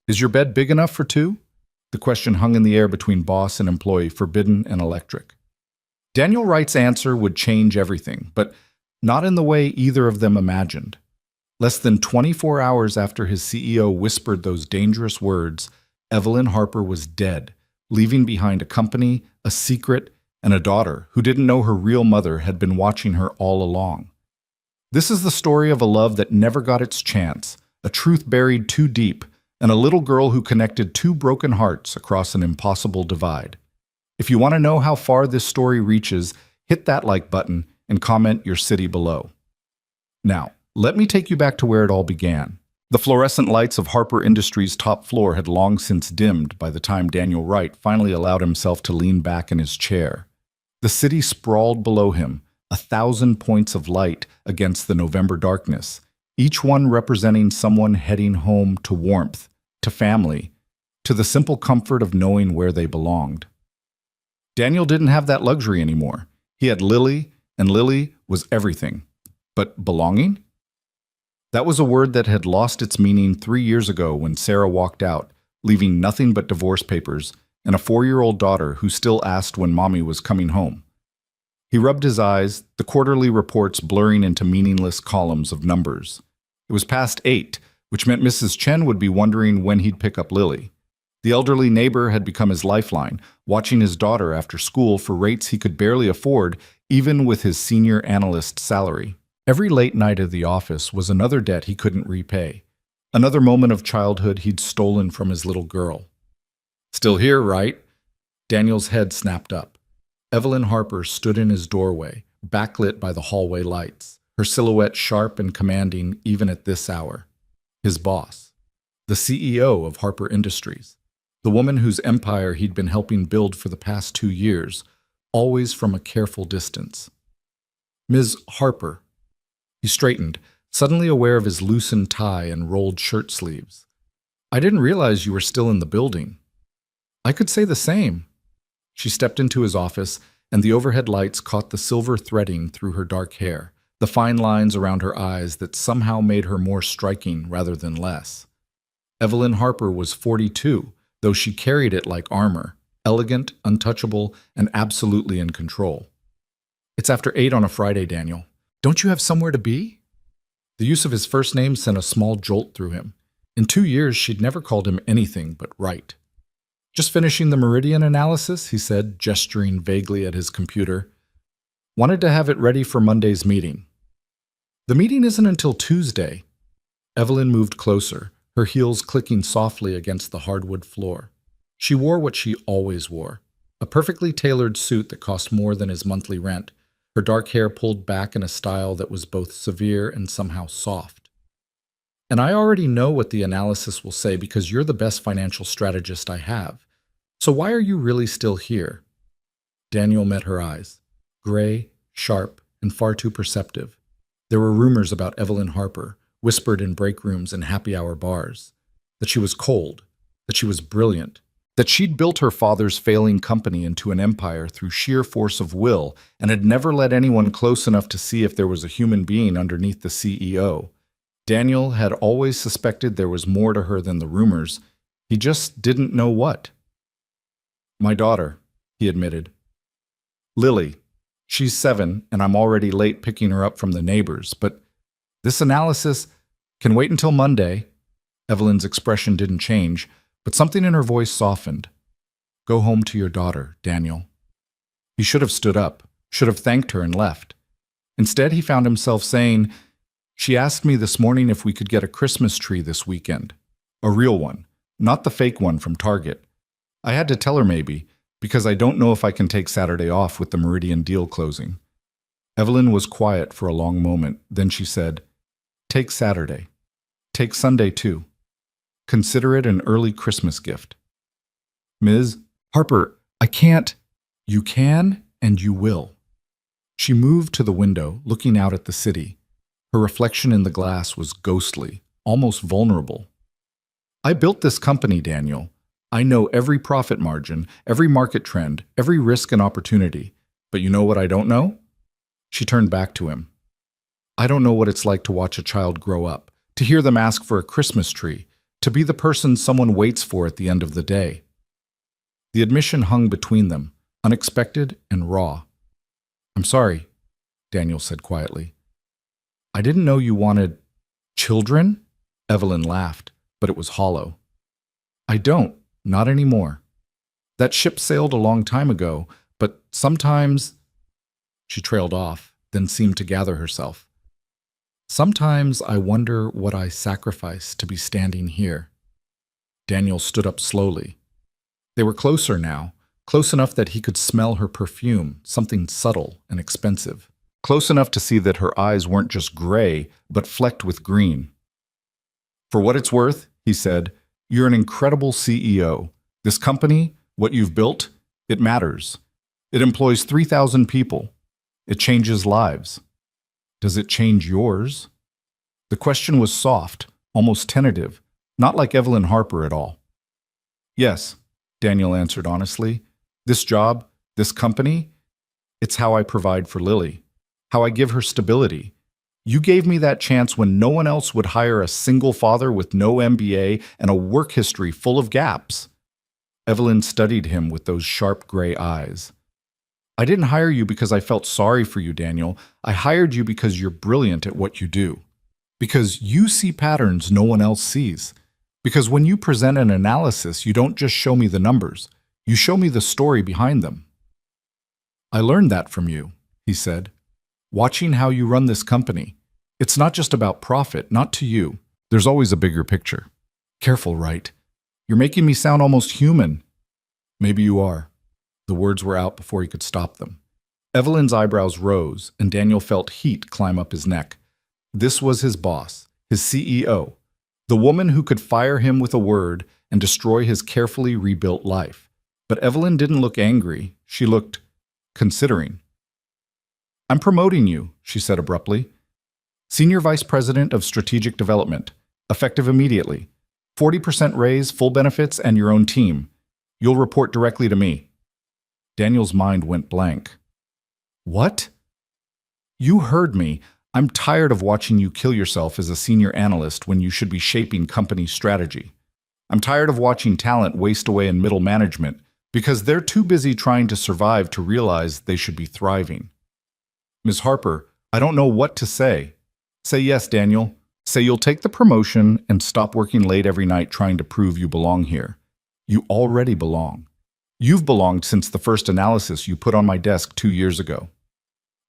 Is your bed big enough for two? The question hung in the air between boss and employee, forbidden and electric. Daniel Wright's answer would change everything, but not in the way either of them imagined. Less than 24 hours after his CEO whispered those dangerous words, Evelyn Harper was dead, leaving behind a company, a secret, and a daughter who didn't know her real mother had been watching her all along. This is the story of a love that never got its chance, a truth buried too deep, and a little girl who connected two broken hearts across an impossible divide. If you want to know how far this story reaches, hit that like button and comment your city below. Now, let me take you back to where it all began. The fluorescent lights of Harper Industries' top floor had long since dimmed by the time Daniel Wright finally allowed himself to lean back in his chair. The city sprawled below him, 1,000 points of light against the November darkness, each one representing someone heading home to warmth, to family, to the simple comfort of knowing where they belonged. Daniel didn't have that luxury anymore. He had Lily, and Lily was everything. But belonging? That was a word that had lost its meaning 3 years ago when Sarah walked out, leaving nothing but divorce papers and a 4-year-old daughter who still asked when mommy was coming home. He rubbed his eyes, the quarterly reports blurring into meaningless columns of numbers. It was past 8, which meant Mrs. Chen would be wondering when he'd pick up Lily. The elderly neighbor had become his lifeline, watching his daughter after school for rates he could barely afford, even with his senior analyst salary. Every late night at the office was another debt he couldn't repay, another moment of childhood he'd stolen from his little girl. Still here, right? Daniel's head snapped up. Evelyn Harper stood in his doorway, backlit by the hallway lights, her silhouette sharp and commanding even at this hour. His boss, the CEO of Harper Industries, the woman whose empire he'd been helping build for the past 2 years, always from a careful distance. Ms. Harper. He straightened, suddenly aware of his loosened tie and rolled shirt sleeves. I didn't realize you were still in the building. I could say the same. She stepped into his office, and the overhead lights caught the silver threading through her dark hair, the fine lines around her eyes that somehow made her more striking rather than less. Evelyn Harper was 42, though she carried it like armor, elegant, untouchable, and absolutely in control. It's after 8 on a Friday, Daniel. Don't you have somewhere to be? The use of his first name sent a small jolt through him. In 2 years, she'd never called him anything but Wright. Just finishing the meridian analysis, he said, gesturing vaguely at his computer. Wanted to have it ready for Monday's meeting. The meeting isn't until Tuesday. Evelyn moved closer, her heels clicking softly against the hardwood floor. She wore what she always wore, a perfectly tailored suit that cost more than his monthly rent, her dark hair pulled back in a style that was both severe and somehow soft. And I already know what the analysis will say because you're the best financial strategist I have. So why are you really still here? Daniel met her eyes, gray, sharp, and far too perceptive. There were rumors about Evelyn Harper, whispered in break rooms and happy hour bars, that she was cold, that she was brilliant, that she'd built her father's failing company into an empire through sheer force of will and had never let anyone close enough to see if there was a human being underneath the CEO. Daniel had always suspected there was more to her than the rumors. He just didn't know what. My daughter, he admitted. Lily. She's 7, and I'm already late picking her up from the neighbors, but this analysis can wait until Monday. Evelyn's expression didn't change, but something in her voice softened. Go home to your daughter, Daniel. He should have stood up, should have thanked her and left. Instead, he found himself saying, She asked me this morning if we could get a Christmas tree this weekend. A real one, not the fake one from Target. I had to tell her maybe, because I don't know if I can take Saturday off with the Meridian deal closing. Evelyn was quiet for a long moment, then she said, Take Saturday. Take Sunday too. Consider it an early Christmas gift. Ms. Harper, I can't. You can and you will. She moved to the window, looking out at the city. Her reflection in the glass was ghostly, almost vulnerable. I built this company, Daniel. I know every profit margin, every market trend, every risk and opportunity. But you know what I don't know? She turned back to him. I don't know what it's like to watch a child grow up, to hear them ask for a Christmas tree, To be the person someone waits for at the end of the day. The admission hung between them, unexpected and raw. "I'm sorry," Daniel said quietly. "I didn't know you wanted children?" Evelyn laughed, but it was hollow. "I don't, not anymore. That ship sailed a long time ago, but sometimes—" She trailed off, then seemed to gather herself. "Sometimes I wonder what I sacrificed to be standing here." Daniel stood up slowly. They were closer now, close enough that he could smell her perfume, something subtle and expensive. Close enough to see that her eyes weren't just gray, but flecked with green. "For what it's worth," he said, "you're an incredible CEO. This company, what you've built, it matters. It employs 3,000 people. It changes lives. Does it change yours?" The question was soft, almost tentative, not like Evelyn Harper at all. "Yes," Daniel answered honestly. "This job, this company, it's how I provide for Lily, how I give her stability. You gave me that chance when no one else would hire a single father with no MBA and a work history full of gaps." Evelyn studied him with those sharp gray eyes. "I didn't hire you because I felt sorry for you, Daniel. I hired you because you're brilliant at what you do. Because you see patterns no one else sees. Because when you present an analysis, you don't just show me the numbers. You show me the story behind them." "I learned that from you," he said. "Watching how you run this company. It's not just about profit, not to you. There's always a bigger picture." "Careful, Wright. You're making me sound almost human." "Maybe you are." The words were out before he could stop them. Evelyn's eyebrows rose, and Daniel felt heat climb up his neck. This was his boss, his CEO, the woman who could fire him with a word and destroy his carefully rebuilt life. But Evelyn didn't look angry. She looked considering. "I'm promoting you," she said abruptly. "Senior Vice President of Strategic Development, effective immediately. 40% raise, full benefits, and your own team. You'll report directly to me." Daniel's mind went blank. "What?" "You heard me. I'm tired of watching you kill yourself as a senior analyst when you should be shaping company strategy. I'm tired of watching talent waste away in middle management because they're too busy trying to survive to realize they should be thriving." "Ms. Harper, I don't know what to say." "Say yes, Daniel. Say you'll take the promotion and stop working late every night trying to prove you belong here. You already belong. You've belonged since the first analysis you put on my desk 2 years ago."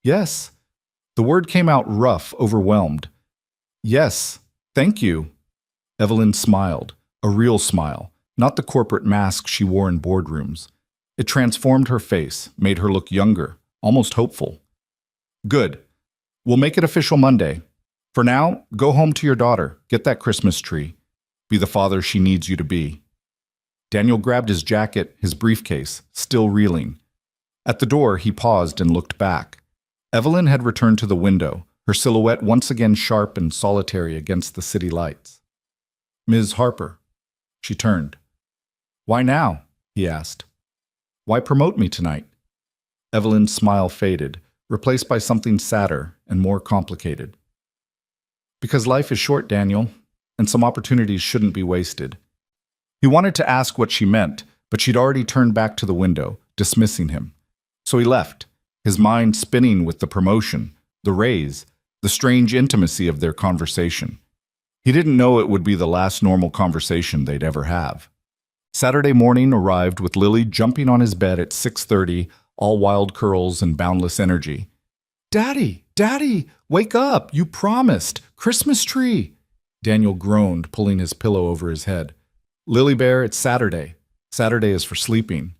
"Yes." The word came out rough, overwhelmed. "Yes, thank you." Evelyn smiled, a real smile, not the corporate mask she wore in boardrooms. It transformed her face, made her look younger, almost hopeful. "Good. We'll make it official Monday. For now, go home to your daughter, get that Christmas tree. Be the father she needs you to be." Daniel grabbed his jacket, his briefcase, still reeling. At the door, he paused and looked back. Evelyn had returned to the window, her silhouette once again sharp and solitary against the city lights. "Ms. Harper." She turned. "Why now?" he asked. "Why promote me tonight?" Evelyn's smile faded, replaced by something sadder and more complicated. "Because life is short, Daniel, and some opportunities shouldn't be wasted." He wanted to ask what she meant, but she'd already turned back to the window, dismissing him. So he left, his mind spinning with the promotion, the raise, the strange intimacy of their conversation. He didn't know it would be the last normal conversation they'd ever have. Saturday morning arrived with Lily jumping on his bed at 6:30, all wild curls and boundless energy. "Daddy, Daddy, wake up! You promised! Christmas tree!" Daniel groaned, pulling his pillow over his head. "Lily Bear, it's Saturday. Saturday is for sleeping."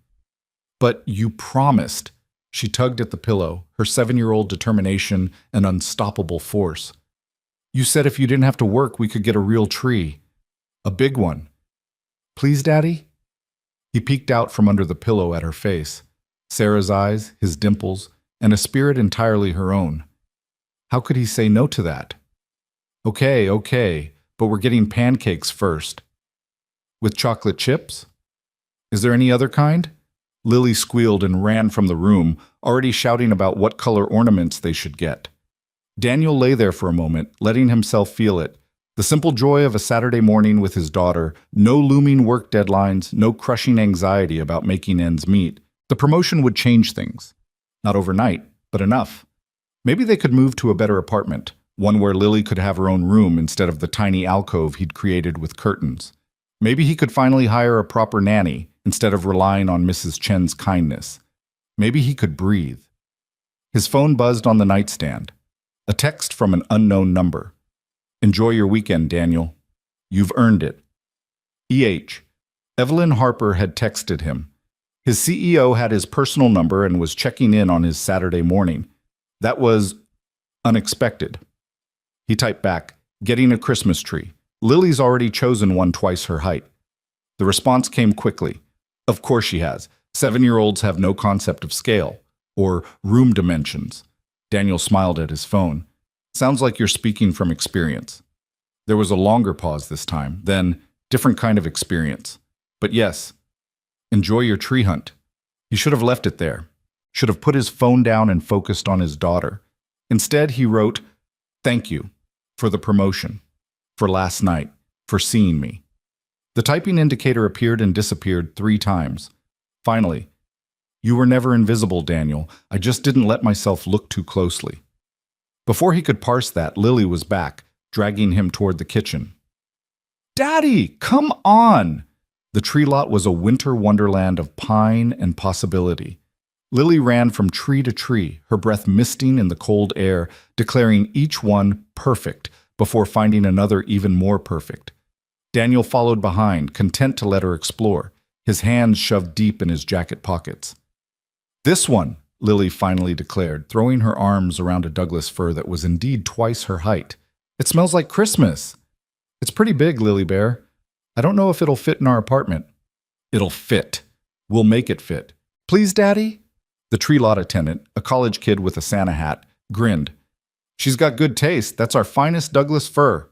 "But you promised." She tugged at the pillow, her 7-year-old determination an unstoppable force. "You said if you didn't have to work, we could get a real tree. A big one." "Please, Daddy?" He peeked out from under the pillow at her face, Sarah's eyes, his dimples, and a spirit entirely her own. How could he say no to that? Okay, but we're getting pancakes first." "With chocolate chips? Is there any other kind?" Lily squealed and ran from the room, already shouting about what color ornaments they should get. Daniel lay there for a moment, letting himself feel it, The simple joy of a Saturday morning with his daughter, no looming work deadlines, no crushing anxiety about making ends meet. The promotion would change things. Not overnight, but enough. Maybe they could move to a better apartment, one where Lily could have her own room instead of the tiny alcove he'd created with curtains. Maybe he could finally hire a proper nanny instead of relying on Mrs. Chen's kindness. Maybe he could breathe. His phone buzzed on the nightstand. A text from an unknown number. "Enjoy your weekend, Daniel. You've earned it." E.H. Evelyn Harper had texted him. His CEO had his personal number and was checking in on his Saturday morning. That was unexpected. He typed back, "Getting a Christmas tree. Lily's already chosen one twice her height." The response came quickly. "Of course she has. 7-year-olds have no concept of scale or room dimensions." Daniel smiled at his phone. "Sounds like you're speaking from experience." There was a longer pause this time, then different kind of experience. "But yes, enjoy your tree hunt." He should have left it there. Should have put his phone down and focused on his daughter. Instead, he wrote, "Thank you for the promotion, for last night, for seeing me." The typing indicator appeared and disappeared 3 times. Finally, "You were never invisible, Daniel. I just didn't let myself look too closely." Before he could parse that, Lily was back, dragging him toward the kitchen. "Daddy, come on!" The tree lot was a winter wonderland of pine and possibility. Lily ran from tree to tree, her breath misting in the cold air, declaring each one perfect before finding another even more perfect. Daniel followed behind, content to let her explore, his hands shoved deep in his jacket pockets. "This one," Lily finally declared, throwing her arms around a Douglas fir that was indeed twice her height. "It smells like Christmas." "It's pretty big, Lily Bear. I don't know if it'll fit in our apartment." "It'll fit. We'll make it fit. Please, Daddy?" The tree lot attendant, a college kid with a Santa hat, grinned. "She's got good taste. That's our finest Douglas fir."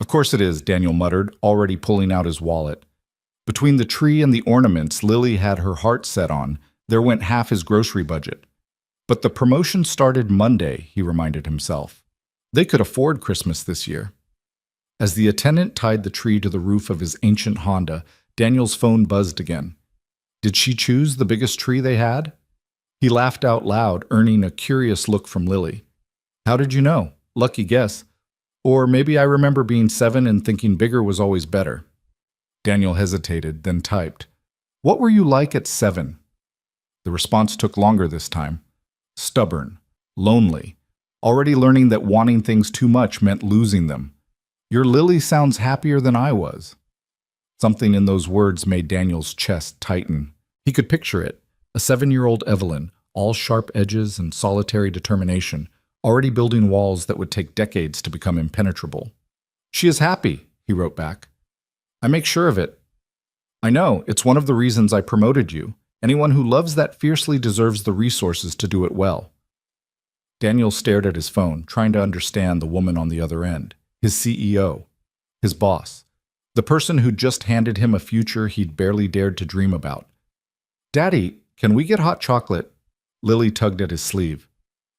"Of course it is," Daniel muttered, already pulling out his wallet. Between the tree and the ornaments Lily had her heart set on, there went half his grocery budget. But the promotion started Monday, he reminded himself. They could afford Christmas this year. As the attendant tied the tree to the roof of his ancient Honda, Daniel's phone buzzed again. Did she choose the biggest tree they had? He laughed out loud, earning a curious look from Lily. "How did you know? Lucky guess. Or maybe I remember being 7 and thinking bigger was always better." Daniel hesitated, then typed, "What were you like at 7? The response took longer this time. Stubborn, lonely, already learning that wanting things too much meant losing them. "Your Lily sounds happier than I was." Something in those words made Daniel's chest tighten. He could picture it, a 7-year-old Evelyn, all sharp edges and solitary determination, already building walls that would take decades to become impenetrable. "She is happy," he wrote back. "I make sure of it. I know, it's one of the reasons I promoted you. Anyone who loves that fiercely deserves the resources to do it well." Daniel stared at his phone, trying to understand the woman on the other end, his CEO, his boss, the person who'd just handed him a future he'd barely dared to dream about. "Daddy, can we get hot chocolate?" Lily tugged at his sleeve.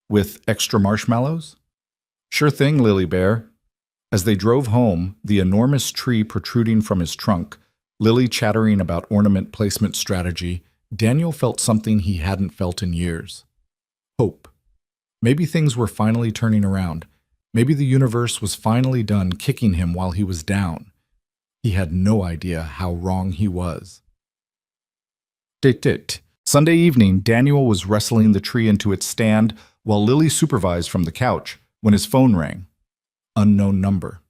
"With extra marshmallows?" "Sure thing, Lily Bear." As they drove home, the enormous tree protruding from his trunk, Lily chattering about ornament placement strategy, Daniel felt something he hadn't felt in years. Hope. Maybe things were finally turning around. Maybe the universe was finally done kicking him while he was down. He had no idea how wrong he was. Sunday evening, Daniel was wrestling the tree into its stand while Lily supervised from the couch when his phone rang. Unknown number.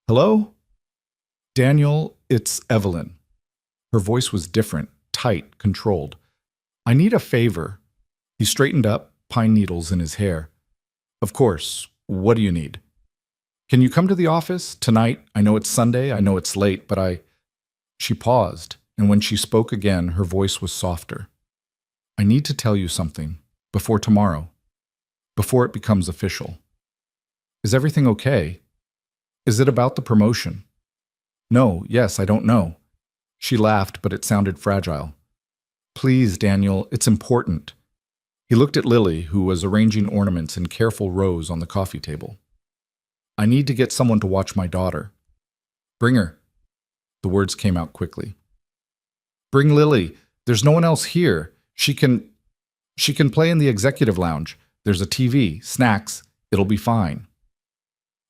"Hello?" "Daniel, it's Evelyn." Her voice was different, tight, controlled. "I need a favor." He straightened up, pine needles in his hair. "Of course. What do you need?" "Can you come to the office tonight? I know it's Sunday, I know it's late, but She paused, and when she spoke again, her voice was softer. "I need to tell you something, before tomorrow, before it becomes official." "Is everything okay? Is it about the promotion?" "No, yes, I don't know." She laughed, but it sounded fragile. "Please, Daniel, it's important." He looked at Lily, who was arranging ornaments in careful rows on the coffee table. I need to get someone to watch my daughter. Bring her. The words came out quickly. Bring Lily. There's no one else here. She can play in the executive lounge. There's a TV, snacks. It'll be fine.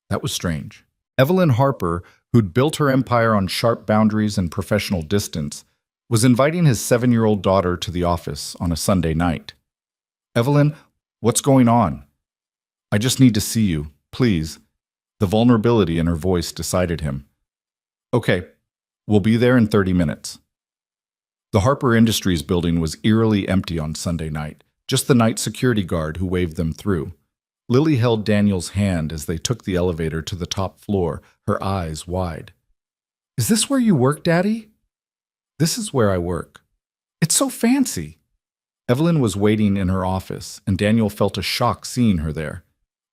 That was strange. Evelyn Harper, who'd built her empire on sharp boundaries and professional distance, was inviting his 7-year-old daughter to the office on a Sunday night. Evelyn, what's going on? I just need to see you, please. The vulnerability in her voice decided him. Okay, we'll be there in 30 minutes. The Harper Industries building was eerily empty on Sunday night, just the night security guard who waved them through. Lily held Daniel's hand as they took the elevator to the top floor, her eyes wide. Is this where you work, Daddy? This is where I work. It's so fancy. Evelyn was waiting in her office, and Daniel felt a shock seeing her there.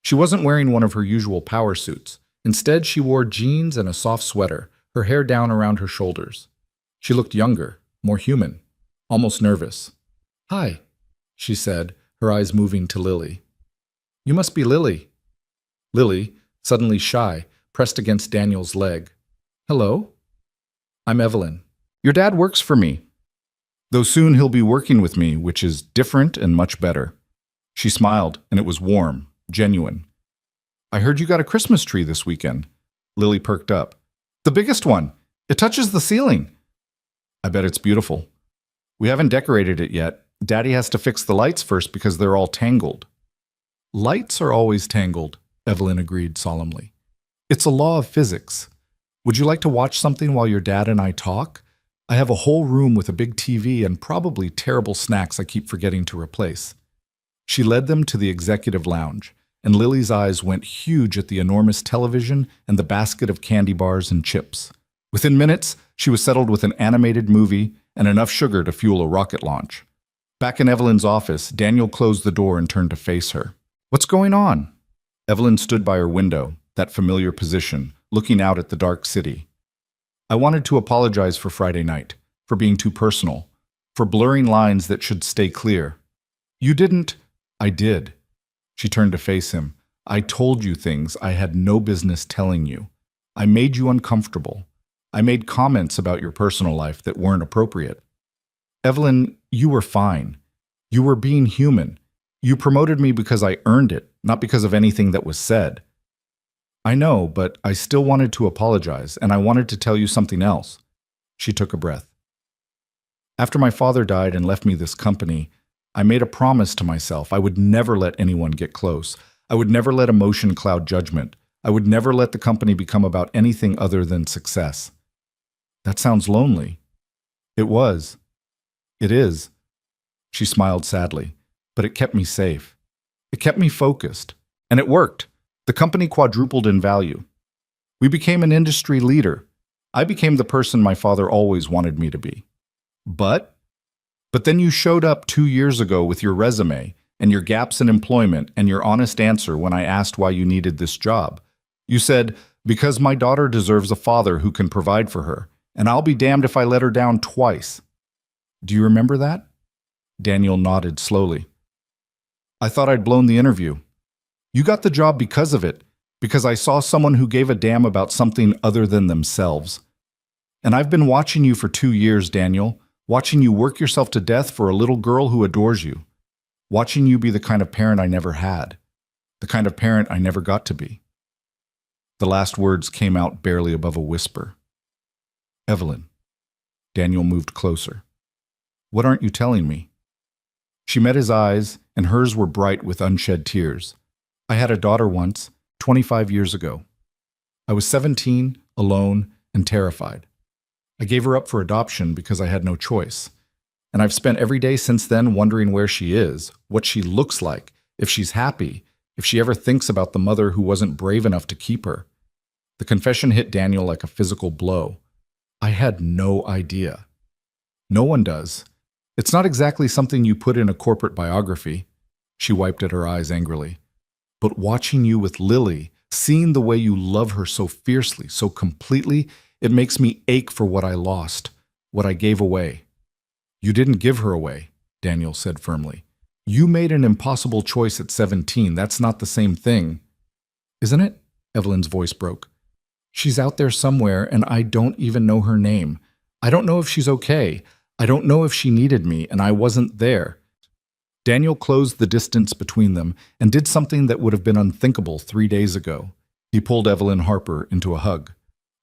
She wasn't wearing one of her usual power suits. Instead, she wore jeans and a soft sweater, her hair down around her shoulders. She looked younger, more human, almost nervous. Hi, she said, her eyes moving to Lily. You must be Lily. Lily, suddenly shy, pressed against Daniel's leg. Hello? I'm Evelyn. Your dad works for me. Though soon he'll be working with me, which is different and much better. She smiled, and it was warm, genuine. I heard you got a Christmas tree this weekend. Lily perked up. The biggest one. It touches the ceiling. I bet it's beautiful. We haven't decorated it yet. Daddy has to fix the lights first because they're all tangled. Lights are always tangled, Evelyn agreed solemnly. It's a law of physics. Would you like to watch something while your dad and I talk? I have a whole room with a big TV and probably terrible snacks I keep forgetting to replace. She led them to the executive lounge, and Lily's eyes went huge at the enormous television and the basket of candy bars and chips. Within minutes, she was settled with an animated movie and enough sugar to fuel a rocket launch. Back in Evelyn's office, Daniel closed the door and turned to face her. What's going on? Evelyn stood by her window, that familiar position, looking out at the dark city. I wanted to apologize for Friday night, for being too personal, for blurring lines that should stay clear. You didn't. I did. She turned to face him. I told you things I had no business telling you. I made you uncomfortable. I made comments about your personal life that weren't appropriate. Evelyn, you were fine. You were being human. You promoted me because I earned it, not because of anything that was said. I know, but I still wanted to apologize, and I wanted to tell you something else. She took a breath. After my father died and left me this company, I made a promise to myself I would never let anyone get close. I would never let emotion cloud judgment. I would never let the company become about anything other than success. That sounds lonely. It was. It is. She smiled sadly, but it kept me safe. It kept me focused, and it worked. The company quadrupled in value. We became an industry leader. I became the person my father always wanted me to be. But then you showed up 2 years ago with your resume and your gaps in employment and your honest answer when I asked why you needed this job. You said, because my daughter deserves a father who can provide for her, and I'll be damned if I let her down twice. Do you remember that? Daniel nodded slowly. I thought I'd blown the interview. You got the job because of it, because I saw someone who gave a damn about something other than themselves. And I've been watching you for 2 years, Daniel, watching you work yourself to death for a little girl who adores you, watching you be the kind of parent I never had, the kind of parent I never got to be. The last words came out barely above a whisper. Evelyn. Daniel moved closer. What aren't you telling me? She met his eyes, and hers were bright with unshed tears. I had a daughter once, 25 years ago. I was 17, alone, and terrified. I gave her up for adoption because I had no choice. And I've spent every day since then wondering where she is, what she looks like, if she's happy, if she ever thinks about the mother who wasn't brave enough to keep her. The confession hit Daniel like a physical blow. I had no idea. No one does. It's not exactly something you put in a corporate biography. She wiped at her eyes angrily. But watching you with Lily, seeing the way you love her so fiercely, so completely, it makes me ache for what I lost, what I gave away. You didn't give her away, Daniel said firmly. You made an impossible choice at 17. That's not the same thing. Isn't it? Evelyn's voice broke. She's out there somewhere, and I don't even know her name. I don't know if she's okay. I don't know if she needed me, and I wasn't there. Daniel closed the distance between them and did something that would have been unthinkable 3 days ago. He pulled Evelyn Harper into a hug.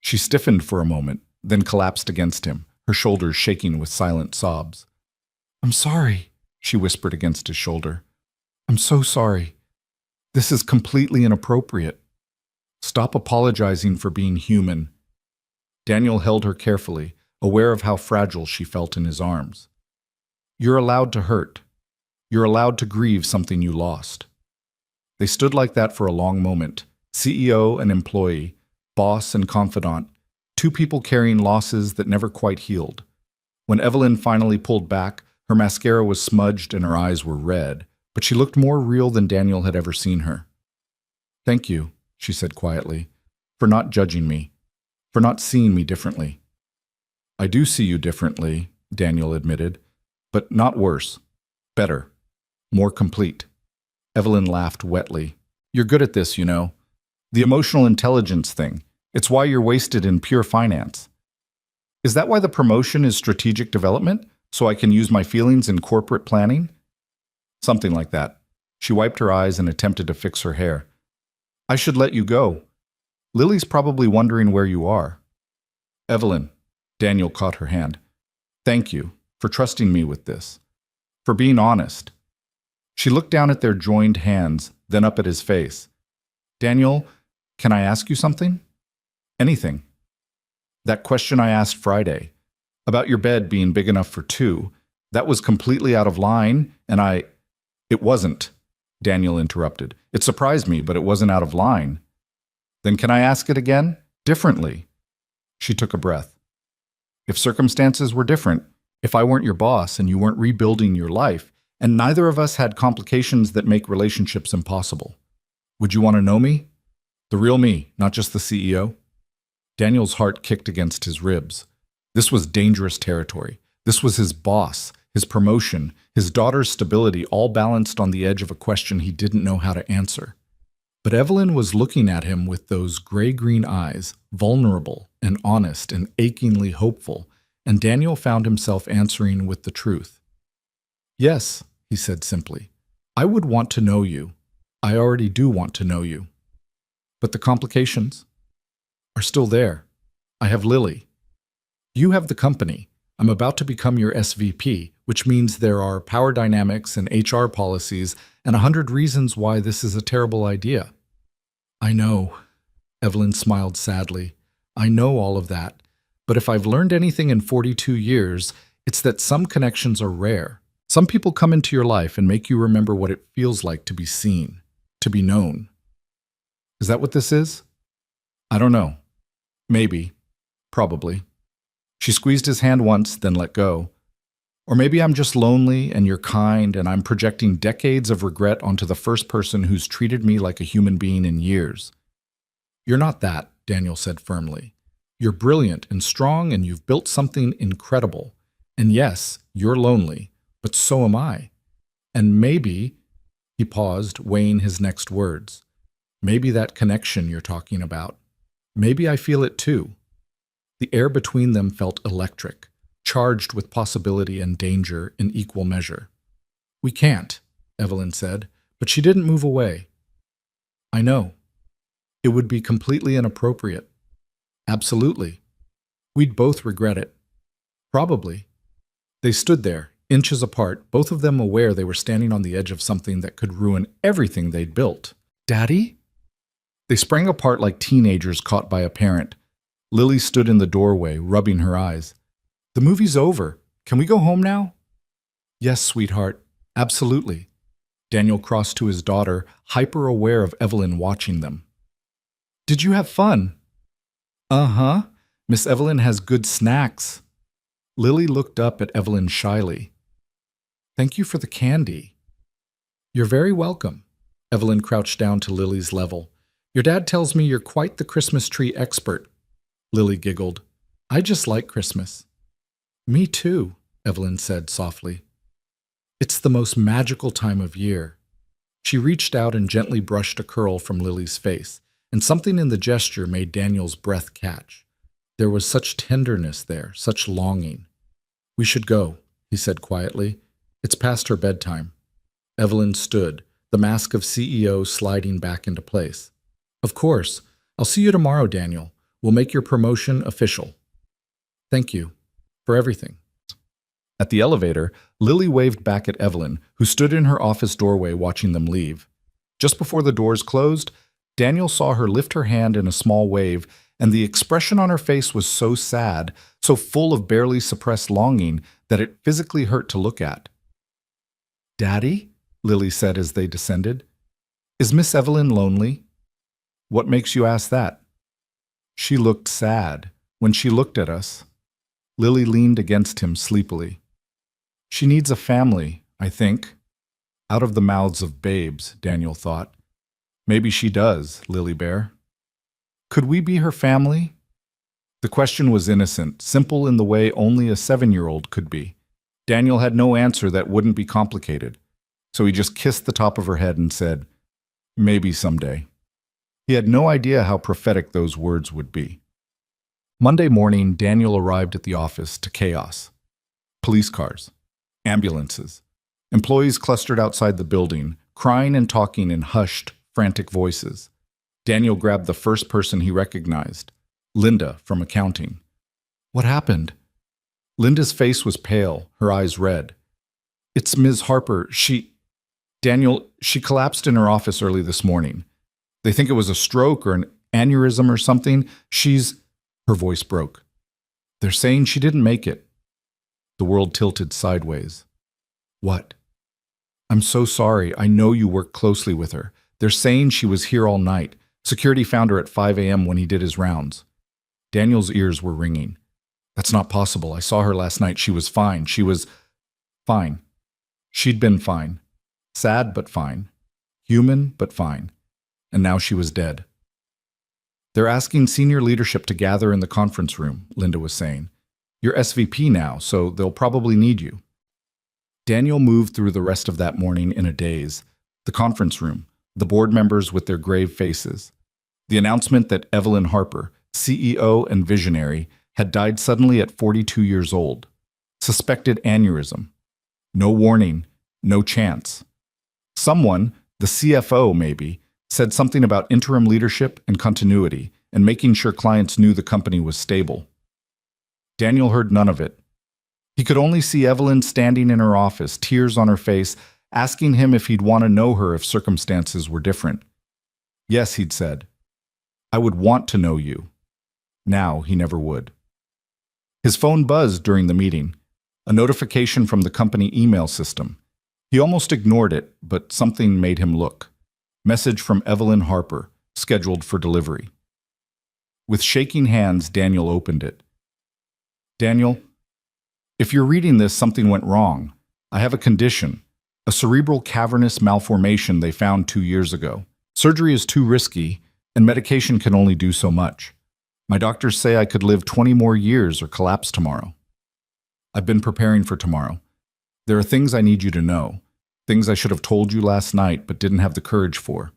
She stiffened for a moment, then collapsed against him, her shoulders shaking with silent sobs. "I'm sorry," she whispered against his shoulder. "I'm so sorry. This is completely inappropriate. Stop apologizing for being human." Daniel held her carefully, aware of how fragile she felt in his arms. "You're allowed to hurt. You're allowed to grieve something you lost." They stood like that for a long moment, CEO and employee, boss and confidant, two people carrying losses that never quite healed. When Evelyn finally pulled back, her mascara was smudged and her eyes were red, but she looked more real than Daniel had ever seen her. "Thank you," she said quietly, "for not judging me, for not seeing me differently." "I do see you differently," Daniel admitted, "but not worse. Better. More complete." Evelyn laughed wetly. "You're good at this, you know. The emotional intelligence thing. It's why you're wasted in pure finance." "Is that why the promotion is strategic development? So I can use my feelings in corporate planning?" "Something like that." She wiped her eyes and attempted to fix her hair. "I should let you go. Lily's probably wondering where you are." "Evelyn," Daniel caught her hand. "Thank you for trusting me with this. For being honest." She looked down at their joined hands, then up at his face. "Daniel, can I ask you something?" "Anything." "That question I asked Friday, about your bed being big enough for two, that was completely out of line, and It wasn't," Daniel interrupted. "It surprised me, but it wasn't out of line." "Then can I ask it again? Differently?" She took a breath. "If circumstances were different, if I weren't your boss and you weren't rebuilding your life, and neither of us had complications that make relationships impossible, would you want to know me? The real me, not just the CEO?" Daniel's heart kicked against his ribs. This was dangerous territory. This was his boss, his promotion, his daughter's stability, all balanced on the edge of a question he didn't know how to answer. But Evelyn was looking at him with those gray-green eyes, vulnerable and honest and achingly hopeful, and Daniel found himself answering with the truth. "Yes," he said simply. "I would want to know you. I already do want to know you. But the complications are still there. I have Lily. You have the company. I'm about to become your SVP, which means there are power dynamics and HR policies and 100 reasons why this is a terrible idea." "I know," Evelyn smiled sadly. "I know all of that. But if I've learned anything in 42 years, it's that some connections are rare. Some people come into your life and make you remember what it feels like to be seen, to be known." "Is that what this is?" "I don't know. Maybe. Probably." She squeezed his hand once, then let go. "Or maybe I'm just lonely and you're kind and I'm projecting decades of regret onto the first person who's treated me like a human being in years." "You're not that," Daniel said firmly. "You're brilliant and strong and you've built something incredible. And yes, you're lonely, but so am I. And maybe," he paused, weighing his next words, "maybe that connection you're talking about, maybe I feel it too." The air between them felt electric, charged with possibility and danger in equal measure. "We can't," Evelyn said, but she didn't move away. "I know. It would be completely inappropriate." "Absolutely. We'd both regret it." "Probably." They stood there, inches apart, both of them aware they were standing on the edge of something that could ruin everything they'd built. "Daddy?" They sprang apart like teenagers caught by a parent. Lily stood in the doorway, rubbing her eyes. "The movie's over. Can we go home now?" "Yes, sweetheart. Absolutely." Daniel crossed to his daughter, hyper-aware of Evelyn watching them. "Did you have fun?" "Uh-huh. Miss Evelyn has good snacks." Lily looked up at Evelyn shyly. "Thank you for the candy." "You're very welcome." Evelyn crouched down to Lily's level. "Your dad tells me you're quite the Christmas tree expert." Lily giggled. "I just like Christmas." "Me too," Evelyn said softly. "It's the most magical time of year." She reached out and gently brushed a curl from Lily's face. and something in the gesture made Daniel's breath catch. There was such tenderness there, such longing. "We should go," he said quietly. "It's past her bedtime." Evelyn stood, the mask of CEO sliding back into place. "Of course. I'll see you tomorrow, Daniel. We'll make your promotion official." "Thank you for everything." At the elevator, Lily waved back at Evelyn, who stood in her office doorway watching them leave. Just before the doors closed, Daniel saw her lift her hand in a small wave, and the expression on her face was so sad, so full of barely suppressed longing, that it physically hurt to look at. "Daddy?" Lily said as they descended. "Is Miss Evelyn lonely?" "What makes you ask that?" "She looked sad when she looked at us." Lily leaned against him sleepily. "She needs a family, I think." Out of the mouths of babes, Daniel thought. "Maybe she does, Lily Bear." "Could we be her family?" The question was innocent, simple in the way only a 7-year-old could be. Daniel had no answer that wouldn't be complicated, so he just kissed the top of her head and said, "Maybe someday." He had no idea how prophetic those words would be. Monday morning, Daniel arrived at the office to chaos. Police cars, ambulances, employees clustered outside the building, crying and talking in hushed, frantic voices. Daniel grabbed the first person he recognized, Linda from accounting. "What happened?" Linda's face was pale, her eyes red. "It's Ms. Harper. Daniel, she collapsed in her office early this morning. They think it was a stroke or an aneurysm or something. Her voice broke. "They're saying she didn't make it." The world tilted sideways. "What?" "I'm so sorry. I know you worked closely with her. They're saying she was here all night. Security found her at 5 a.m. when he did his rounds." Daniel's ears were ringing. "That's not possible. I saw her last night. She was fine. She was fine. She'd been fine. Sad but fine. Human but fine. And now she was dead." "They're asking senior leadership to gather in the conference room," Linda was saying. "You're SVP now, so they'll probably need you." Daniel moved through the rest of that morning in a daze. The conference room, the board members with their grave faces. The announcement that Evelyn Harper, CEO and visionary, had died suddenly at 42 years old. Suspected aneurysm. No warning, no chance. Someone, the CFO maybe, said something about interim leadership and continuity and making sure clients knew the company was stable. Daniel heard none of it. He could only see Evelyn standing in her office, tears on her face, asking him if he'd want to know her if circumstances were different. "Yes," he'd said. "I would want to know you." Now he never would. His phone buzzed during the meeting, a notification from the company email system. He almost ignored it, but something made him look. Message from Evelyn Harper, scheduled for delivery. With shaking hands, Daniel opened it. "Daniel, if you're reading this, something went wrong. I have a condition, a cerebral cavernous malformation they found 2 years ago. Surgery is too risky, and medication can only do so much. My doctors say I could live 20 more years or collapse tomorrow. I've been preparing for tomorrow. There are things I need you to know, things I should have told you last night but didn't have the courage for.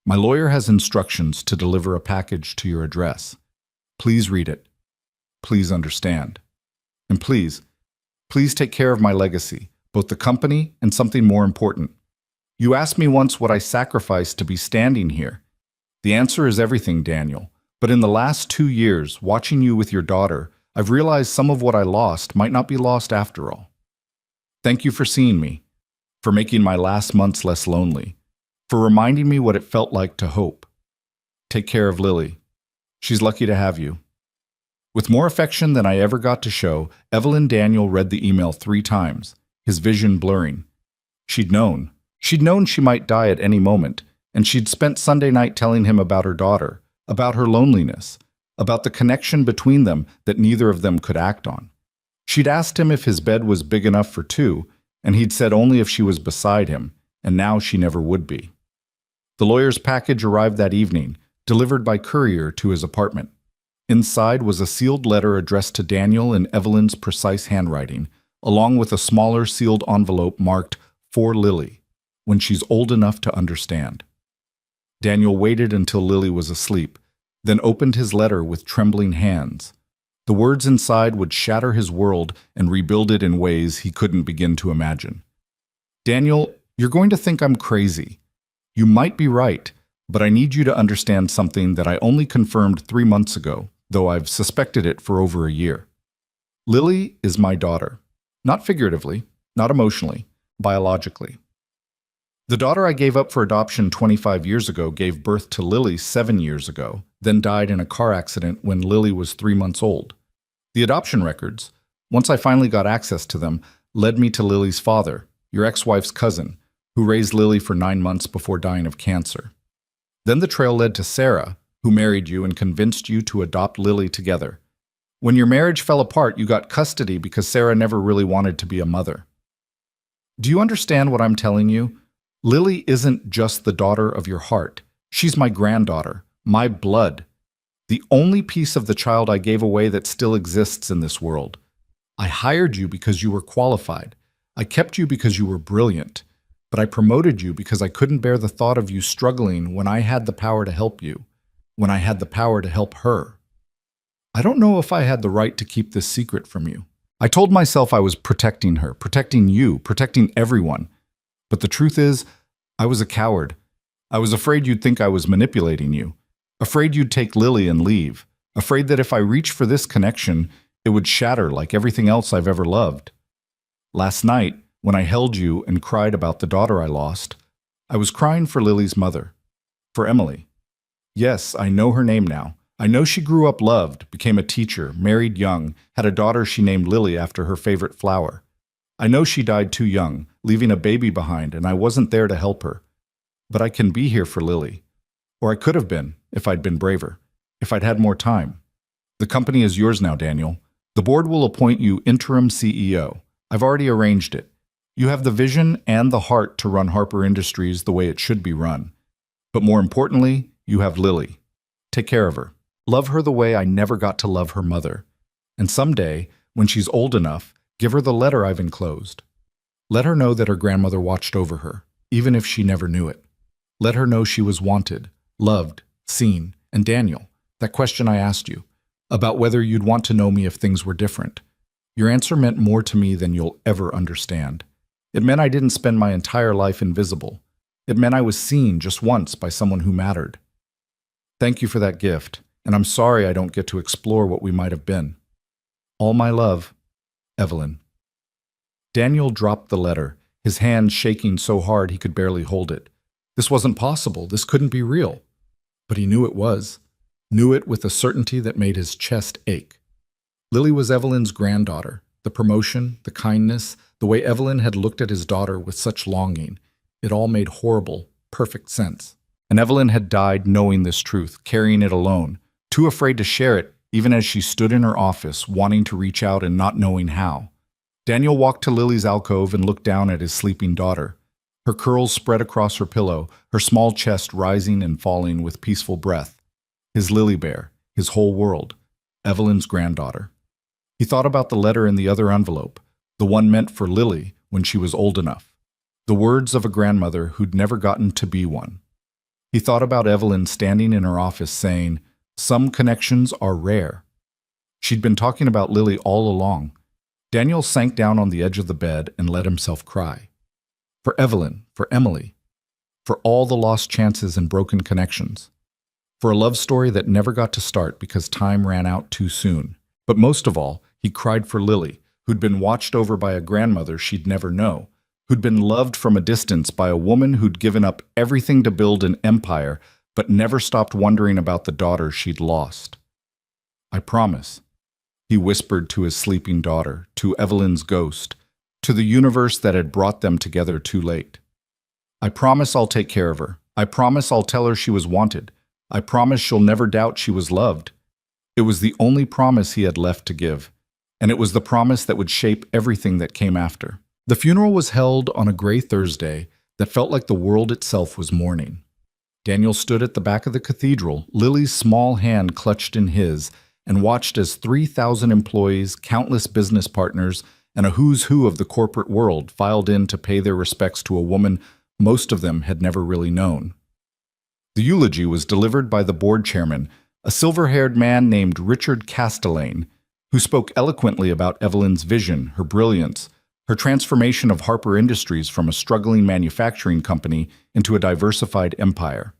My lawyer has instructions to deliver a package to your address. Please read it. Please understand. And please take care of my legacy, both the company and something more important. You asked me once what I sacrificed to be standing here. The answer is everything, Daniel. But in the last 2 years, watching you with your daughter, I've realized some of what I lost might not be lost after all. Thank you for seeing me, for making my last months less lonely, for reminding me what it felt like to hope. Take care of Lily. She's lucky to have you." With more affection than I ever got to show, Evelyn Daniel read the email 3 times, his vision blurring. She'd known. She'd known she might die at any moment, and she'd spent Sunday night telling him about her daughter, about her loneliness, about the connection between them that neither of them could act on. She'd asked him if his bed was big enough for 2, and he'd said only if she was beside him, and now she never would be. The lawyer's package arrived that evening, delivered by courier to his apartment. Inside was a sealed letter addressed to Daniel in Evelyn's precise handwriting, along with a smaller sealed envelope marked "For Lily, when she's old enough to understand." Daniel waited until Lily was asleep, then opened his letter with trembling hands. The words inside would shatter his world and rebuild it in ways he couldn't begin to imagine. Daniel, you're going to think I'm crazy. You might be right, but I need you to understand something that I only confirmed 3 months ago, though I've suspected it for over a year. Lily is my daughter. Not figuratively, not emotionally, biologically. The daughter I gave up for adoption 25 years ago gave birth to Lily 7 years ago, then died in a car accident when Lily was 3 months old. The adoption records, once I finally got access to them, led me to Lily's father, your ex-wife's cousin, who raised Lily for 9 months before dying of cancer. Then the trail led to Sarah, who married you and convinced you to adopt Lily together. When your marriage fell apart, you got custody because Sarah never really wanted to be a mother. Do you understand what I'm telling you? Lily isn't just the daughter of your heart. She's my granddaughter, my blood. The only piece of the child I gave away that still exists in this world. I hired you because you were qualified. I kept you because you were brilliant. But I promoted you because I couldn't bear the thought of you struggling when I had the power to help you, when I had the power to help her. I don't know if I had the right to keep this secret from you. I told myself I was protecting her, protecting you, protecting everyone. But the truth is, I was a coward. I was afraid you'd think I was manipulating you, afraid you'd take Lily and leave, afraid that if I reached for this connection, it would shatter like everything else I've ever loved. Last night, when I held you and cried about the daughter I lost, I was crying for Lily's mother, for Emily. Yes, I know her name now. I know she grew up loved, became a teacher, married young, had a daughter she named Lily after her favorite flower. I know she died too young, leaving a baby behind, and I wasn't there to help her. But I can be here for Lily. Or I could have been, if I'd been braver, if I'd had more time. The company is yours now, Daniel. The board will appoint you interim CEO. I've already arranged it. You have the vision and the heart to run Harper Industries the way it should be run. But more importantly, you have Lily. Take care of her. Love her the way I never got to love her mother. And someday, when she's old enough, give her the letter I've enclosed. Let her know that her grandmother watched over her, even if she never knew it. Let her know she was wanted, loved, seen. And Daniel, that question I asked you, about whether you'd want to know me if things were different. Your answer meant more to me than you'll ever understand. It meant I didn't spend my entire life invisible. It meant I was seen just once by someone who mattered. Thank you for that gift, and I'm sorry I don't get to explore what we might have been. All my love, Evelyn. Daniel dropped the letter, his hand shaking so hard he could barely hold it. This wasn't possible. This couldn't be real. But he knew it was. Knew it with a certainty that made his chest ache. Lily was Evelyn's granddaughter. The promotion, the kindness, the way Evelyn had looked at his daughter with such longing. It all made horrible, perfect sense. And Evelyn had died knowing this truth, carrying it alone, too afraid to share it, even as she stood in her office, wanting to reach out and not knowing how. Daniel walked to Lily's alcove and looked down at his sleeping daughter. Her curls spread across her pillow, her small chest rising and falling with peaceful breath. His Lily bear, his whole world, Evelyn's granddaughter. He thought about the letter in the other envelope, the one meant for Lily when she was old enough. The words of a grandmother who'd never gotten to be one. He thought about Evelyn standing in her office saying, "Some connections are rare." She'd been talking about Lily all along. Daniel sank down on the edge of the bed and let himself cry. For Evelyn, for Emily, for all the lost chances and broken connections. For a love story that never got to start because time ran out too soon. But most of all, he cried for Lily, who'd been watched over by a grandmother she'd never know, who'd been loved from a distance by a woman who'd given up everything to build an empire, but never stopped wondering about the daughter she'd lost. "I promise," he whispered to his sleeping daughter, to Evelyn's ghost, to the universe that had brought them together too late. "I promise I'll take care of her. I promise I'll tell her she was wanted. I promise she'll never doubt she was loved." It was the only promise he had left to give, and it was the promise that would shape everything that came after. The funeral was held on a gray Thursday that felt like the world itself was mourning. Daniel stood at the back of the cathedral, Lily's small hand clutched in his, and watched as 3,000 employees, countless business partners, and a who's who of the corporate world filed in to pay their respects to a woman most of them had never really known. The eulogy was delivered by the board chairman, a silver-haired man named Richard Castellane, who spoke eloquently about Evelyn's vision, her brilliance, her transformation of Harper Industries from a struggling manufacturing company into a diversified empire.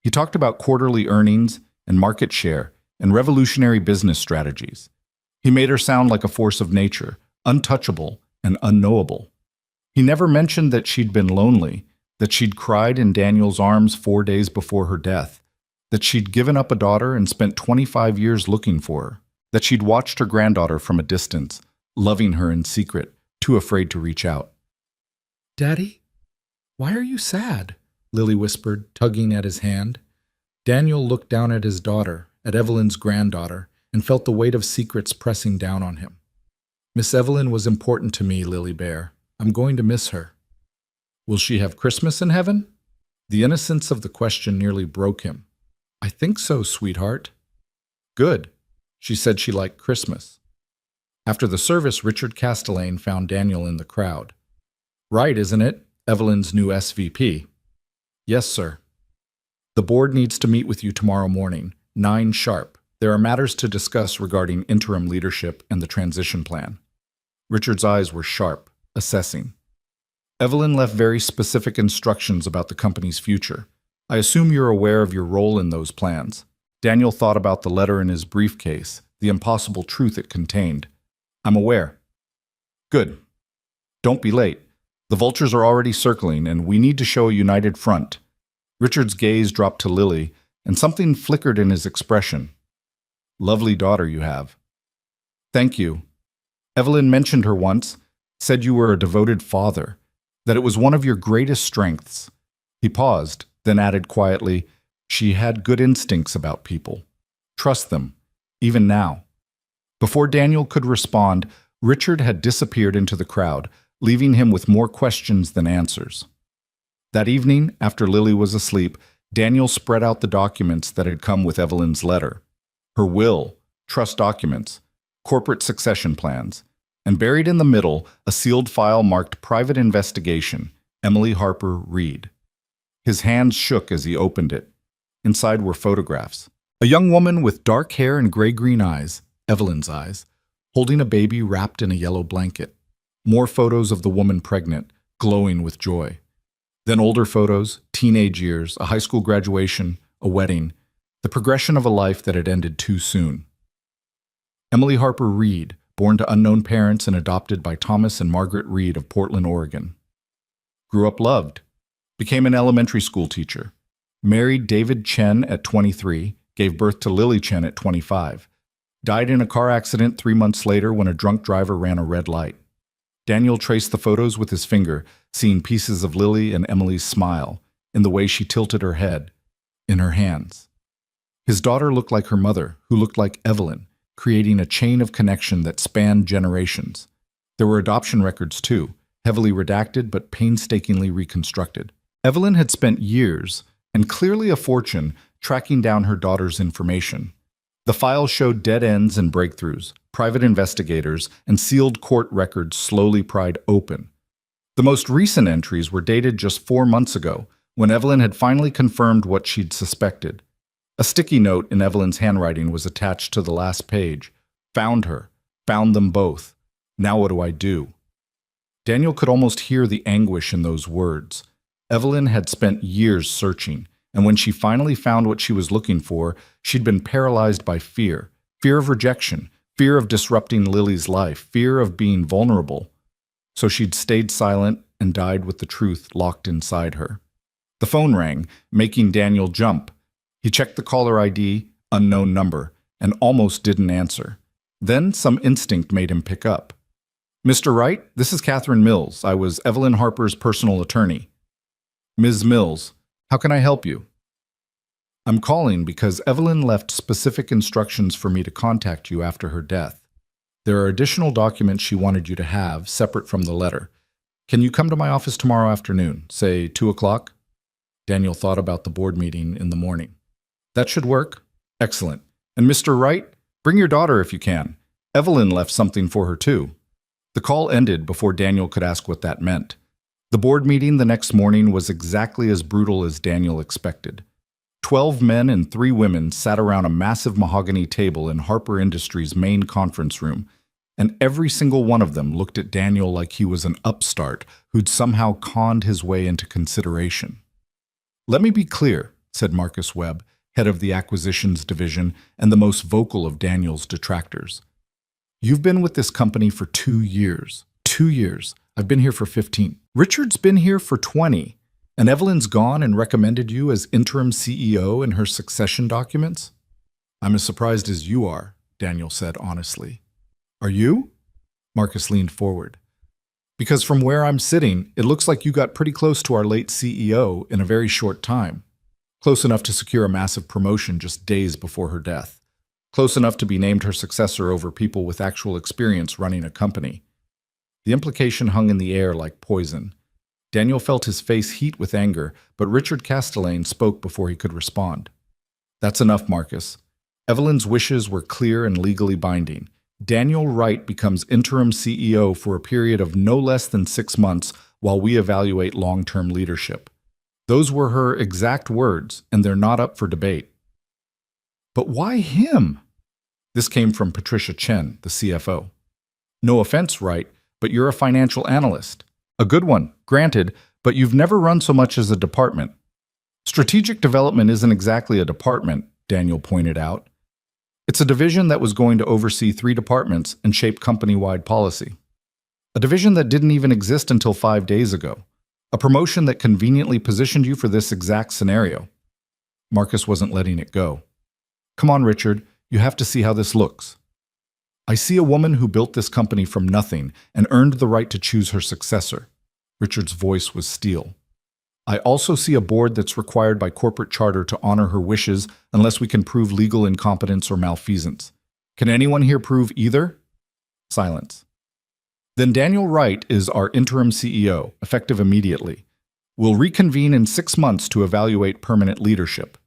He talked about quarterly earnings and market share and revolutionary business strategies. He made her sound like a force of nature, untouchable and unknowable. He never mentioned that she'd been lonely, that she'd cried in Daniel's arms 4 days before her death, that she'd given up a daughter and spent 25 years looking for her, that she'd watched her granddaughter from a distance, loving her in secret, too afraid to reach out. "Daddy, why are you sad?" Lily whispered, tugging at his hand. Daniel looked down at his daughter, at Evelyn's granddaughter, and felt the weight of secrets pressing down on him. "Miss Evelyn was important to me, Lily Bear. I'm going to miss her." "Will she have Christmas in heaven?" The innocence of the question nearly broke him. "I think so, sweetheart." "Good." She said she liked Christmas. After the service, Richard Castellane found Daniel in the crowd. "Right, isn't it? Evelyn's new SVP." "Yes, sir." "The board needs to meet with you tomorrow morning, 9 sharp. There are matters to discuss regarding interim leadership and the transition plan." Richard's eyes were sharp, assessing. "Evelyn left very specific instructions about the company's future. I assume you're aware of your role in those plans." Daniel thought about the letter in his briefcase, the impossible truth it contained. "I'm aware." "Good. Don't be late. The vultures are already circling, and we need to show a united front." Richard's gaze dropped to Lily, and something flickered in his expression. "Lovely daughter you have." "Thank you. Evelyn mentioned her once, said you were a devoted father, that it was one of your greatest strengths." He paused, then added quietly, "She had good instincts about people. Trust them, even now." Before Daniel could respond, Richard had disappeared into the crowd, leaving him with more questions than answers. That evening, after Lily was asleep, Daniel spread out the documents that had come with Evelyn's letter. Her will, trust documents, corporate succession plans, and buried in the middle, a sealed file marked Private Investigation, Emily Harper Reed. His hands shook as he opened it. Inside were photographs. A young woman with dark hair and gray-green eyes, Evelyn's eyes, holding a baby wrapped in a yellow blanket. More photos of the woman pregnant, glowing with joy. Then older photos, teenage years, a high school graduation, a wedding, the progression of a life that had ended too soon. Emily Harper Reed, born to unknown parents and adopted by Thomas and Margaret Reed of Portland, Oregon. Grew up loved. Became an elementary school teacher. Married David Chen at 23, gave birth to Lily Chen at 25. Died in a car accident 3 months later when a drunk driver ran a red light. Daniel traced the photos with his finger, seeing pieces of Lily and Emily's smile, in the way she tilted her head, in her hands. His daughter looked like her mother, who looked like Evelyn, creating a chain of connection that spanned generations. There were adoption records too, heavily redacted but painstakingly reconstructed. Evelyn had spent years, and clearly a fortune, tracking down her daughter's information. The file showed dead ends and breakthroughs, private investigators, and sealed court records slowly pried open. The most recent entries were dated just 4 months ago, when Evelyn had finally confirmed what she'd suspected. A sticky note in Evelyn's handwriting was attached to the last page. "Found her. Found them both. Now what do I do?" Daniel could almost hear the anguish in those words. Evelyn had spent years searching, and when she finally found what she was looking for, she'd been paralyzed by fear. Fear of rejection, fear of disrupting Lily's life, fear of being vulnerable. So she'd stayed silent and died with the truth locked inside her. The phone rang, making Daniel jump. He checked the caller ID, unknown number, and almost didn't answer. Then some instinct made him pick up. "Mr. Wright, this is Catherine Mills. I was Evelyn Harper's personal attorney." "Ms. Mills, how can I help you?" "I'm calling because Evelyn left specific instructions for me to contact you after her death. There are additional documents she wanted you to have, separate from the letter. Can you come to my office tomorrow afternoon, say 2 o'clock? Daniel thought about the board meeting in the morning. "That should work." "Excellent. And Mr. Wright, bring your daughter if you can. Evelyn left something for her too." The call ended before Daniel could ask what that meant. The board meeting the next morning was exactly as brutal as Daniel expected. 12 men and 3 women sat around a massive mahogany table in Harper Industries' main conference room, and every single one of them looked at Daniel like he was an upstart who'd somehow conned his way into consideration. "Let me be clear," said Marcus Webb, head of the acquisitions division and the most vocal of Daniel's detractors. "You've been with this company for 2 years. 2 years. I've been here for 15. Richard's been here for 20. And Evelyn's gone and recommended you as interim CEO in her succession documents?" "I'm as surprised as you are," Daniel said honestly. "Are you?" Marcus leaned forward. "Because from where I'm sitting, it looks like you got pretty close to our late CEO in a very short time. Close enough to secure a massive promotion just days before her death. Close enough to be named her successor over people with actual experience running a company." The implication hung in the air like poison. Daniel felt his face heat with anger, but Richard Castellane spoke before he could respond. "That's enough, Marcus. Evelyn's wishes were clear and legally binding. Daniel Wright becomes interim CEO for a period of no less than 6 months while we evaluate long-term leadership." Those were her exact words, and they're not up for debate. "But why him?" This came from Patricia Chen, the CFO. "No offense, Wright, but you're a financial analyst. A good one, granted, but you've never run so much as a department." "Strategic development isn't exactly a department," Daniel pointed out. "It's a division that was going to oversee 3 departments and shape company-wide policy. A division that didn't even exist until 5 days ago. A promotion that conveniently positioned you for this exact scenario." Marcus wasn't letting it go. "Come on, Richard, you have to see how this looks. I see a woman who built this company from nothing and earned the right to choose her successor." Richard's voice was steel. "I also see a board that's required by corporate charter to honor her wishes unless we can prove legal incompetence or malfeasance. Can anyone here prove either?" Silence. "Then Daniel Wright is our interim CEO, effective immediately. We'll reconvene in 6 months to evaluate permanent leadership."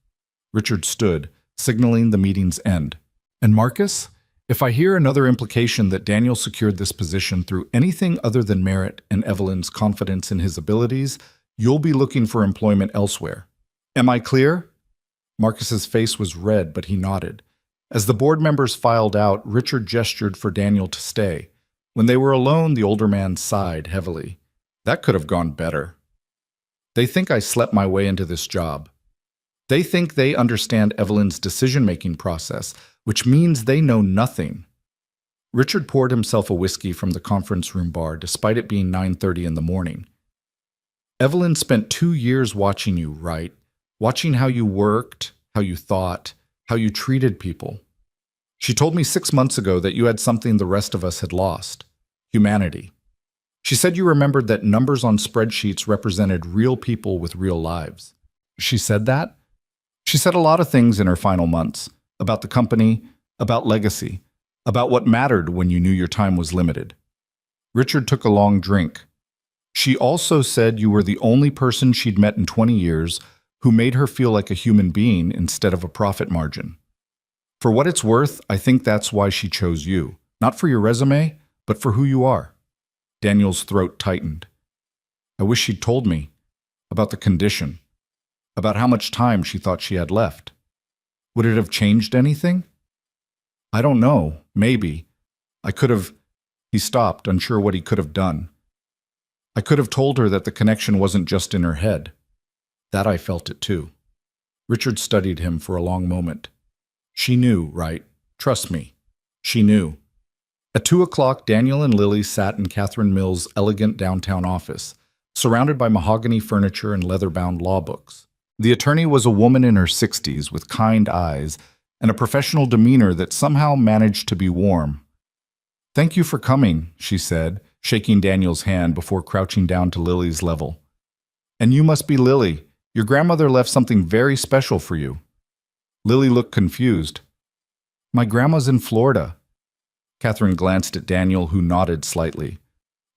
Richard stood, signaling the meeting's end. "And Marcus? If I hear another implication that Daniel secured this position through anything other than merit and Evelyn's confidence in his abilities, you'll be looking for employment elsewhere. Am I clear?" Marcus's face was red, but he nodded. As the board members filed out, Richard gestured for Daniel to stay. When they were alone, the older man sighed heavily. "That could have gone better. They think I slept my way into this job. They think they understand Evelyn's decision-making process, which means they know nothing." Richard poured himself a whiskey from the conference room bar, despite it being 9:30 in the morning. "Evelyn spent 2 years watching you, right? Watching how you worked, how you thought, how you treated people. She told me 6 months ago that you had something the rest of us had lost: humanity. She said you remembered that numbers on spreadsheets represented real people with real lives." "She said that?" "She said a lot of things in her final months. About the company, about legacy, about what mattered when you knew your time was limited." Richard took a long drink. "She also said you were the only person she'd met in 20 years who made her feel like a human being instead of a profit margin. For what it's worth, I think that's why she chose you. Not for your resume, but for who you are." Daniel's throat tightened. "I wish she'd told me. About the condition. About how much time she thought she had left. Would it have changed anything?" "I don't know. Maybe. I could have—" He stopped, unsure what he could have done. "I could have told her that the connection wasn't just in her head. That I felt it too." Richard studied him for a long moment. "She knew, right? Trust me. She knew." At 2 o'clock, Daniel and Lily sat in Catherine Mill's elegant downtown office, surrounded by mahogany furniture and leather-bound law books. The attorney was a woman in her 60s with kind eyes and a professional demeanor that somehow managed to be warm. "Thank you for coming," she said, shaking Daniel's hand before crouching down to Lily's level. "And you must be Lily. Your grandmother left something very special for you." Lily looked confused. "My grandma's in Florida." Catherine glanced at Daniel, who nodded slightly.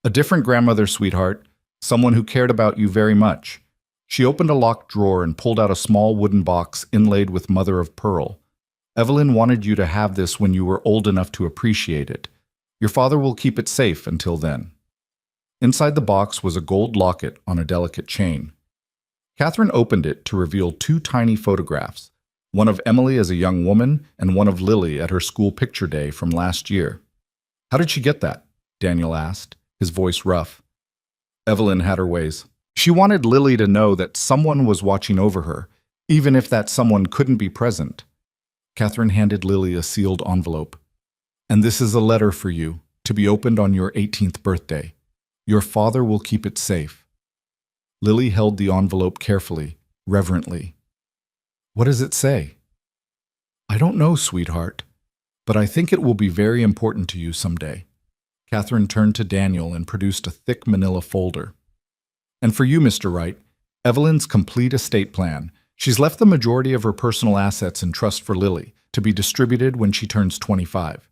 "A different grandmother, sweetheart. Someone who cared about you very much." She opened a locked drawer and pulled out a small wooden box inlaid with mother of pearl. "Evelyn wanted you to have this when you were old enough to appreciate it. Your father will keep it safe until then." Inside the box was a gold locket on a delicate chain. Catherine opened it to reveal two tiny photographs, one of Emily as a young woman and one of Lily at her school picture day from last year. "How did she get that?" Daniel asked, his voice rough. Evelyn had her ways. She wanted Lily to know that someone was watching over her, even if that someone couldn't be present. Catherine handed Lily a sealed envelope. "And this is a letter for you, to be opened on your 18th birthday. Your father will keep it safe." Lily held the envelope carefully, reverently. "What does it say?" "I don't know, sweetheart, but I think it will be very important to you someday." Catherine turned to Daniel and produced a thick manila folder. "And for you, Mr. Wright, Evelyn's complete estate plan. She's left the majority of her personal assets in trust for Lily, to be distributed when she turns 25.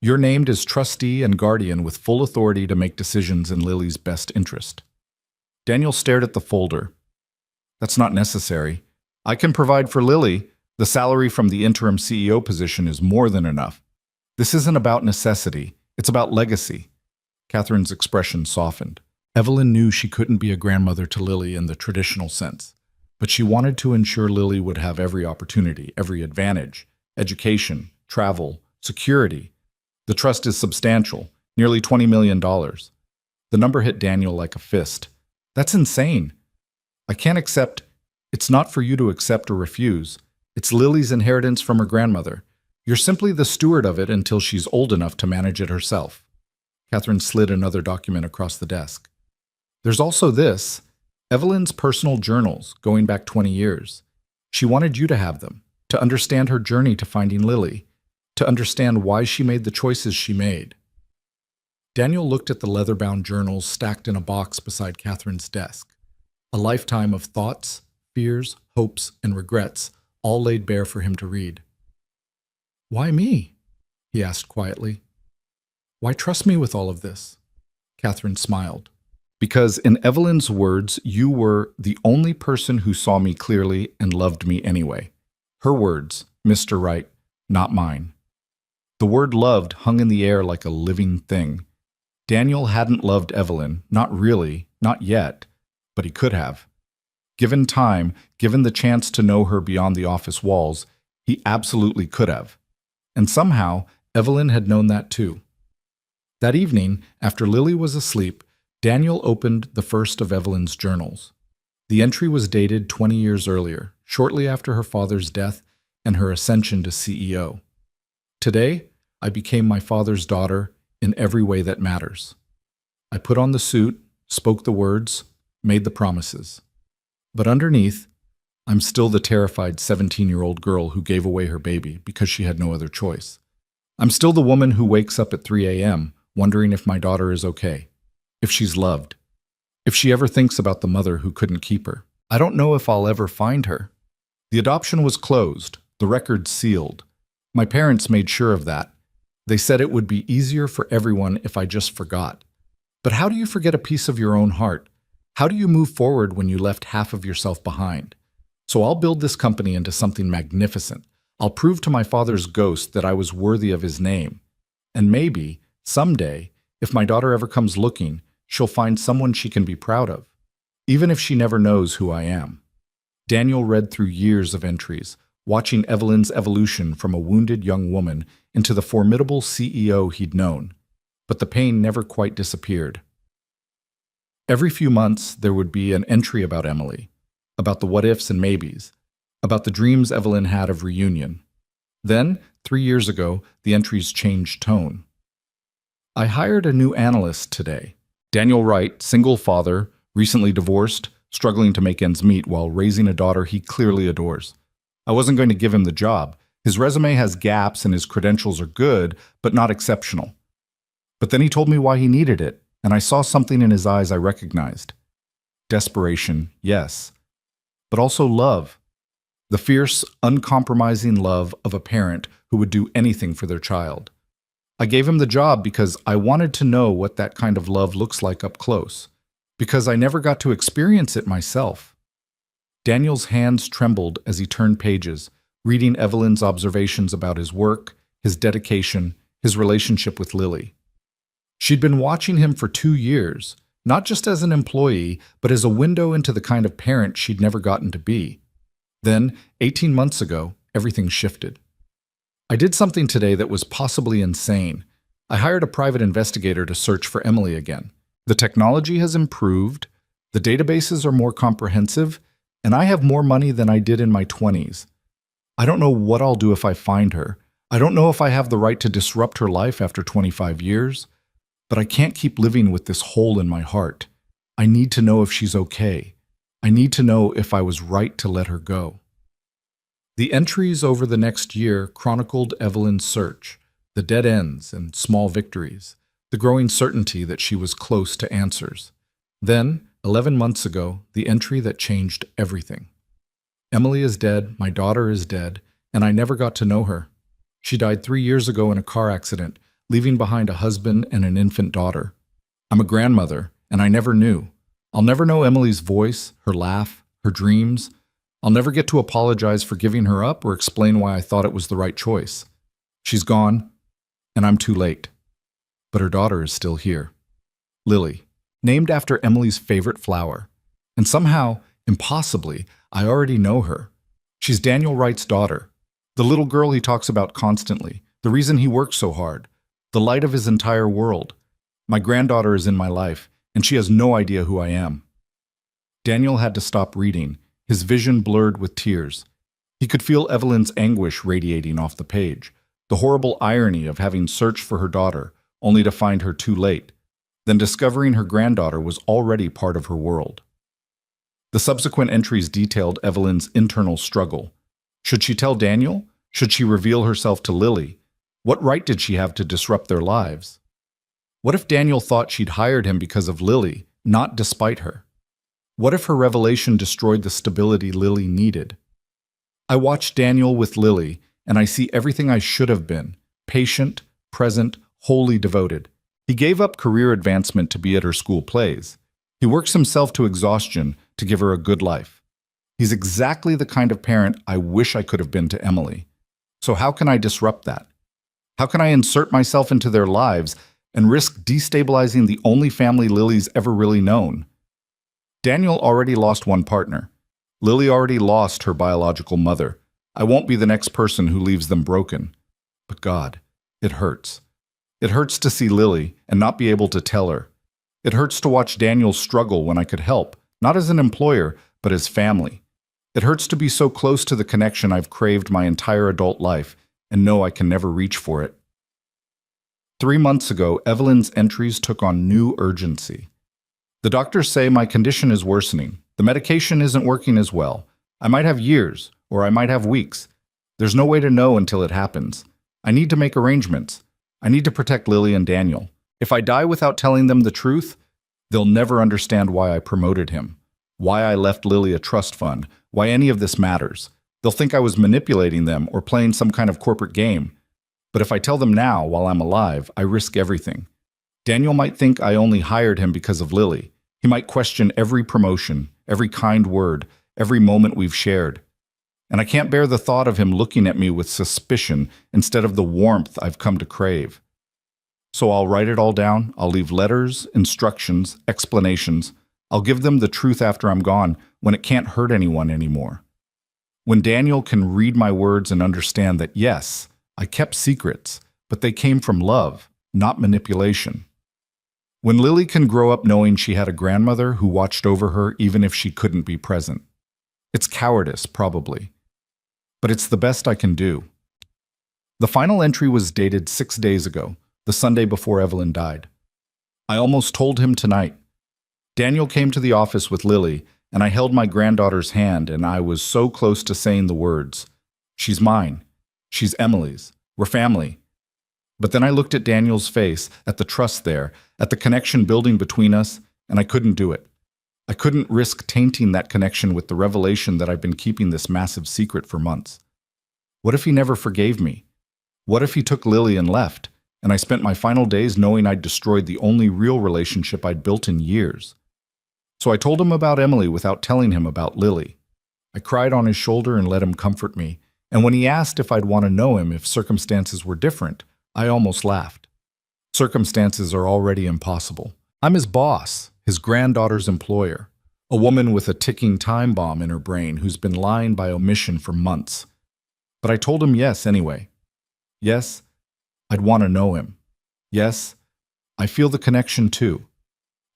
You're named as trustee and guardian with full authority to make decisions in Lily's best interest." Daniel stared at the folder. "That's not necessary. I can provide for Lily. The salary from the interim CEO position is more than enough. This isn't about necessity. It's about legacy." Catherine's expression softened. Evelyn knew she couldn't be a grandmother to Lily in the traditional sense, but she wanted to ensure Lily would have every opportunity, every advantage: education, travel, security. The trust is substantial, nearly $20 million. The number hit Daniel like a fist. "That's insane. I can't accept." "It's not for you to accept or refuse. It's Lily's inheritance from her grandmother. You're simply the steward of it until she's old enough to manage it herself." Catherine slid another document across the desk. "There's also this, Evelyn's personal journals, going back 20 years. She wanted you to have them, to understand her journey to finding Lily, to understand why she made the choices she made." Daniel looked at the leather-bound journals stacked in a box beside Catherine's desk. A lifetime of thoughts, fears, hopes, and regrets, all laid bare for him to read. "Why me?" he asked quietly. "Why trust me with all of this?" Catherine smiled. "Because in Evelyn's words, you were the only person who saw me clearly and loved me anyway. Her words, Mr. Wright, not mine." The word loved hung in the air like a living thing. Daniel hadn't loved Evelyn, not really, not yet, but he could have. Given time, given the chance to know her beyond the office walls, he absolutely could have. And somehow, Evelyn had known that too. That evening, after Lily was asleep, Daniel opened the first of Evelyn's journals. The entry was dated 20 years earlier, shortly after her father's death and her ascension to CEO. "Today, I became my father's daughter in every way that matters. I put on the suit, spoke the words, made the promises. But underneath, I'm still the terrified 17-year-old girl who gave away her baby because she had no other choice. I'm still the woman who wakes up at 3 a.m. wondering if my daughter is okay, if she's loved, if she ever thinks about the mother who couldn't keep her. I don't know if I'll ever find her." The adoption was closed, the record sealed. My parents made sure of that. They said it would be easier for everyone if I just forgot. But how do you forget a piece of your own heart? How do you move forward when you left half of yourself behind? So I'll build this company into something magnificent. I'll prove to my father's ghost that I was worthy of his name. And maybe, someday, if my daughter ever comes looking, she'll find someone she can be proud of, even if she never knows who I am. Daniel read through years of entries, watching Evelyn's evolution from a wounded young woman into the formidable CEO he'd known. But the pain never quite disappeared. Every few months, there would be an entry about Emily, about the what-ifs and maybes, about the dreams Evelyn had of reunion. Then, 3 years ago, the entries changed tone. "I hired a new analyst today. Daniel Wright, single father, recently divorced, struggling to make ends meet while raising a daughter he clearly adores. I wasn't going to give him the job. His resume has gaps and his credentials are good, but not exceptional. But then he told me why he needed it, and I saw something in his eyes I recognized. Desperation, yes, but also love. The fierce, uncompromising love of a parent who would do anything for their child. I gave him the job because I wanted to know what that kind of love looks like up close, because I never got to experience it myself." Daniel's hands trembled as he turned pages, reading Evelyn's observations about his work, his dedication, his relationship with Lily. She'd been watching him for 2 years, not just as an employee, but as a window into the kind of parent she'd never gotten to be. Then, 18 months ago, everything shifted. I did something today that was possibly insane. I hired a private investigator to search for Emily again. The technology has improved, the databases are more comprehensive, and I have more money than I did in my 20s. I don't know what I'll do if I find her. I don't know if I have the right to disrupt her life after 25 years, but I can't keep living with this hole in my heart. I need to know if she's okay. I need to know if I was right to let her go. The entries over the next year chronicled Evelyn's search, the dead ends and small victories, the growing certainty that she was close to answers. Then, 11 months ago, the entry that changed everything. Emily is dead, my daughter is dead, and I never got to know her. She died 3 years ago in a car accident, leaving behind a husband and an infant daughter. I'm a grandmother, and I never knew. I'll never know Emily's voice, her laugh, her dreams. I'll never get to apologize for giving her up or explain why I thought it was the right choice. She's gone, and I'm too late. But her daughter is still here. Lily, named after Emily's favorite flower. And somehow, impossibly, I already know her. She's Daniel Wright's daughter, the little girl he talks about constantly, the reason he works so hard, the light of his entire world. My granddaughter is in my life, and she has no idea who I am. Daniel had to stop reading, his vision blurred with tears. He could feel Evelyn's anguish radiating off the page, the horrible irony of having searched for her daughter, only to find her too late, then discovering her granddaughter was already part of her world. The subsequent entries detailed Evelyn's internal struggle. Should she tell Daniel? Should she reveal herself to Lily? What right did she have to disrupt their lives? What if Daniel thought she'd hired him because of Lily, not despite her? What if her revelation destroyed the stability Lily needed? I watched Daniel with Lily, and I see everything I should have been: patient, present, wholly devoted. He gave up career advancement to be at her school plays. He works himself to exhaustion to give her a good life. He's exactly the kind of parent I wish I could have been to Emily. So how can I disrupt that? How can I insert myself into their lives and risk destabilizing the only family Lily's ever really known? Daniel already lost one partner. Lily already lost her biological mother. I won't be the next person who leaves them broken. But God, it hurts. It hurts to see Lily and not be able to tell her. It hurts to watch Daniel struggle when I could help, not as an employer, but as family. It hurts to be so close to the connection I've craved my entire adult life and know I can never reach for it. 3 months ago, Evelyn's entries took on new urgency. The doctors say my condition is worsening. The medication isn't working as well. I might have years, or I might have weeks. There's no way to know until it happens. I need to make arrangements. I need to protect Lily and Daniel. If I die without telling them the truth, they'll never understand why I promoted him, why I left Lily a trust fund, why any of this matters. They'll think I was manipulating them or playing some kind of corporate game. But if I tell them now, while I'm alive, I risk everything. Daniel might think I only hired him because of Lily. He might question every promotion, every kind word, every moment we've shared. And I can't bear the thought of him looking at me with suspicion instead of the warmth I've come to crave. So I'll write it all down. I'll leave letters, instructions, explanations. I'll give them the truth after I'm gone, when it can't hurt anyone anymore. When Daniel can read my words and understand that, yes, I kept secrets, but they came from love, not manipulation. When Lily can grow up knowing she had a grandmother who watched over her even if she couldn't be present. It's cowardice, probably. But it's the best I can do. The final entry was dated 6 days ago, the Sunday before Evelyn died. I almost told him tonight. Daniel came to the office with Lily, and I held my granddaughter's hand, and I was so close to saying the words, "She's mine. She's Emily's. We're family." But then I looked at Daniel's face, at the trust there, at the connection building between us, and I couldn't do it. I couldn't risk tainting that connection with the revelation that I've been keeping this massive secret for months. What if he never forgave me? What if he took Lily and left, and I spent my final days knowing I'd destroyed the only real relationship I'd built in years? So I told him about Emily without telling him about Lily. I cried on his shoulder and let him comfort me, and when he asked if I'd want to know him if circumstances were different, I almost laughed. Circumstances are already impossible. I'm his boss, his granddaughter's employer, a woman with a ticking time bomb in her brain who's been lying by omission for months. But I told him yes anyway. Yes, I'd want to know him. Yes, I feel the connection too.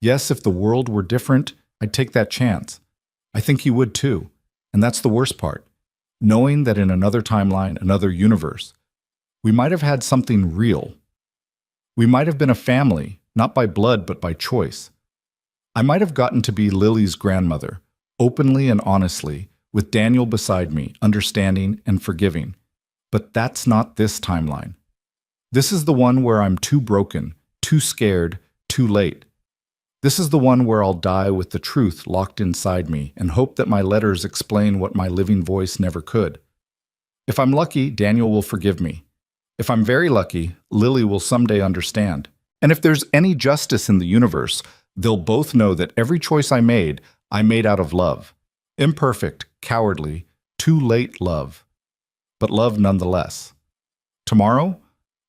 Yes, if the world were different, I'd take that chance. I think he would too. And that's the worst part. Knowing that in another timeline, another universe, we might have had something real. We might have been a family, not by blood, but by choice. I might have gotten to be Lily's grandmother, openly and honestly, with Daniel beside me, understanding and forgiving. But that's not this timeline. This is the one where I'm too broken, too scared, too late. This is the one where I'll die with the truth locked inside me and hope that my letters explain what my living voice never could. If I'm lucky, Daniel will forgive me. If I'm very lucky, Lily will someday understand. And if there's any justice in the universe, they'll both know that every choice I made out of love. Imperfect, cowardly, too late love. But love nonetheless. Tomorrow,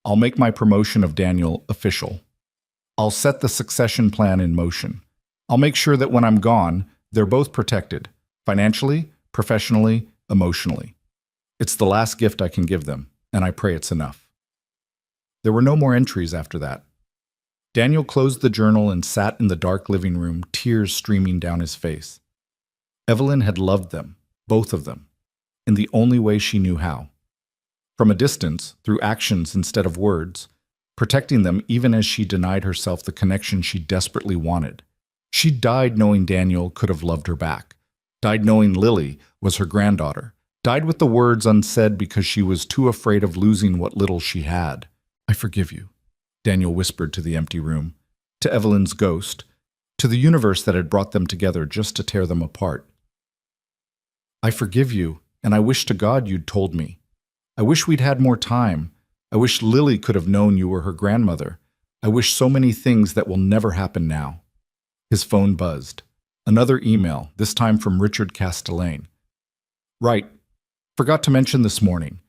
I'll make my promotion of Daniel official. I'll set the succession plan in motion. I'll make sure that when I'm gone, they're both protected, financially, professionally, emotionally. It's the last gift I can give them, and I pray it's enough. There were no more entries after that. Daniel closed the journal and sat in the dark living room, tears streaming down his face. Evelyn had loved them, both of them, in the only way she knew how. From a distance, through actions instead of words, protecting them even as she denied herself the connection she desperately wanted. She died knowing Daniel could have loved her back, died knowing Lily was her granddaughter, died with the words unsaid because she was too afraid of losing what little she had. I forgive you, Daniel whispered to the empty room, to Evelyn's ghost, to the universe that had brought them together just to tear them apart. I forgive you, and I wish to God you'd told me. I wish we'd had more time. I wish Lily could have known you were her grandmother. I wish so many things that will never happen now. His phone buzzed. Another email, this time from Richard Castellane. Right. Forgot to mention this morning.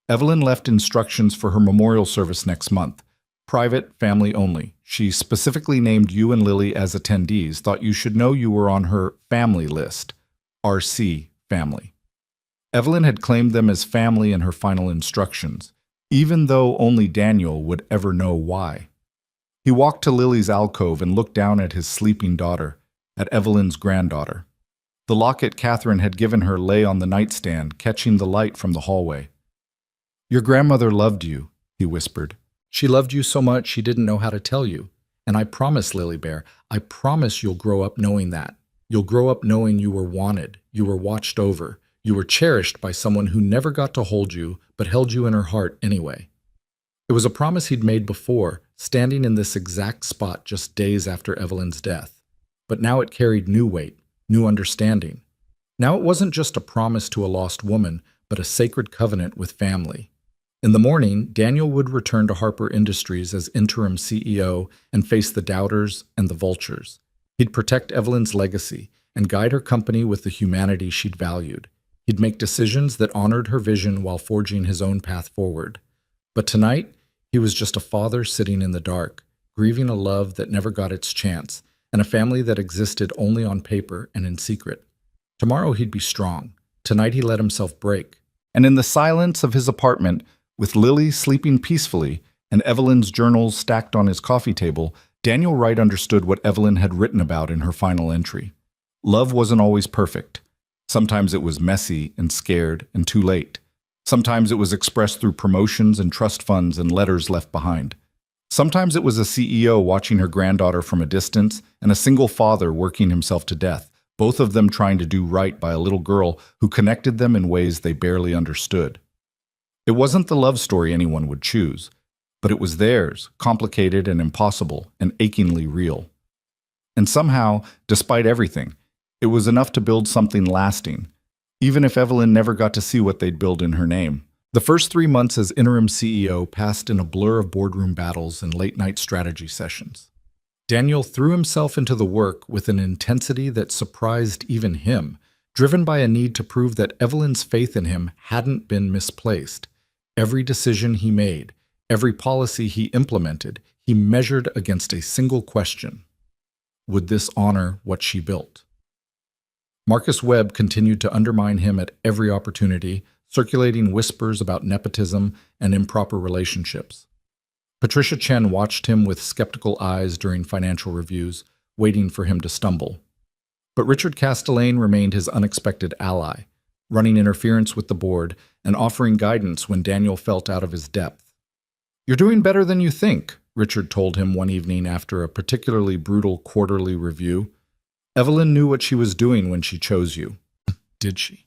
Evelyn left instructions for her memorial service next month. Private, family only. She specifically named you and Lily as attendees, thought you should know you were on her family list. RC family. Evelyn had claimed them as family in her final instructions, even though only Daniel would ever know why. He walked to Lily's alcove and looked down at his sleeping daughter, at Evelyn's granddaughter. The locket Catherine had given her lay on the nightstand, catching the light from the hallway. Your grandmother loved you, he whispered. She loved you so much she didn't know how to tell you. And I promise, Lily Bear, I promise you'll grow up knowing that. You'll grow up knowing you were wanted, you were watched over, you were cherished by someone who never got to hold you, but held you in her heart anyway. It was a promise he'd made before, standing in this exact spot just days after Evelyn's death. But now it carried new weight, new understanding. Now it wasn't just a promise to a lost woman, but a sacred covenant with family. In the morning, Daniel would return to Harper Industries as interim CEO and face the doubters and the vultures. He'd protect Evelyn's legacy and guide her company with the humanity she'd valued. He'd make decisions that honored her vision while forging his own path forward. But tonight, he was just a father sitting in the dark, grieving a love that never got its chance, and a family that existed only on paper and in secret. Tomorrow he'd be strong. Tonight he let himself break. And in the silence of his apartment, with Lily sleeping peacefully and Evelyn's journals stacked on his coffee table, Daniel Wright understood what Evelyn had written about in her final entry. Love wasn't always perfect. Sometimes it was messy and scared and too late. Sometimes it was expressed through promotions and trust funds and letters left behind. Sometimes it was a CEO watching her granddaughter from a distance and a single father working himself to death, both of them trying to do right by a little girl who connected them in ways they barely understood. It wasn't the love story anyone would choose, but it was theirs, complicated and impossible and achingly real. And somehow, despite everything, it was enough to build something lasting, even if Evelyn never got to see what they'd build in her name. The first 3 months as interim CEO passed in a blur of boardroom battles and late-night strategy sessions. Daniel threw himself into the work with an intensity that surprised even him, driven by a need to prove that Evelyn's faith in him hadn't been misplaced. Every decision he made, every policy he implemented, he measured against a single question. Would this honor what she built? Marcus Webb continued to undermine him at every opportunity, circulating whispers about nepotism and improper relationships. Patricia Chen watched him with skeptical eyes during financial reviews, waiting for him to stumble. But Richard Castellane remained his unexpected ally, running interference with the board and offering guidance when Daniel felt out of his depth. "You're doing better than you think," Richard told him one evening after a particularly brutal quarterly review. "Evelyn knew what she was doing when she chose you." Did she?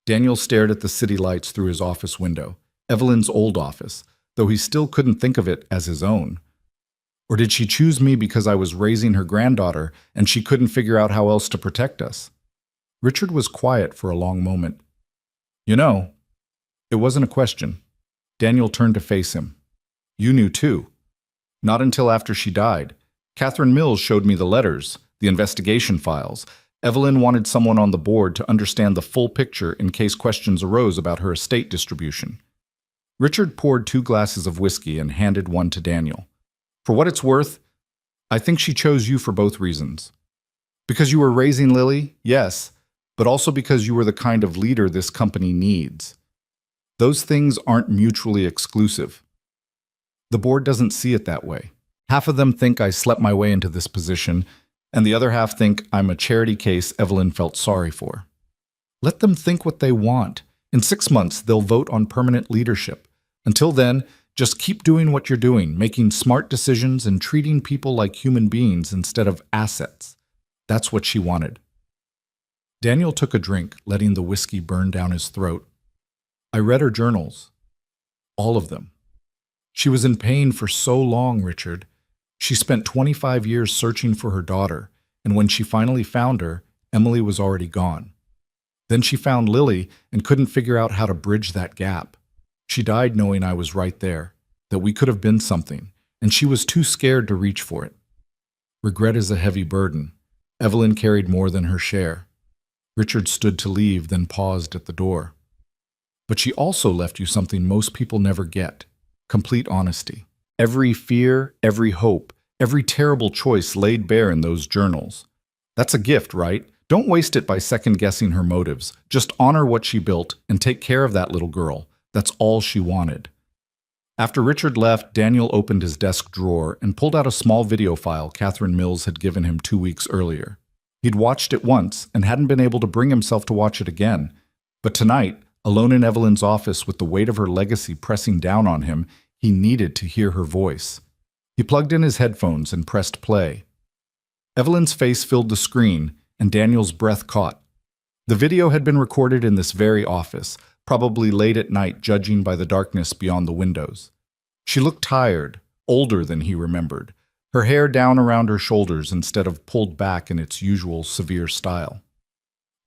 Daniel stared at the city lights through his office window, Evelyn's old office, though he still couldn't think of it as his own. Or did she choose me because I was raising her granddaughter and she couldn't figure out how else to protect us? Richard was quiet for a long moment. "You know, it wasn't a question." Daniel turned to face him. "You knew too. Not until after she died. Catherine Mills showed me the letters, the investigation files. Evelyn wanted someone on the board to understand the full picture in case questions arose about her estate distribution." Richard poured 2 glasses of whiskey and handed one to Daniel. "For what it's worth, I think she chose you for both reasons. Because you were raising Lily, yes, but also because you were the kind of leader this company needs. Those things aren't mutually exclusive. The board doesn't see it that way. Half of them think I slept my way into this position, and the other half think I'm a charity case Evelyn felt sorry for. Let them think what they want. In 6 months, they'll vote on permanent leadership. Until then, just keep doing what you're doing, making smart decisions and treating people like human beings instead of assets." That's what she wanted. Daniel took a drink, letting the whiskey burn down his throat. "I read her journals. All of them. She was in pain for so long, Richard. She spent 25 years searching for her daughter, and when she finally found her, Emily was already gone. Then she found Lily and couldn't figure out how to bridge that gap. She died knowing I was right there, that we could have been something, and she was too scared to reach for it. Regret is a heavy burden. Evelyn carried more than her share." Richard stood to leave, then paused at the door. "But she also left you something most people never get: complete honesty. Every fear, every hope, every terrible choice laid bare in those journals. That's a gift, right? Don't waste it by second-guessing her motives. Just honor what she built and take care of that little girl. That's all she wanted." After Richard left, Daniel opened his desk drawer and pulled out a small video file Catherine Mills had given him 2 weeks earlier. He'd watched it once and hadn't been able to bring himself to watch it again. But tonight, alone in Evelyn's office with the weight of her legacy pressing down on him, he needed to hear her voice. He plugged in his headphones and pressed play. Evelyn's face filled the screen, and Daniel's breath caught. The video had been recorded in this very office, probably late at night, judging by the darkness beyond the windows. She looked tired, older than he remembered, her hair down around her shoulders instead of pulled back in its usual severe style.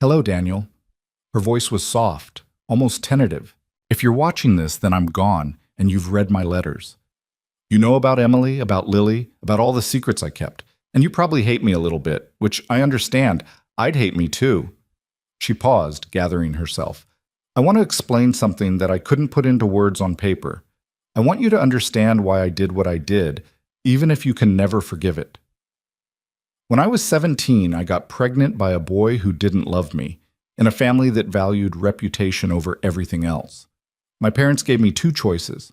"Hello, Daniel." Her voice was soft, almost tentative. "If you're watching this, then I'm gone, and you've read my letters. You know about Emily, about Lily, about all the secrets I kept, and you probably hate me a little bit, which I understand. I'd hate me too." She paused, gathering herself. "I want to explain something that I couldn't put into words on paper. I want you to understand why I did what I did, even if you can never forgive it. When I was 17, I got pregnant by a boy who didn't love me, in a family that valued reputation over everything else. My parents gave me 2 choices: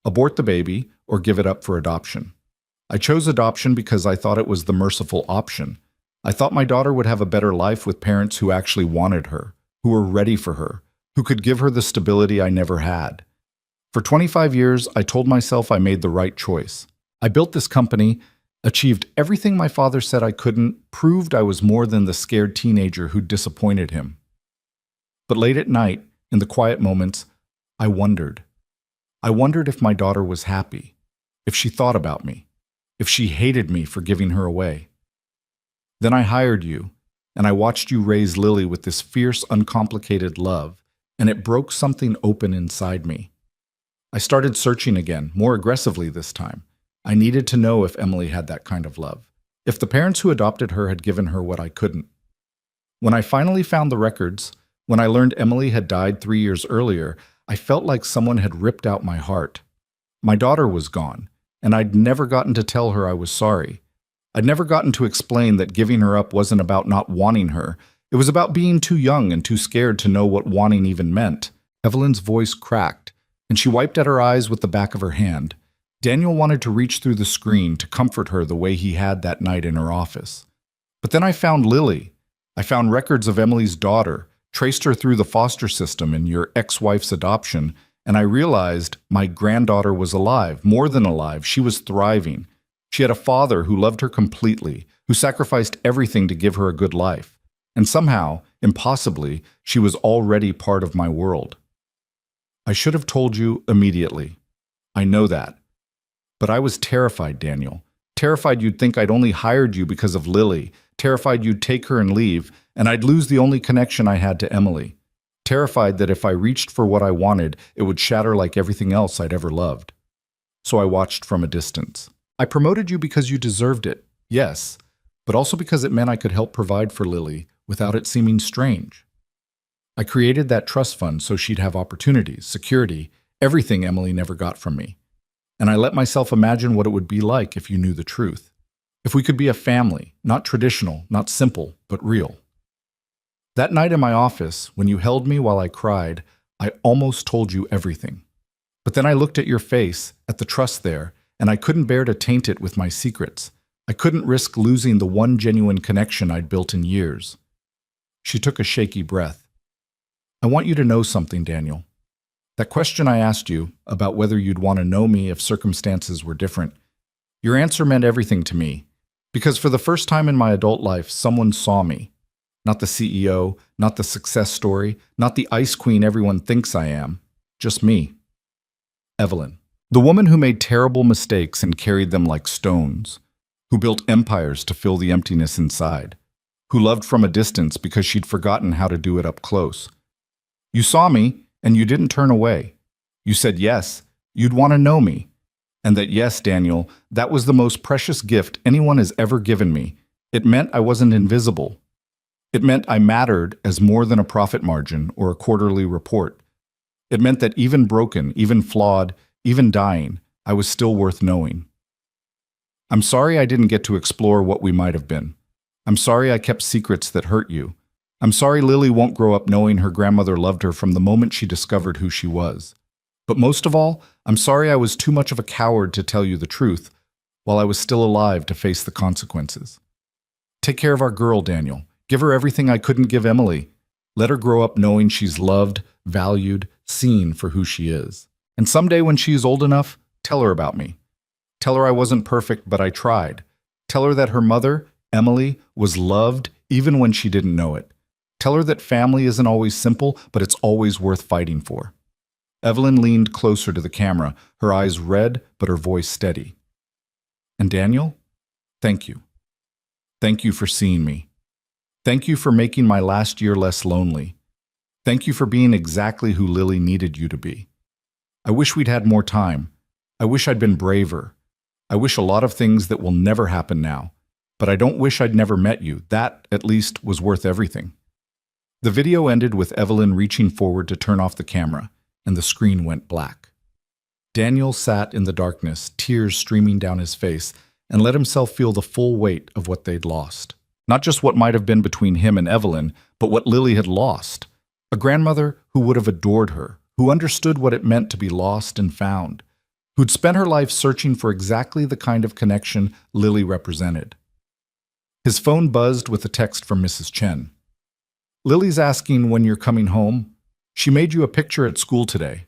abort the baby or give it up for adoption. I chose adoption because I thought it was the merciful option. I thought my daughter would have a better life with parents who actually wanted her, who were ready for her, who could give her the stability I never had. For 25 years, I told myself I made the right choice. I built this company, achieved everything my father said I couldn't, proved I was more than the scared teenager who disappointed him. But late at night, in the quiet moments, I wondered. I wondered if my daughter was happy, if she thought about me, if she hated me for giving her away. Then I hired you, and I watched you raise Lily with this fierce, uncomplicated love, and it broke something open inside me. I started searching again, more aggressively this time. I needed to know if Emily had that kind of love, if the parents who adopted her had given her what I couldn't. When I finally found the records, when I learned Emily had died 3 years earlier, I felt like someone had ripped out my heart. My daughter was gone, and I'd never gotten to tell her I was sorry. I'd never gotten to explain that giving her up wasn't about not wanting her. It was about being too young and too scared to know what wanting even meant. Evelyn's voice cracked, and she wiped at her eyes with the back of her hand. Daniel wanted to reach through the screen to comfort her the way he had that night in her office. But then I found Lily. I found records of Emily's daughter, traced her through the foster system and your ex-wife's adoption, and I realized my granddaughter was alive, more than alive. She was thriving. She had a father who loved her completely, who sacrificed everything to give her a good life. And somehow, impossibly, she was already part of my world. I should have told you immediately. I know that. But I was terrified, Daniel. Terrified you'd think I'd only hired you because of Lily. Terrified you'd take her and leave, and I'd lose the only connection I had to Emily. Terrified that if I reached for what I wanted, it would shatter like everything else I'd ever loved. So I watched from a distance. I promoted you because you deserved it, yes, but also because it meant I could help provide for Lily without it seeming strange. I created that trust fund so she'd have opportunities, security, everything Emily never got from me. And I let myself imagine what it would be like if you knew the truth. If we could be a family, not traditional, not simple, but real. That night in my office, when you held me while I cried, I almost told you everything. But then I looked at your face, at the trust there, and I couldn't bear to taint it with my secrets. I couldn't risk losing the one genuine connection I'd built in years. She took a shaky breath. I want you to know something, Daniel. That question I asked you about whether you'd want to know me if circumstances were different, your answer meant everything to me. Because for the first time in my adult life, someone saw me. Not the CEO, not the success story, not the ice queen everyone thinks I am. Just me. Evelyn. The woman who made terrible mistakes and carried them like stones. Who built empires to fill the emptiness inside. Who loved from a distance because she'd forgotten how to do it up close. You saw me, and you didn't turn away. You said yes, you'd want to know me. And that yes, Daniel, that was the most precious gift anyone has ever given me. It meant I wasn't invisible. It meant I mattered as more than a profit margin or a quarterly report. It meant that even broken, even flawed, even dying, I was still worth knowing. I'm sorry I didn't get to explore what we might have been. I'm sorry I kept secrets that hurt you. I'm sorry Lily won't grow up knowing her grandmother loved her from the moment she discovered who she was. But most of all, I'm sorry I was too much of a coward to tell you the truth while I was still alive to face the consequences. Take care of our girl, Daniel. Give her everything I couldn't give Emily. Let her grow up knowing she's loved, valued, seen for who she is. And someday when she's old enough, tell her about me. Tell her I wasn't perfect, but I tried. Tell her that her mother, Emily, was loved even when she didn't know it. Tell her that family isn't always simple, but it's always worth fighting for. Evelyn leaned closer to the camera, her eyes red, but her voice steady. And Daniel, thank you. Thank you for seeing me. Thank you for making my last year less lonely. Thank you for being exactly who Lily needed you to be. I wish we'd had more time. I wish I'd been braver. I wish a lot of things that will never happen now. But I don't wish I'd never met you. That, at least, was worth everything. The video ended with Evelyn reaching forward to turn off the camera, and the screen went black. Daniel sat in the darkness, tears streaming down his face, and let himself feel the full weight of what they'd lost. Not just what might have been between him and Evelyn, but what Lily had lost. A grandmother who would have adored her, who understood what it meant to be lost and found, who'd spent her life searching for exactly the kind of connection Lily represented. His phone buzzed with a text from Mrs. Chen. Lily's asking when you're coming home. She made you a picture at school today.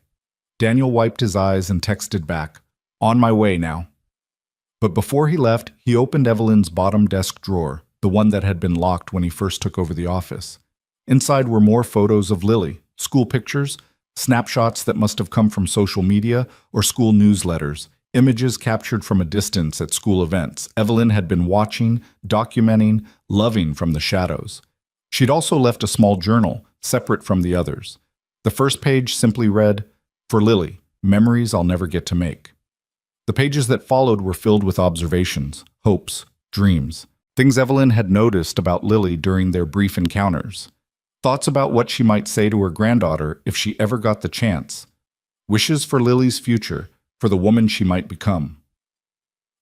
Daniel wiped his eyes and texted back, on my way now. But before he left, he opened Evelyn's bottom desk drawer, the one that had been locked when he first took over the office. Inside were more photos of Lily, school pictures, snapshots that must have come from social media or school newsletters, images captured from a distance at school events. Evelyn had been watching, documenting, loving from the shadows. She'd also left a small journal, separate from the others. The first page simply read, "For Lily, memories I'll never get to make." The pages that followed were filled with observations, hopes, dreams, things Evelyn had noticed about Lily during their brief encounters, thoughts about what she might say to her granddaughter if she ever got the chance, wishes for Lily's future, for the woman she might become.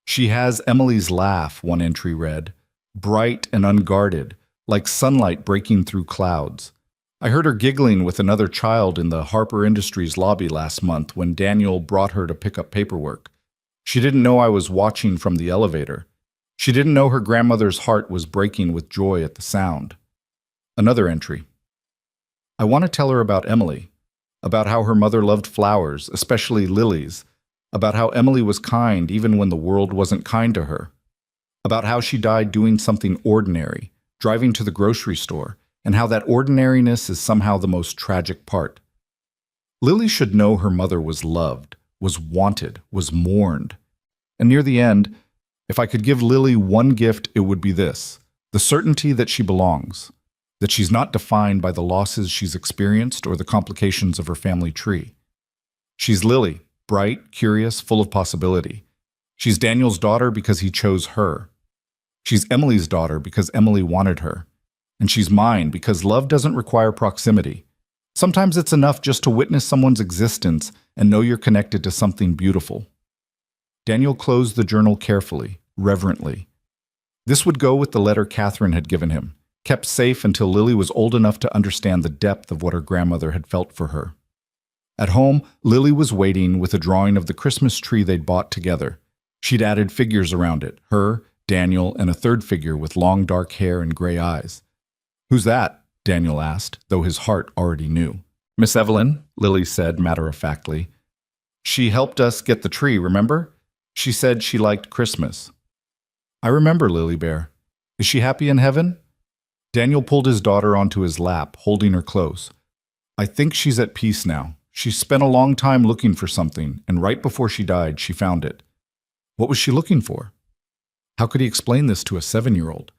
She has Emily's laugh, one entry read, bright and unguarded, like sunlight breaking through clouds. I heard her giggling with another child in the Harper Industries lobby last month when Daniel brought her to pick up paperwork. She didn't know I was watching from the elevator. She didn't know her grandmother's heart was breaking with joy at the sound. Another entry. I want to tell her about Emily, about how her mother loved flowers, especially lilies, about how Emily was kind even when the world wasn't kind to her, about how she died doing something ordinary, driving to the grocery store, and how that ordinariness is somehow the most tragic part. Lily should know her mother was loved, was wanted, was mourned. And near the end, if I could give Lily one gift, it would be this: the certainty that she belongs, that she's not defined by the losses she's experienced or the complications of her family tree. She's Lily, bright, curious, full of possibility. She's Daniel's daughter because he chose her. She's Emily's daughter because Emily wanted her. And she's mine because love doesn't require proximity. Sometimes it's enough just to witness someone's existence and know you're connected to something beautiful. Daniel closed the journal carefully, reverently. This would go with the letter Catherine had given him, kept safe until Lily was old enough to understand the depth of what her grandmother had felt for her. At home, Lily was waiting with a drawing of the Christmas tree they'd bought together. She'd added figures around it, her, Daniel, and a third figure with long dark hair and gray eyes. "Who's that?" Daniel asked, though his heart already knew. "Miss Evelyn," Lily said matter-of-factly. "She helped us get the tree, remember? She said she liked Christmas." "I remember, Lily Bear. Is she happy in heaven?" Daniel pulled his daughter onto his lap, holding her close. "I think she's at peace now. She spent a long time looking for something, and right before she died, she found it." What was she looking for? How could he explain this to a 7-year-old?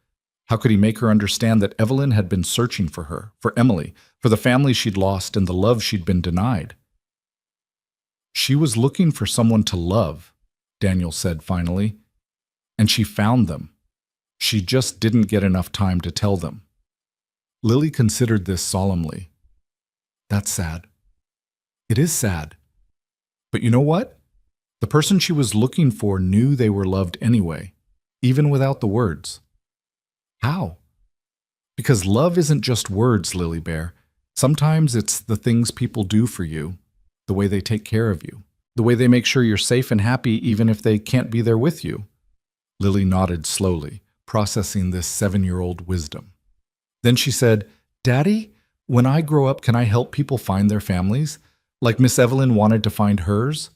How could he make her understand that Evelyn had been searching for her, for Emily, for the family she'd lost and the love she'd been denied? "She was looking for someone to love," Daniel said finally, "and she found them. She just didn't get enough time to tell them." Lily considered this solemnly. "That's sad. It is sad. But you know what? The person she was looking for knew they were loved anyway, even without the words." "How?" "Because love isn't just words, Lily Bear. Sometimes it's the things people do for you, the way they take care of you, the way they make sure you're safe and happy even if they can't be there with you." Lily nodded slowly, processing this 7-year-old wisdom. Then she said, "Daddy, when I grow up, can I help people find their families, like Miss Evelyn wanted to find hers?"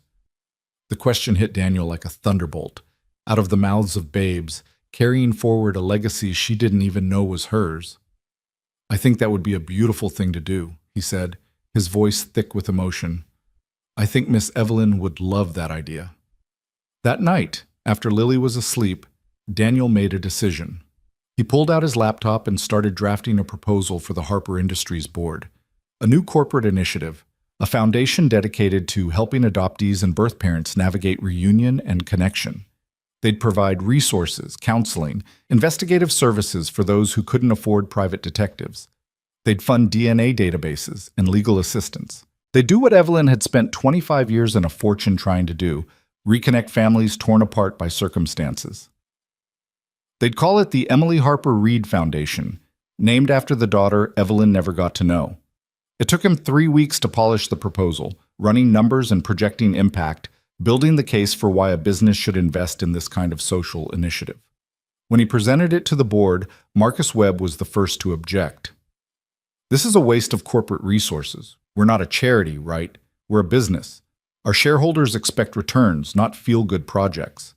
The question hit Daniel like a thunderbolt, out of the mouths of babes, carrying forward a legacy she didn't even know was hers. "I think that would be a beautiful thing to do," he said, his voice thick with emotion. "I think Miss Evelyn would love that idea." That night, after Lily was asleep, Daniel made a decision. He pulled out his laptop and started drafting a proposal for the Harper Industries board, a new corporate initiative, a foundation dedicated to helping adoptees and birth parents navigate reunion and connection. They'd provide resources, counseling, investigative services for those who couldn't afford private detectives. They'd fund DNA databases and legal assistance. They'd do what Evelyn had spent 25 years and a fortune trying to do: reconnect families torn apart by circumstances. They'd call it the Emily Harper Reed Foundation, named after the daughter Evelyn never got to know. It took him 3 weeks to polish the proposal, running numbers and projecting impact, building the case for why a business should invest in this kind of social initiative. When he presented it to the board, Marcus Webb was the first to object. "This is a waste of corporate resources. We're not a charity, right? We're a business. Our shareholders expect returns, not feel-good projects."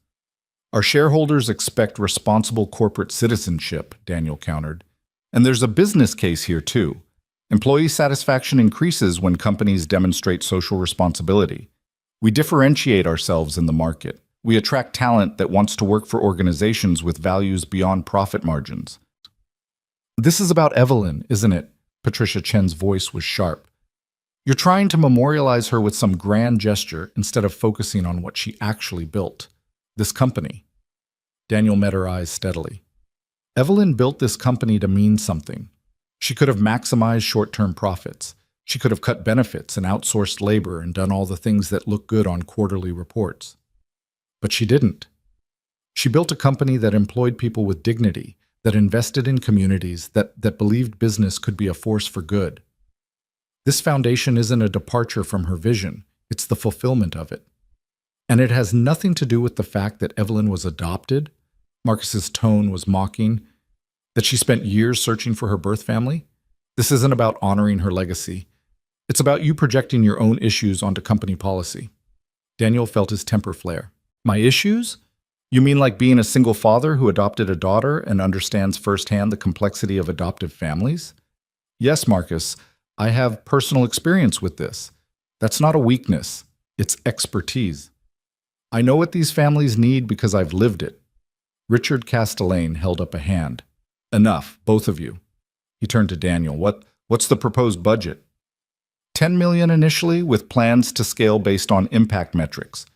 "Our shareholders expect responsible corporate citizenship," Daniel countered. "And there's a business case here, too. Employee satisfaction increases when companies demonstrate social responsibility. We differentiate ourselves in the market. We attract talent that wants to work for organizations with values beyond profit margins." "This is about Evelyn, isn't it?" Patricia Chen's voice was sharp. "You're trying to memorialize her with some grand gesture instead of focusing on what she actually built. This company." Daniel met her eyes steadily. "Evelyn built this company to mean something. She could have maximized short-term profits. She could have cut benefits and outsourced labor and done all the things that look good on quarterly reports. But she didn't. She built a company that employed people with dignity, that invested in communities, that believed business could be a force for good. This foundation isn't a departure from her vision, it's the fulfillment of it. And it has nothing to do with the fact that Evelyn was adopted. Marcus's tone was mocking. That she spent years searching for her birth family. This isn't about honoring her legacy. It's about you projecting your own issues onto company policy. Daniel felt his temper flare. My issues? You mean like being a single father who adopted a daughter and understands firsthand the complexity of adoptive families? Yes, Marcus, I have personal experience with this. That's not a weakness, it's expertise. I know what these families need because I've lived it. Richard Castellane held up a hand. Enough, both of you. He turned to Daniel. What's the proposed budget? $10 million initially, with plans to scale based on impact metrics.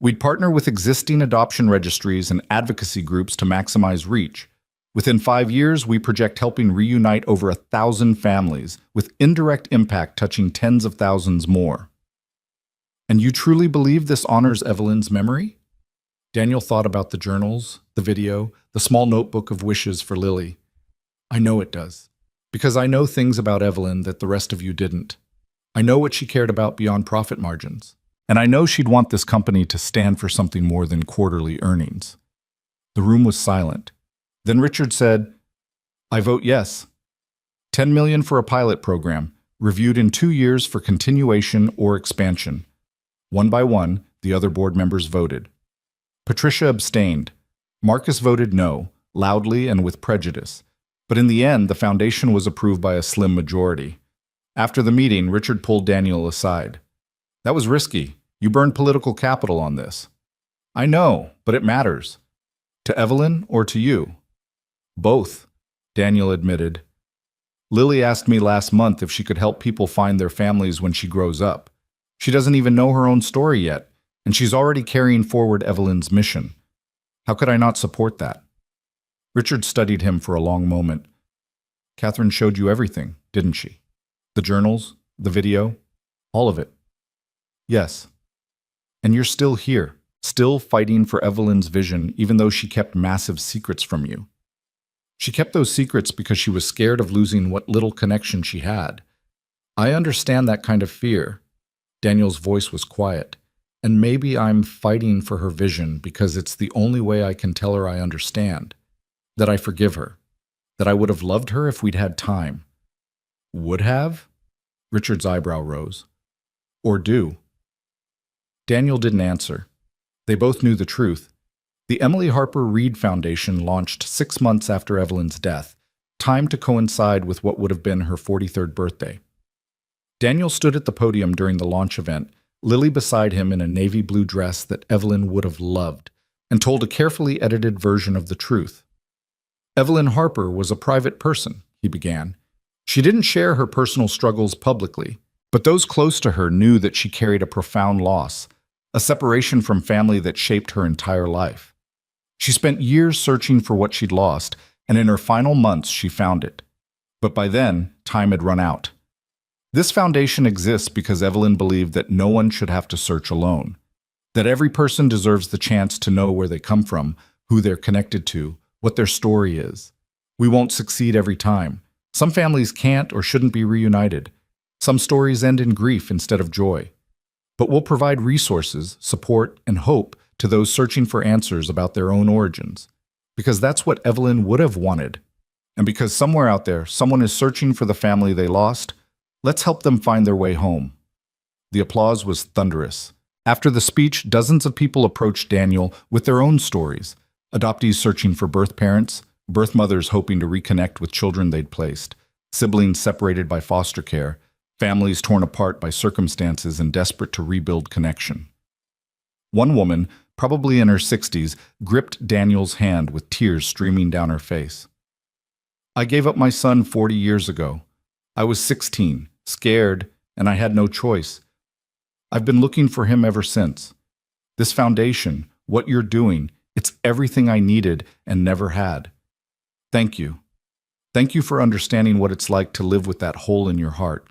We'd partner with existing adoption registries and advocacy groups to maximize reach. Within 5 years, we project helping reunite over 1,000 families, with indirect impact touching tens of thousands more. And you truly believe this honors Evelyn's memory? Daniel thought about the journals, the video, the small notebook of wishes for Lily. I know it does, because I know things about Evelyn that the rest of you didn't. I know what she cared about beyond profit margins. And I know she'd want this company to stand for something more than quarterly earnings. The room was silent. Then Richard said, I vote yes. $10 million for a pilot program, reviewed in 2 years for continuation or expansion. One by one, the other board members voted. Patricia abstained. Marcus voted no, loudly and with prejudice. But in the end, the foundation was approved by a slim majority. After the meeting, Richard pulled Daniel aside. That was risky. You burned political capital on this. I know, but it matters. To Evelyn or to you? Both, Daniel admitted. Lily asked me last month if she could help people find their families when she grows up. She doesn't even know her own story yet, and she's already carrying forward Evelyn's mission. How could I not support that? Richard studied him for a long moment. Catherine showed you everything, didn't she? The journals, the video, all of it. Yes. And you're still here, still fighting for Evelyn's vision, even though she kept massive secrets from you. She kept those secrets because she was scared of losing what little connection she had. I understand that kind of fear. Daniel's voice was quiet. And maybe I'm fighting for her vision because it's the only way I can tell her I understand. That I forgive her. That I would have loved her if we'd had time. Would have? Richard's eyebrow rose. Or do? Daniel didn't answer. They both knew the truth. The Emily Harper Reed Foundation launched 6 months after Evelyn's death, timed to coincide with what would have been her 43rd birthday. Daniel stood at the podium during the launch event, Lily beside him in a navy blue dress that Evelyn would have loved, and told a carefully edited version of the truth. Evelyn Harper was a private person, he began. She didn't share her personal struggles publicly, but those close to her knew that she carried a profound loss, a separation from family that shaped her entire life. She spent years searching for what she'd lost, and in her final months she found it. But by then, time had run out. This foundation exists because Evelyn believed that no one should have to search alone, that every person deserves the chance to know where they come from, who they're connected to, what their story is. We won't succeed every time. Some families can't or shouldn't be reunited. Some stories end in grief instead of joy. But we'll provide resources, support, and hope to those searching for answers about their own origins, because that's what Evelyn would have wanted. And because somewhere out there, someone is searching for the family they lost, let's help them find their way home. The applause was thunderous. After the speech, dozens of people approached Daniel with their own stories, adoptees searching for birth parents, birth mothers hoping to reconnect with children they'd placed, siblings separated by foster care, families torn apart by circumstances and desperate to rebuild connection. One woman, probably in her 60s, gripped Daniel's hand with tears streaming down her face. I gave up my son 40 years ago. I was 16, scared, and I had no choice. I've been looking for him ever since. This foundation, what you're doing, it's everything I needed and never had. Thank you. Thank you for understanding what it's like to live with that hole in your heart.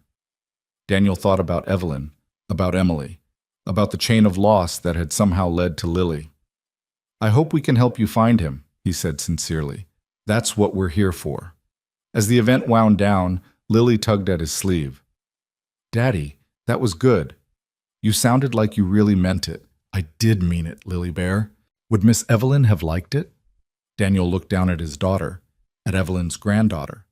Daniel thought about Evelyn, about Emily, about the chain of loss that had somehow led to Lily. I hope we can help you find him, he said sincerely. That's what we're here for. As the event wound down, Lily tugged at his sleeve. Daddy, that was good. You sounded like you really meant it. I did mean it, Lily Bear. Would Miss Evelyn have liked it? Daniel looked down at his daughter, at Evelyn's granddaughter,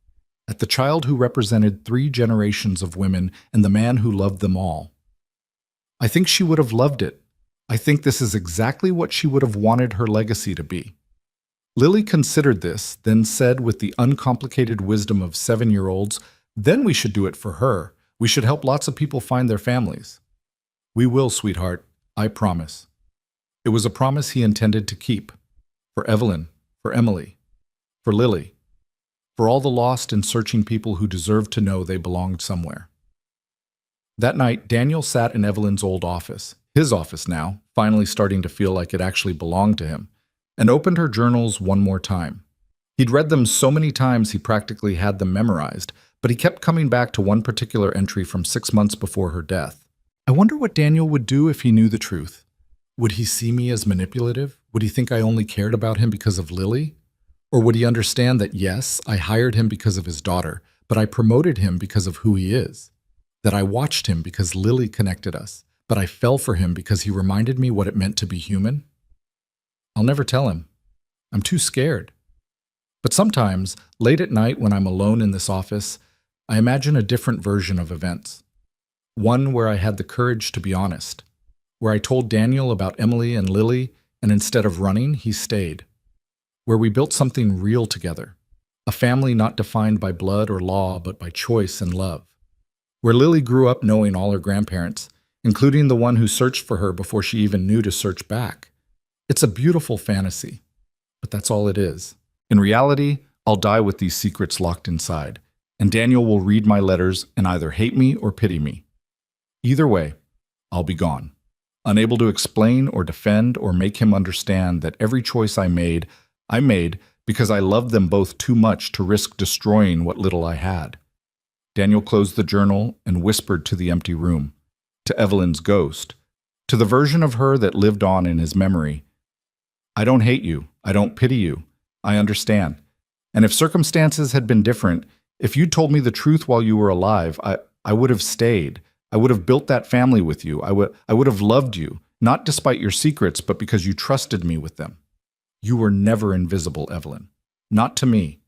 at the child who represented 3 generations of women and the man who loved them all. I think she would have loved it. I think this is exactly what she would have wanted her legacy to be. Lily considered this, then said with the uncomplicated wisdom of 7-year-olds, then we should do it for her. We should help lots of people find their families. We will, sweetheart. I promise. It was a promise he intended to keep. For Evelyn, for Emily, for Lily, for all the lost and searching people who deserved to know they belonged somewhere. That night, Daniel sat in Evelyn's old office, his office now, finally starting to feel like it actually belonged to him, and opened her journals one more time. He'd read them so many times he practically had them memorized, but he kept coming back to one particular entry from 6 months before her death. I wonder what Daniel would do if he knew the truth. Would he see me as manipulative? Would he think I only cared about him because of Lily? Or would he understand that, yes, I hired him because of his daughter, but I promoted him because of who he is? That I watched him because Lily connected us, but I fell for him because he reminded me what it meant to be human? I'll never tell him. I'm too scared. But sometimes, late at night when I'm alone in this office, I imagine a different version of events. One where I had the courage to be honest, where I told Daniel about Emily and Lily, and instead of running, he stayed. Where we built something real together, a family not defined by blood or law, but by choice and love. Where Lily grew up knowing all her grandparents, including the one who searched for her before she even knew to search back. It's a beautiful fantasy, but that's all it is. In reality, I'll die with these secrets locked inside, and Daniel will read my letters and either hate me or pity me. Either way, I'll be gone, unable to explain or defend or make him understand that every choice I made because I loved them both too much to risk destroying what little I had. Daniel closed the journal and whispered to the empty room, to Evelyn's ghost, to the version of her that lived on in his memory. I don't hate you. I don't pity you. I understand. And if circumstances had been different, if you'd told me the truth while you were alive, I would have stayed. I would have built that family with you. I would have loved you, not despite your secrets, but because you trusted me with them. You were never invisible, Evelyn. Not to me.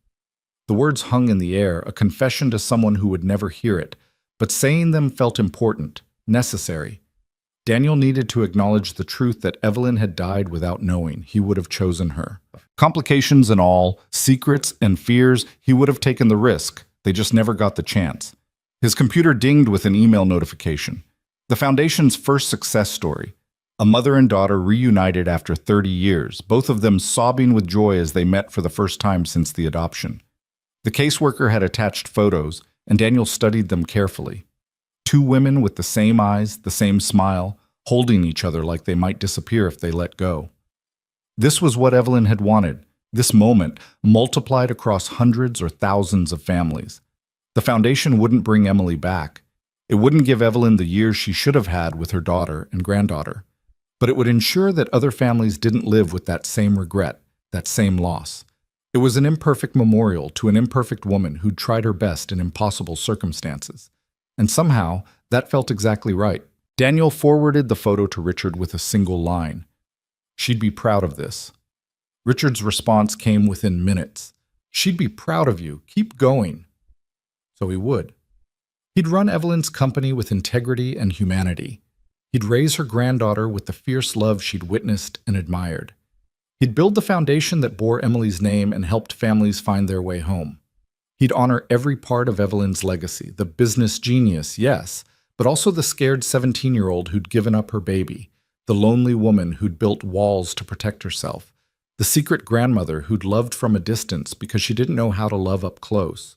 The words hung in the air, a confession to someone who would never hear it, but saying them felt important, necessary. Daniel needed to acknowledge the truth that Evelyn had died without knowing. He would have chosen her. Complications and all, secrets and fears, he would have taken the risk. They just never got the chance. His computer dinged with an email notification. The Foundation's first success story. A mother and daughter reunited after 30 years, both of them sobbing with joy as they met for the first time since the adoption. The caseworker had attached photos, and Daniel studied them carefully. 2 women with the same eyes, the same smile, holding each other like they might disappear if they let go. This was what Evelyn had wanted, this moment multiplied across hundreds or thousands of families. The Foundation wouldn't bring Emily back. It wouldn't give Evelyn the years she should have had with her daughter and granddaughter. But it would ensure that other families didn't live with that same regret, that same loss. It was an imperfect memorial to an imperfect woman who'd tried her best in impossible circumstances. And somehow, that felt exactly right. Daniel forwarded the photo to Richard with a single line. She'd be proud of this. Richard's response came within minutes. She'd be proud of you. Keep going. So he would. He'd run Evelyn's company with integrity and humanity. He'd raise her granddaughter with the fierce love she'd witnessed and admired. He'd build the foundation that bore Emily's name and helped families find their way home. He'd honor every part of Evelyn's legacy, the business genius, yes, but also the scared 17-year-old who'd given up her baby, the lonely woman who'd built walls to protect herself, the secret grandmother who'd loved from a distance because she didn't know how to love up close.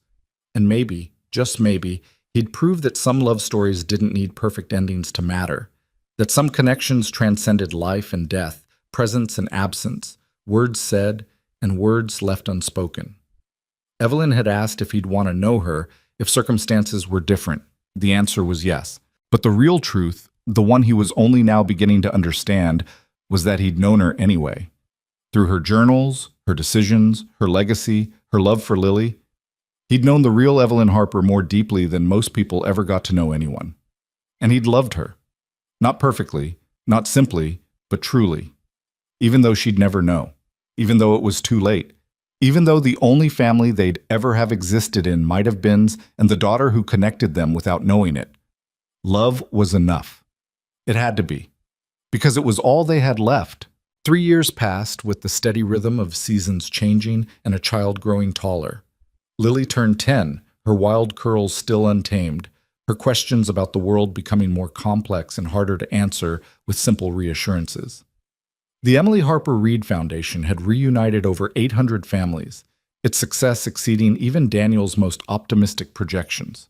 And maybe, just maybe, he'd prove that some love stories didn't need perfect endings to matter, that some connections transcended life and death, presence and absence, words said and words left unspoken. Evelyn had asked if he'd want to know her if circumstances were different. The answer was yes. But the real truth, the one he was only now beginning to understand, was that he'd known her anyway. Through her journals, her decisions, her legacy, her love for Lily, he'd known the real Evelyn Harper more deeply than most people ever got to know anyone. And he'd loved her. Not perfectly, not simply, but truly. Even though she'd never know. Even though it was too late. Even though the only family they'd ever have existed in might have been and the daughter who connected them without knowing it. Love was enough. It had to be. Because it was all they had left. 3 years passed with the steady rhythm of seasons changing and a child growing taller. Lily turned 10, her wild curls still untamed, her questions about the world becoming more complex and harder to answer with simple reassurances. The Emily Harper Reed Foundation had reunited over 800 families, its success exceeding even Daniel's most optimistic projections.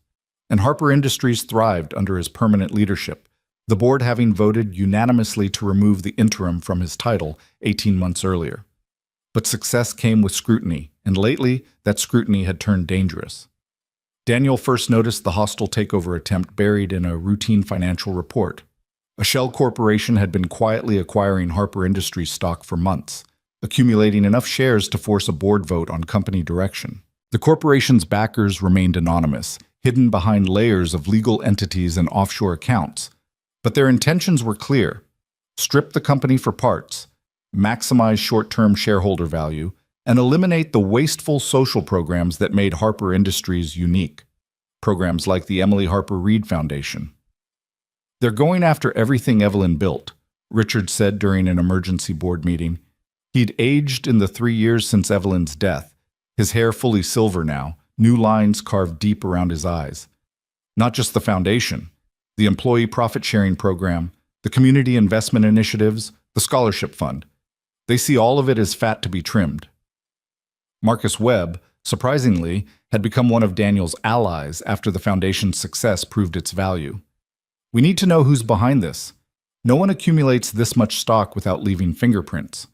And Harper Industries thrived under his permanent leadership, the board having voted unanimously to remove the interim from his title 18 months earlier. But success came with scrutiny, and lately that scrutiny had turned dangerous. Daniel first noticed the hostile takeover attempt buried in a routine financial report. A shell corporation had been quietly acquiring Harper Industries stock for months, accumulating enough shares to force a board vote on company direction. The corporation's backers remained anonymous, hidden behind layers of legal entities and offshore accounts. But their intentions were clear: strip the company for parts, maximize short-term shareholder value, and eliminate the wasteful social programs that made Harper Industries unique. Programs like the Emily Harper Reed Foundation. "They're going after everything Evelyn built," Richard said during an emergency board meeting. He'd aged in the 3 years since Evelyn's death, his hair fully silver now, new lines carved deep around his eyes. Not just the foundation, the employee profit-sharing program, the community investment initiatives, the scholarship fund. They see all of it as fat to be trimmed. Marcus Webb, surprisingly, had become one of Daniel's allies after the foundation's success proved its value. "We need to know who's behind this. No one accumulates this much stock without leaving fingerprints."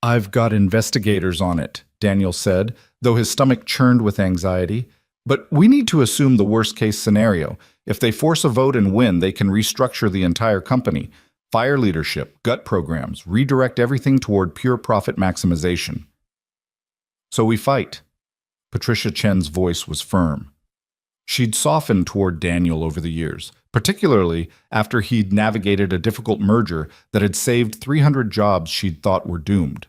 "I've got investigators on it," Daniel said, though his stomach churned with anxiety. "But we need to assume the worst-case scenario. If they force a vote and win, they can restructure the entire company, fire leadership, gut programs, redirect everything toward pure profit maximization." "So we fight." Patricia Chen's voice was firm. She'd softened toward Daniel over the years, particularly after he'd navigated a difficult merger that had saved 300 jobs she'd thought were doomed.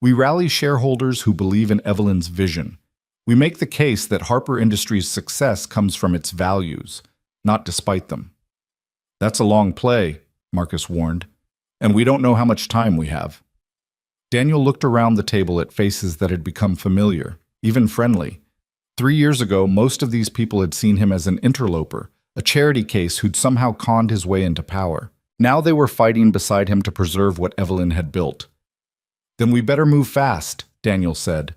"We rally shareholders who believe in Evelyn's vision. We make the case that Harper Industries' success comes from its values, not despite them." "That's a long play," Marcus warned, "and we don't know how much time we have." Daniel looked around the table at faces that had become familiar, even friendly. 3 years ago, most of these people had seen him as an interloper, a charity case who'd somehow conned his way into power. Now they were fighting beside him to preserve what Evelyn had built. "Then we better move fast," Daniel said.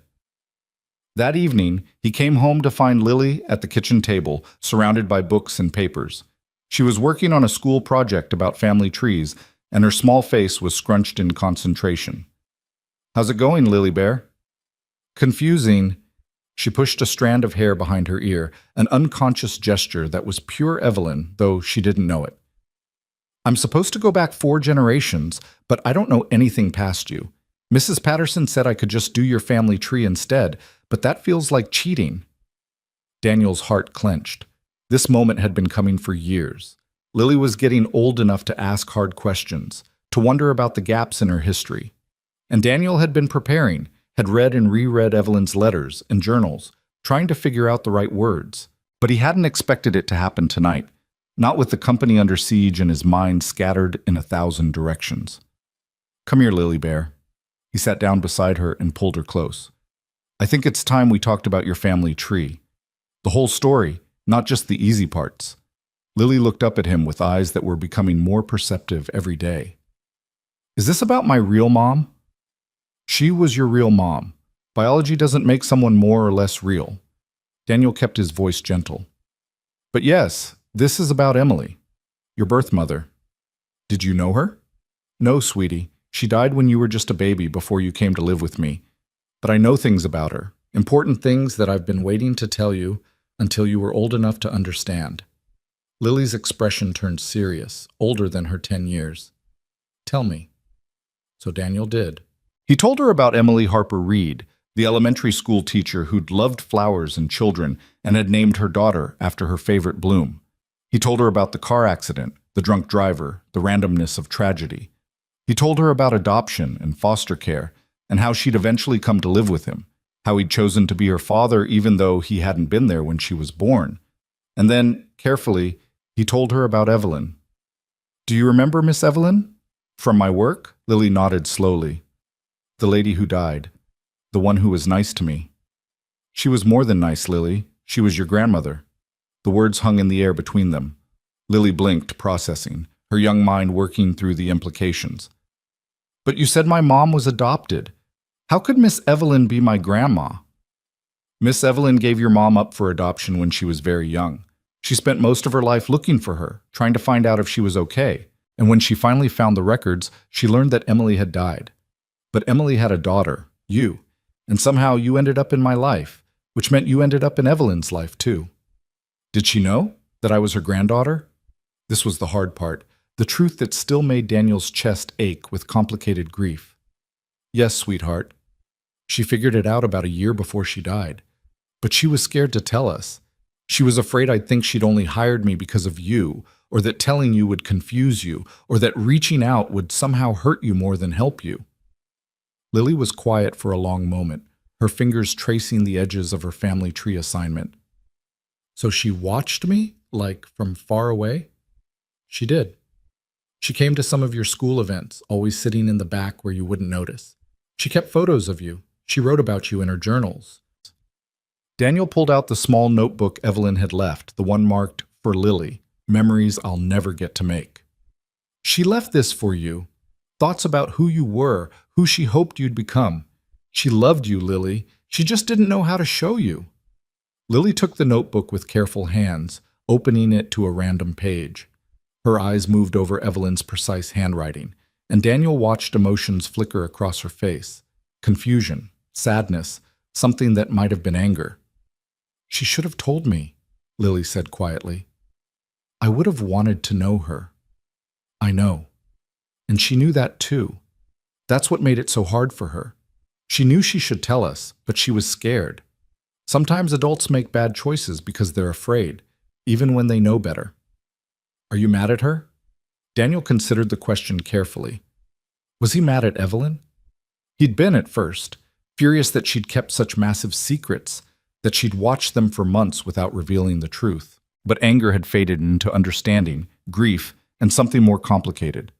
That evening, he came home to find Lily at the kitchen table, surrounded by books and papers. She was working on a school project about family trees, and her small face was scrunched in concentration. "How's it going, Lily Bear?" "Confusing." She pushed a strand of hair behind her ear, an unconscious gesture that was pure Evelyn, though she didn't know it. "I'm supposed to go back 4 generations, but I don't know anything past you. Mrs. Patterson said I could just do your family tree instead, but that feels like cheating." Daniel's heart clenched. This moment had been coming for years. Lily was getting old enough to ask hard questions, to wonder about the gaps in her history. And Daniel had been preparing, had read and reread Evelyn's letters and journals, trying to figure out the right words. But he hadn't expected it to happen tonight, not with the company under siege and his mind scattered in 1,000 directions. "Come here, Lily Bear." He sat down beside her and pulled her close. "I think it's time we talked about your family tree. The whole story, not just the easy parts." Lily looked up at him with eyes that were becoming more perceptive every day. "Is this about my real mom?" "She was your real mom. Biology doesn't make someone more or less real." Daniel kept his voice gentle. "But yes, this is about Emily, your birth mother. Did you know her?" "No, sweetie. She died when you were just a baby before you came to live with me. But I know things about her, important things that I've been waiting to tell you until you were old enough to understand." Lily's expression turned serious, older than her 10 years. "Tell me." So Daniel did. He told her about Emily Harper Reed, the elementary school teacher who'd loved flowers and children and had named her daughter after her favorite bloom. He told her about the car accident, the drunk driver, the randomness of tragedy. He told her about adoption and foster care and how she'd eventually come to live with him, how he'd chosen to be her father even though he hadn't been there when she was born. And then, carefully, he told her about Evelyn. "Do you remember Miss Evelyn?" "From my work?" Lily nodded slowly. "The lady who died. The one who was nice to me." "She was more than nice, Lily. She was your grandmother." The words hung in the air between them. Lily blinked, processing, her young mind working through the implications. "But you said my mom was adopted. How could Miss Evelyn be my grandma?" "Miss Evelyn gave your mom up for adoption when she was very young. She spent most of her life looking for her, trying to find out if she was okay. And when she finally found the records, she learned that Emily had died. But Emily had a daughter, you, and somehow you ended up in my life, which meant you ended up in Evelyn's life too." "Did she know that I was her granddaughter?" This was the hard part, the truth that still made Daniel's chest ache with complicated grief. "Yes, sweetheart. She figured it out about a year before she died. But she was scared to tell us. She was afraid I'd think she'd only hired me because of you, or that telling you would confuse you, or that reaching out would somehow hurt you more than help you." Lily was quiet for a long moment, her fingers tracing the edges of her family tree assignment. "So she watched me, like from far away?" "She did. She came to some of your school events, always sitting in the back where you wouldn't notice. She kept photos of you. She wrote about you in her journals." Daniel pulled out the small notebook Evelyn had left, the one marked, "For Lily, Memories I'll Never Get to Make." "She left this for you. Thoughts about who you were, who she hoped you'd become. She loved you, Lily. She just didn't know how to show you." Lily took the notebook with careful hands, opening it to a random page. Her eyes moved over Evelyn's precise handwriting, and Daniel watched emotions flicker across her face. Confusion, sadness, something that might have been anger. "She should have told me," Lily said quietly. "I would have wanted to know her." "I know." And she knew that too. That's what made it so hard for her. She knew she should tell us, but she was scared. Sometimes adults make bad choices because they're afraid, even when they know better. "Are you mad at her?" Daniel considered the question carefully. Was he mad at Evelyn? He'd been at first, furious that she'd kept such massive secrets, that she'd watched them for months without revealing the truth. But anger had faded into understanding, grief, and something more complicated.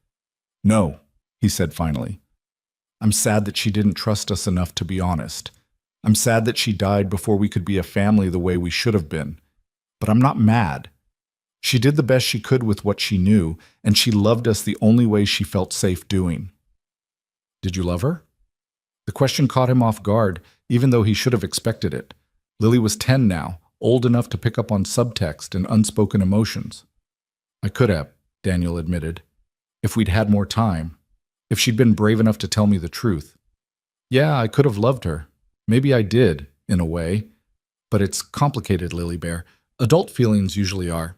"No," he said finally. "I'm sad that she didn't trust us enough to be honest. I'm sad that she died before we could be a family the way we should have been. But I'm not mad. She did the best she could with what she knew, and she loved us the only way she felt safe doing." "Did you love her?" The question caught him off guard, even though he should have expected it. Lily was 10 now, old enough to pick up on subtext and unspoken emotions. "I could have," Daniel admitted. "If we'd had more time. If she'd been brave enough to tell me the truth. Yeah, I could have loved her. Maybe I did, in a way. But it's complicated, Lily Bear. Adult feelings usually are."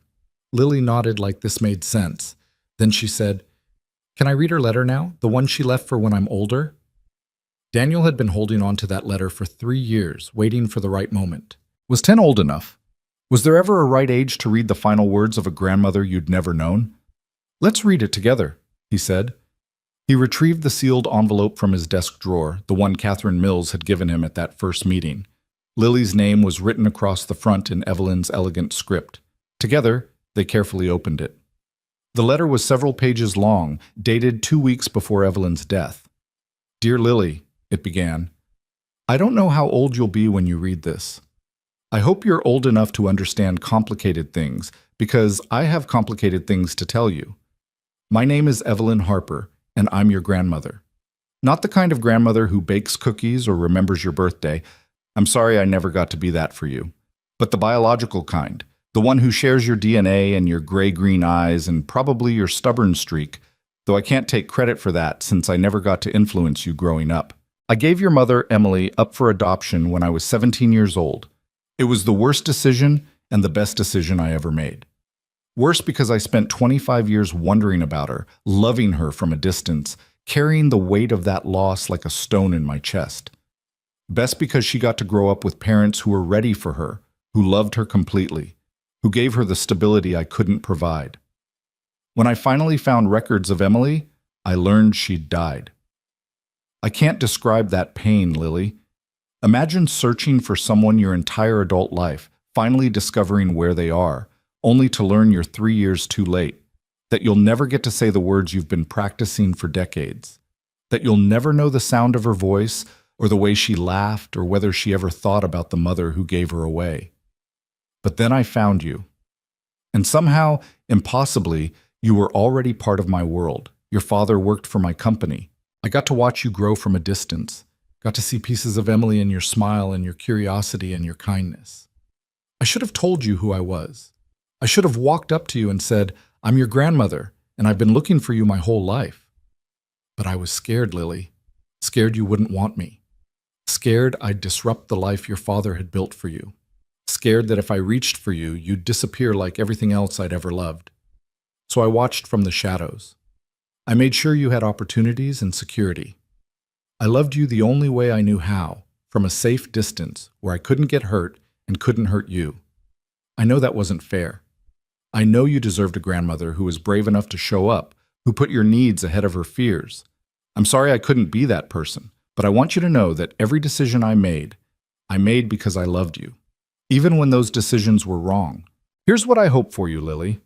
Lily nodded like this made sense. Then she said, "Can I read her letter now, the one she left for when I'm older?" Daniel had been holding on to that letter for 3 years, waiting for the right moment. Was 10 old enough? Was there ever a right age to read the final words of a grandmother you'd never known? "Let's read it together," he said. He retrieved the sealed envelope from his desk drawer, the one Catherine Mills had given him at that first meeting. Lily's name was written across the front in Evelyn's elegant script. Together, they carefully opened it. The letter was several pages long, dated 2 weeks before Evelyn's death. "Dear Lily," it began, "I don't know how old you'll be when you read this. I hope you're old enough to understand complicated things, because I have complicated things to tell you. My name is Evelyn Harper, and I'm your grandmother. Not the kind of grandmother who bakes cookies or remembers your birthday. I'm sorry I never got to be that for you. But the biological kind, the one who shares your DNA and your gray-green eyes and probably your stubborn streak, though I can't take credit for that since I never got to influence you growing up. I gave your mother, Emily, up for adoption when I was 17 years old. It was the worst decision and the best decision I ever made. Worse because I spent 25 years wondering about her, loving her from a distance, carrying the weight of that loss like a stone in my chest. Best because she got to grow up with parents who were ready for her, who loved her completely, who gave her the stability I couldn't provide. When I finally found records of Emily, I learned she'd died. I can't describe that pain, Lily. Imagine searching for someone your entire adult life, finally discovering where they are, only to learn you're 3 years too late, that you'll never get to say the words you've been practicing for decades, that you'll never know the sound of her voice or the way she laughed or whether she ever thought about the mother who gave her away. But then I found you. And somehow, impossibly, you were already part of my world. Your father worked for my company. I got to watch you grow from a distance, got to see pieces of Emily in your smile and your curiosity and your kindness. I should have told you who I was. I should have walked up to you and said, "I'm your grandmother, and I've been looking for you my whole life." But I was scared, Lily. Scared you wouldn't want me. Scared I'd disrupt the life your father had built for you. Scared that if I reached for you, you'd disappear like everything else I'd ever loved. So I watched from the shadows. I made sure you had opportunities and security. I loved you the only way I knew how, from a safe distance where I couldn't get hurt and couldn't hurt you. I know that wasn't fair. I know you deserved a grandmother who was brave enough to show up, who put your needs ahead of her fears. I'm sorry I couldn't be that person, but I want you to know that every decision I made because I loved you, even when those decisions were wrong. Here's what I hope for you, Lily.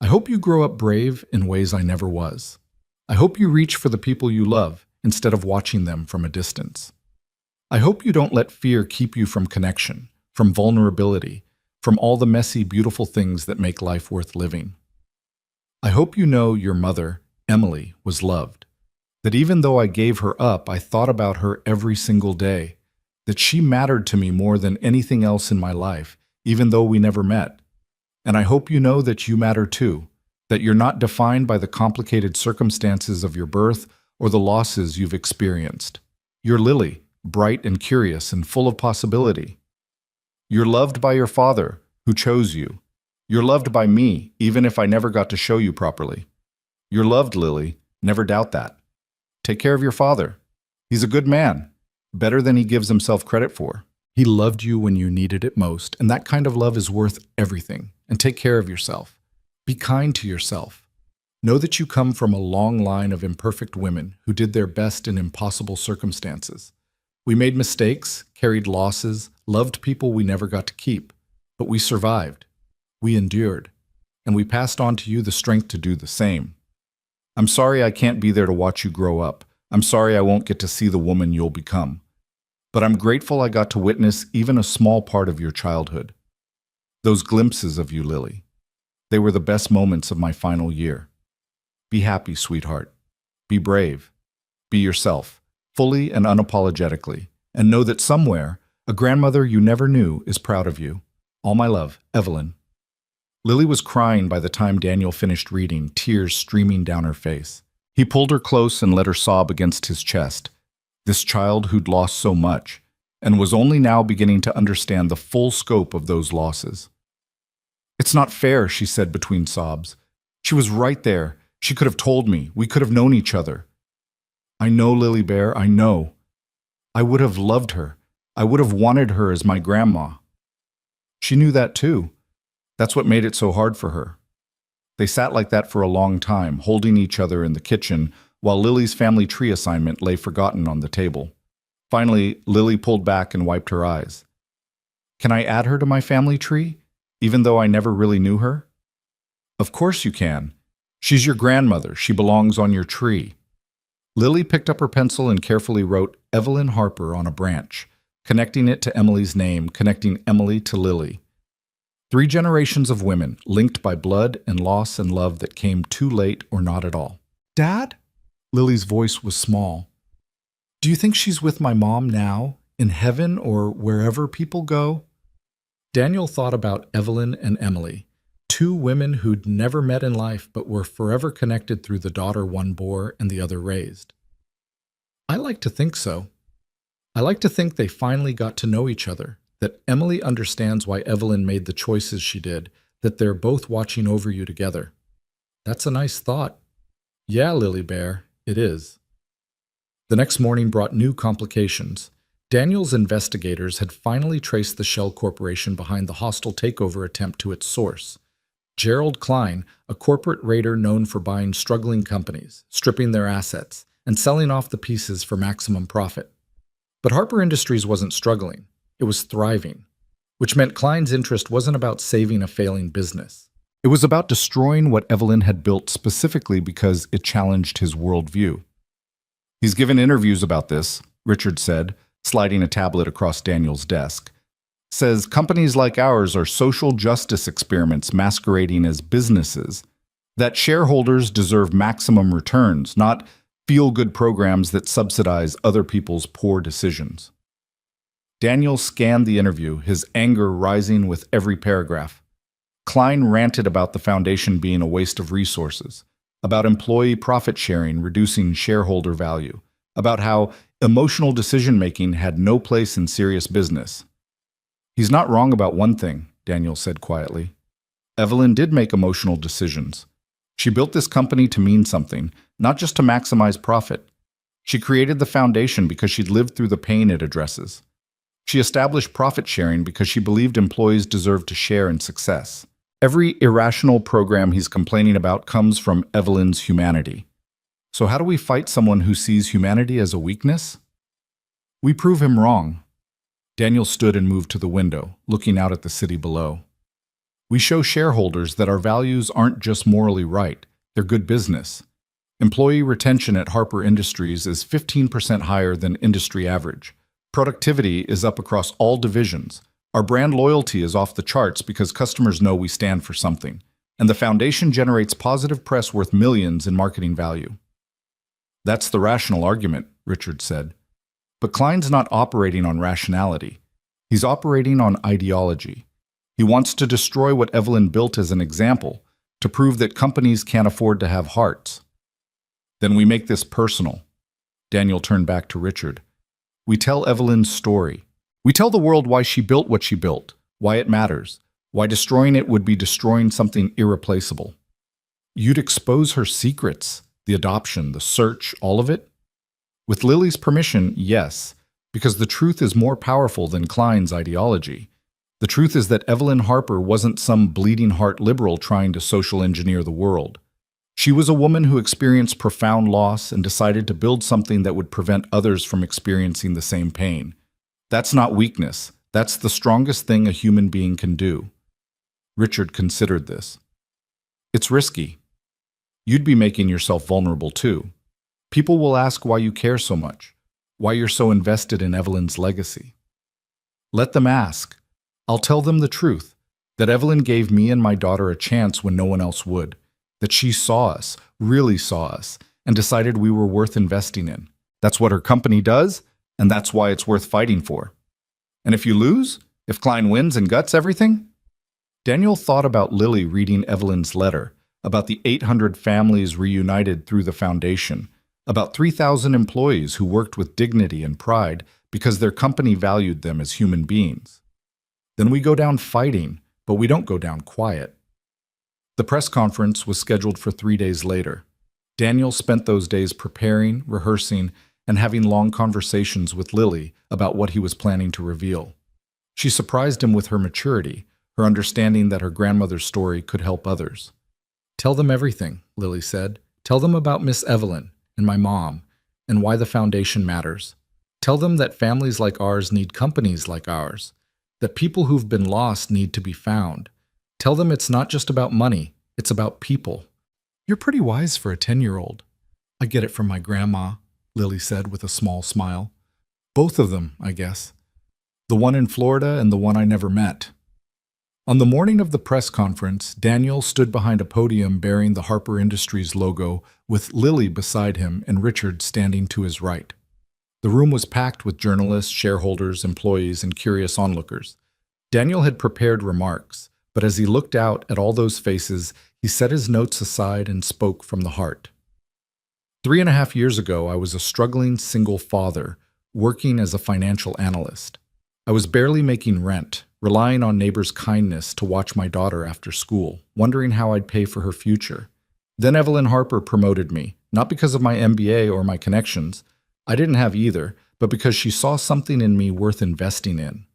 I hope you grow up brave in ways I never was. I hope you reach for the people you love instead of watching them from a distance. I hope you don't let fear keep you from connection, from vulnerability, from all the messy, beautiful things that make life worth living. I hope you know your mother, Emily, was loved, that even though I gave her up, I thought about her every single day, that she mattered to me more than anything else in my life, even though we never met. And I hope you know that you matter too, that you're not defined by the complicated circumstances of your birth or the losses you've experienced. You're Lily, bright and curious and full of possibility. You're loved by your father, who chose you. You're loved by me, even if I never got to show you properly. You're loved, Lily. Never doubt that. Take care of your father. He's a good man, better than he gives himself credit for. He loved you when you needed it most, and that kind of love is worth everything. And take care of yourself. Be kind to yourself. Know that you come from a long line of imperfect women who did their best in impossible circumstances. We made mistakes, carried losses, loved people we never got to keep, but we survived. We endured, and we passed on to you the strength to do the same. I'm sorry I can't be there to watch you grow up. I'm sorry I won't get to see the woman you'll become. But I'm grateful I got to witness even a small part of your childhood. Those glimpses of you, Lily. They were the best moments of my final year. Be happy, sweetheart. Be brave. Be yourself, fully and unapologetically, and know that somewhere, a grandmother you never knew is proud of you. All my love, Evelyn. Lily was crying by the time Daniel finished reading, tears streaming down her face. He pulled her close and let her sob against his chest. This child who'd lost so much, and was only now beginning to understand the full scope of those losses. "It's not fair," she said between sobs. "She was right there. She could have told me. We could have known each other." "I know, Lily Bear, I know. I would have loved her. I would have wanted her as my grandma." She knew that too. That's what made it so hard for her. They sat like that for a long time, holding each other in the kitchen, while Lily's family tree assignment lay forgotten on the table. Finally, Lily pulled back and wiped her eyes. "Can I add her to my family tree, even though I never really knew her?" "Of course you can. She's your grandmother. She belongs on your tree." Lily picked up her pencil and carefully wrote Evelyn Harper on a branch, connecting it to Emily's name, connecting Emily to Lily. 3 generations of women, linked by blood and loss and love that came too late or not at all. "Dad?" Lily's voice was small. "Do you think she's with my mom now, in heaven or wherever people go?" Daniel thought about Evelyn and Emily, 2 women who'd never met in life but were forever connected through the daughter one bore and the other raised. "I like to think so. I like to think they finally got to know each other, that Emily understands why Evelyn made the choices she did, that they're both watching over you together." "That's a nice thought." "Yeah, Lily Bear, it is." The next morning brought new complications. Daniel's investigators had finally traced the shell corporation behind the hostile takeover attempt to its source. Gerald Klein, a corporate raider known for buying struggling companies, stripping their assets, and selling off the pieces for maximum profit. But Harper Industries wasn't struggling. It was thriving, which meant Klein's interest wasn't about saving a failing business. It was about destroying what Evelyn had built specifically because it challenged his worldview. He's given interviews about this, Richard said, sliding a tablet across Daniel's desk. Says companies like ours are social justice experiments masquerading as businesses, that shareholders deserve maximum returns, not feel-good programs that subsidize other people's poor decisions. Daniel scanned the interview, his anger rising with every paragraph. Klein ranted about the foundation being a waste of resources, about employee profit sharing reducing shareholder value, about how emotional decision-making had no place in serious business. He's not wrong about one thing, Daniel said quietly. Evelyn did make emotional decisions. She built this company to mean something, not just to maximize profit. She created the foundation because she'd lived through the pain it addresses. She established profit sharing because she believed employees deserved to share in success. Every irrational program he's complaining about comes from Evelyn's humanity. So how do we fight someone who sees humanity as a weakness? We prove him wrong. Daniel stood and moved to the window, looking out at the city below. We show shareholders that our values aren't just morally right, they're good business. Employee retention at Harper Industries is 15% higher than industry average. Productivity is up across all divisions. Our brand loyalty is off the charts because customers know we stand for something. And the foundation generates positive press worth millions in marketing value. That's the rational argument, Richard said. But Klein's not operating on rationality. He's operating on ideology. He wants to destroy what Evelyn built as an example, to prove that companies can't afford to have hearts. Then we make this personal. Daniel turned back to Richard. We tell Evelyn's story. We tell the world why she built what she built, why it matters, why destroying it would be destroying something irreplaceable. You'd expose her secrets, the adoption, the search, all of it? With Lily's permission, yes, because the truth is more powerful than Klein's ideology. The truth is that Evelyn Harper wasn't some bleeding heart liberal trying to social engineer the world. She was a woman who experienced profound loss and decided to build something that would prevent others from experiencing the same pain. That's not weakness. That's the strongest thing a human being can do. Richard considered this. It's risky. You'd be making yourself vulnerable too. People will ask why you care so much, why you're so invested in Evelyn's legacy. Let them ask. I'll tell them the truth, that Evelyn gave me and my daughter a chance when no one else would, that she saw us, really saw us, and decided we were worth investing in. That's what her company does, and that's why it's worth fighting for. And if you lose, if Klein wins and guts everything? Daniel thought about Lily reading Evelyn's letter, about the 800 families reunited through the foundation, about 3,000 employees who worked with dignity and pride because their company valued them as human beings. Then we go down fighting, but we don't go down quiet. The press conference was scheduled for 3 days later. Daniel spent those days preparing, rehearsing, and having long conversations with Lily about what he was planning to reveal. She surprised him with her maturity, her understanding that her grandmother's story could help others. Tell them everything, Lily said. Tell them about Miss Evelyn and my mom, and why the foundation matters. Tell them that families like ours need companies like ours, that people who've been lost need to be found. Tell them it's not just about money, it's about people. You're pretty wise for a 10-year-old. I get it from my grandma, Lily said with a small smile. Both of them, I guess. The one in Florida and the one I never met. On the morning of the press conference, Daniel stood behind a podium bearing the Harper Industries logo, with Lily beside him and Richard standing to his right. The room was packed with journalists, shareholders, employees, and curious onlookers. Daniel had prepared remarks, but as he looked out at all those faces, he set his notes aside and spoke from the heart. 3.5 years ago, I was a struggling single father, working as a financial analyst. I was barely making rent, relying on neighbors' kindness to watch my daughter after school, wondering how I'd pay for her future. Then Evelyn Harper promoted me, not because of my MBA or my connections, I didn't have either, but because she saw something in me worth investing in.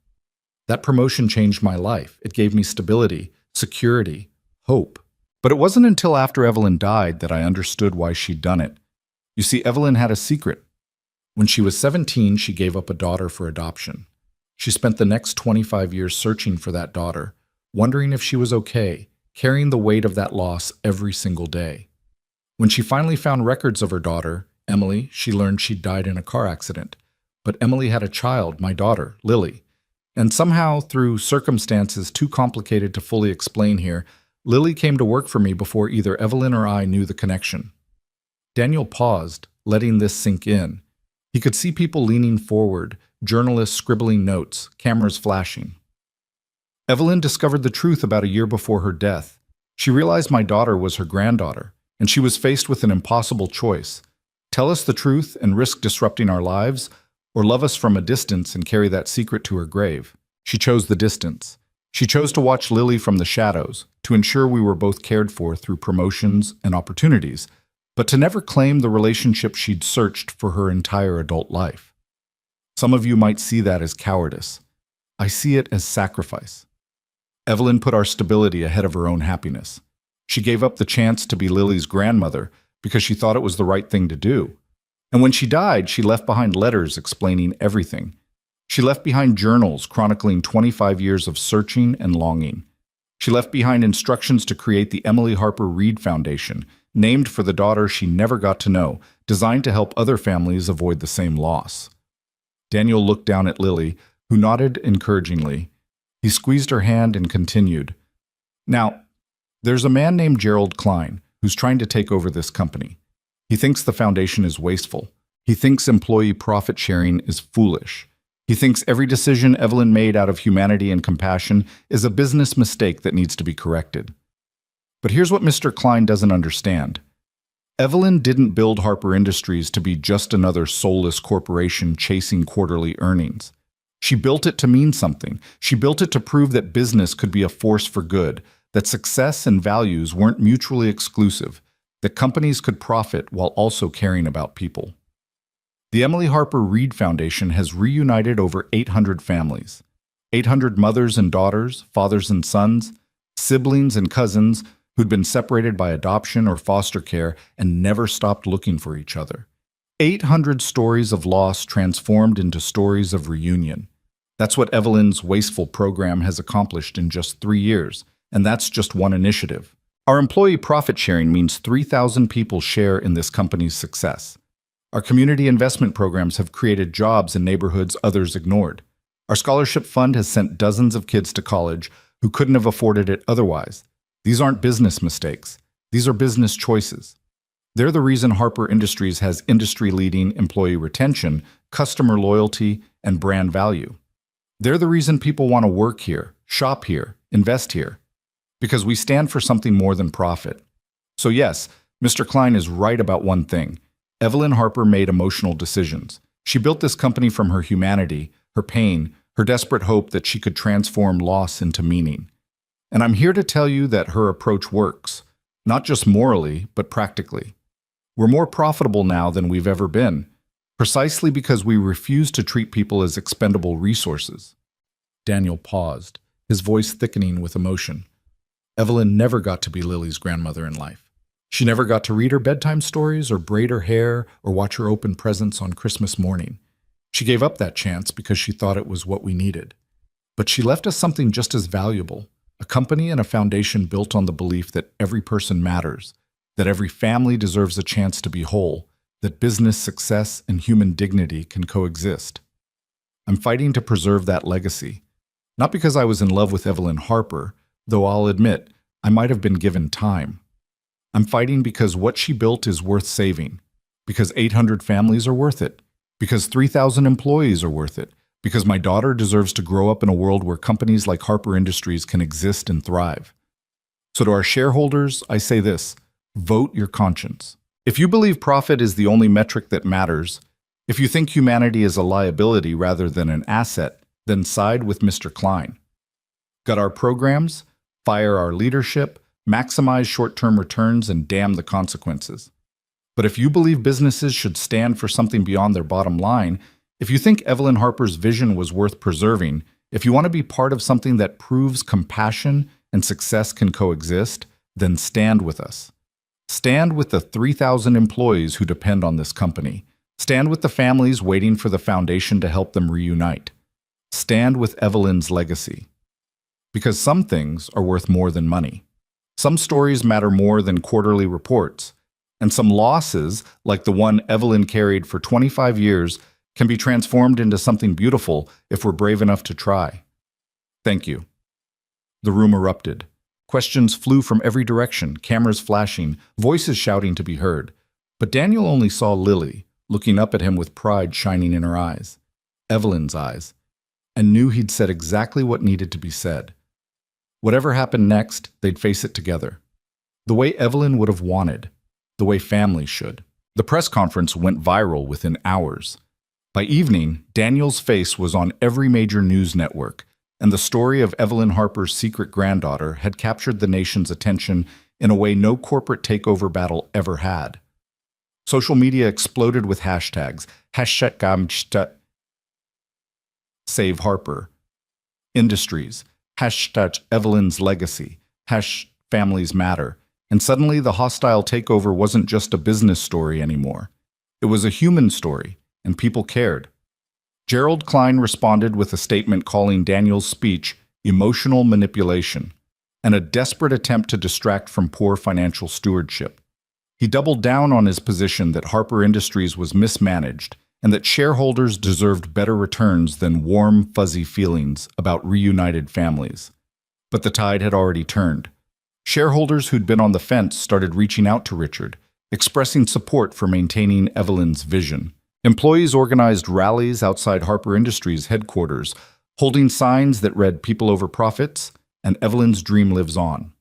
That promotion changed my life. It gave me stability, security, hope. But it wasn't until after Evelyn died that I understood why she'd done it. You see, Evelyn had a secret. When she was 17, she gave up a daughter for adoption. She spent the next 25 years searching for that daughter, wondering if she was okay, carrying the weight of that loss every single day. When she finally found records of her daughter, Emily, she learned she'd died in a car accident. But Emily had a child, my daughter, Lily. And somehow, through circumstances too complicated to fully explain here, Lily came to work for me before either Evelyn or I knew the connection. Daniel paused, letting this sink in. He could see people leaning forward, journalists scribbling notes, cameras flashing. Evelyn discovered the truth about a year before her death. She realized my daughter was her granddaughter, and she was faced with an impossible choice. Tell us the truth and risk disrupting our lives, or love us from a distance and carry that secret to her grave. She chose the distance. She chose to watch Lily from the shadows, to ensure we were both cared for through promotions and opportunities, but to never claim the relationship she'd searched for her entire adult life. Some of you might see that as cowardice. I see it as sacrifice. Evelyn put our stability ahead of her own happiness. She gave up the chance to be Lily's grandmother because she thought it was the right thing to do. And when she died, she left behind letters explaining everything. She left behind journals chronicling 25 years of searching and longing. She left behind instructions to create the Emily Harper Reed Foundation, named for the daughter she never got to know, designed to help other families avoid the same loss. Daniel looked down at Lily, who nodded encouragingly. He squeezed her hand and continued. Now, there's a man named Gerald Klein who's trying to take over this company. He thinks the foundation is wasteful. He thinks employee profit sharing is foolish. He thinks every decision Evelyn made out of humanity and compassion is a business mistake that needs to be corrected. But here's what Mr. Klein doesn't understand. Evelyn didn't build Harper Industries to be just another soulless corporation chasing quarterly earnings. She built it to mean something. She built it to prove that business could be a force for good, that success and values weren't mutually exclusive, that companies could profit while also caring about people. The Emily Harper Reed Foundation has reunited over 800 families. 800 mothers and daughters, fathers and sons, siblings and cousins who'd been separated by adoption or foster care and never stopped looking for each other. 800 stories of loss transformed into stories of reunion. That's what Evelyn's wasteful program has accomplished in just 3 years, and that's just one initiative. Our employee profit sharing means 3,000 people share in this company's success. Our community investment programs have created jobs in neighborhoods others ignored. Our scholarship fund has sent dozens of kids to college who couldn't have afforded it otherwise. These aren't business mistakes. These are business choices. They're the reason Harper Industries has industry-leading employee retention, customer loyalty, and brand value. They're the reason people want to work here, shop here, invest here. Because we stand for something more than profit. So yes, Mr. Klein is right about one thing. Evelyn Harper made emotional decisions. She built this company from her humanity, her pain, her desperate hope that she could transform loss into meaning. And I'm here to tell you that her approach works, not just morally, but practically. We're more profitable now than we've ever been, precisely because we refuse to treat people as expendable resources. Daniel paused, his voice thickening with emotion. Evelyn never got to be Lily's grandmother in life. She never got to read her bedtime stories or braid her hair or watch her open presents on Christmas morning. She gave up that chance because she thought it was what we needed. But she left us something just as valuable, a company and a foundation built on the belief that every person matters, that every family deserves a chance to be whole, that business success and human dignity can coexist. I'm fighting to preserve that legacy, not because I was in love with Evelyn Harper, though I'll admit I might have been given time. I'm fighting because what she built is worth saving, because 800 families are worth it, because 3,000 employees are worth it, because my daughter deserves to grow up in a world where companies like Harper Industries can exist and thrive. So to our shareholders, I say this: vote your conscience. If you believe profit is the only metric that matters, if you think humanity is a liability rather than an asset, then side with Mr. Klein. Gut our programs, fire our leadership, maximize short-term returns, and damn the consequences. But if you believe businesses should stand for something beyond their bottom line, if you think Evelyn Harper's vision was worth preserving, if you want to be part of something that proves compassion and success can coexist, then stand with us. Stand with the 3,000 employees who depend on this company. Stand with the families waiting for the foundation to help them reunite. Stand with Evelyn's legacy. Because some things are worth more than money. Some stories matter more than quarterly reports. And some losses, like the one Evelyn carried for 25 years, can be transformed into something beautiful if we're brave enough to try. Thank you. The room erupted. Questions flew from every direction, cameras flashing, voices shouting to be heard. But Daniel only saw Lily, looking up at him with pride shining in her eyes, Evelyn's eyes, and knew he'd said exactly what needed to be said. Whatever happened next, they'd face it together. The way Evelyn would have wanted, the way family should. The press conference went viral within hours. By evening, Daniel's face was on every major news network, and the story of Evelyn Harper's secret granddaughter had captured the nation's attention in a way no corporate takeover battle ever had. Social media exploded with hashtags, hashtag Save Harper, Industries, hashtag Evelyn's legacy, #Families Matter, and suddenly the hostile takeover wasn't just a business story anymore. It was a human story, and people cared. Gerald Klein responded with a statement calling Daniel's speech emotional manipulation and a desperate attempt to distract from poor financial stewardship. He doubled down on his position that Harper Industries was mismanaged and that shareholders deserved better returns than warm, fuzzy feelings about reunited families. But the tide had already turned. Shareholders who'd been on the fence started reaching out to Richard, expressing support for maintaining Evelyn's vision. Employees organized rallies outside Harper Industries headquarters, holding signs that read "People over Profits" and "Evelyn's Dream Lives On."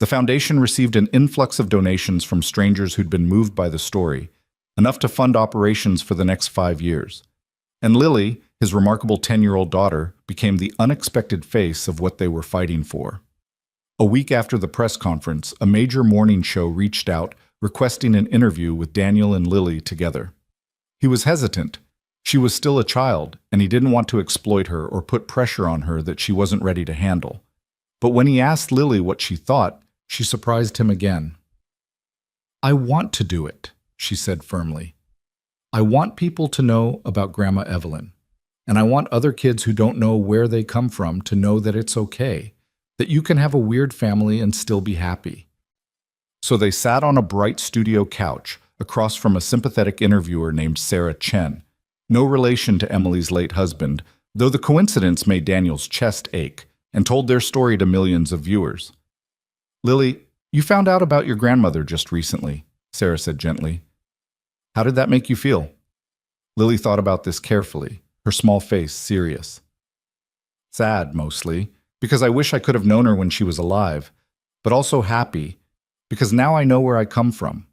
The foundation received an influx of donations from strangers who'd been moved by the story, enough to fund operations for the next 5 years. And Lily, his remarkable 10-year-old daughter, became the unexpected face of what they were fighting for. A week after the press conference, a major morning show reached out, requesting an interview with Daniel and Lily together. He was hesitant. She was still a child, and he didn't want to exploit her or put pressure on her that she wasn't ready to handle. But when he asked Lily what she thought, she surprised him again. "I want to do it," she said firmly. "I want people to know about Grandma Evelyn, and I want other kids who don't know where they come from to know that it's okay, that you can have a weird family and still be happy." So they sat on a bright studio couch, across from a sympathetic interviewer named Sarah Chen, no relation to Emily's late husband, though the coincidence made Daniel's chest ache, and told their story to millions of viewers. "Lily, you found out about your grandmother just recently," Sarah said gently. "How did that make you feel?" Lily thought about this carefully, her small face serious. "Sad, mostly, because I wish I could have known her when she was alive, but also happy, because now I know where I come from.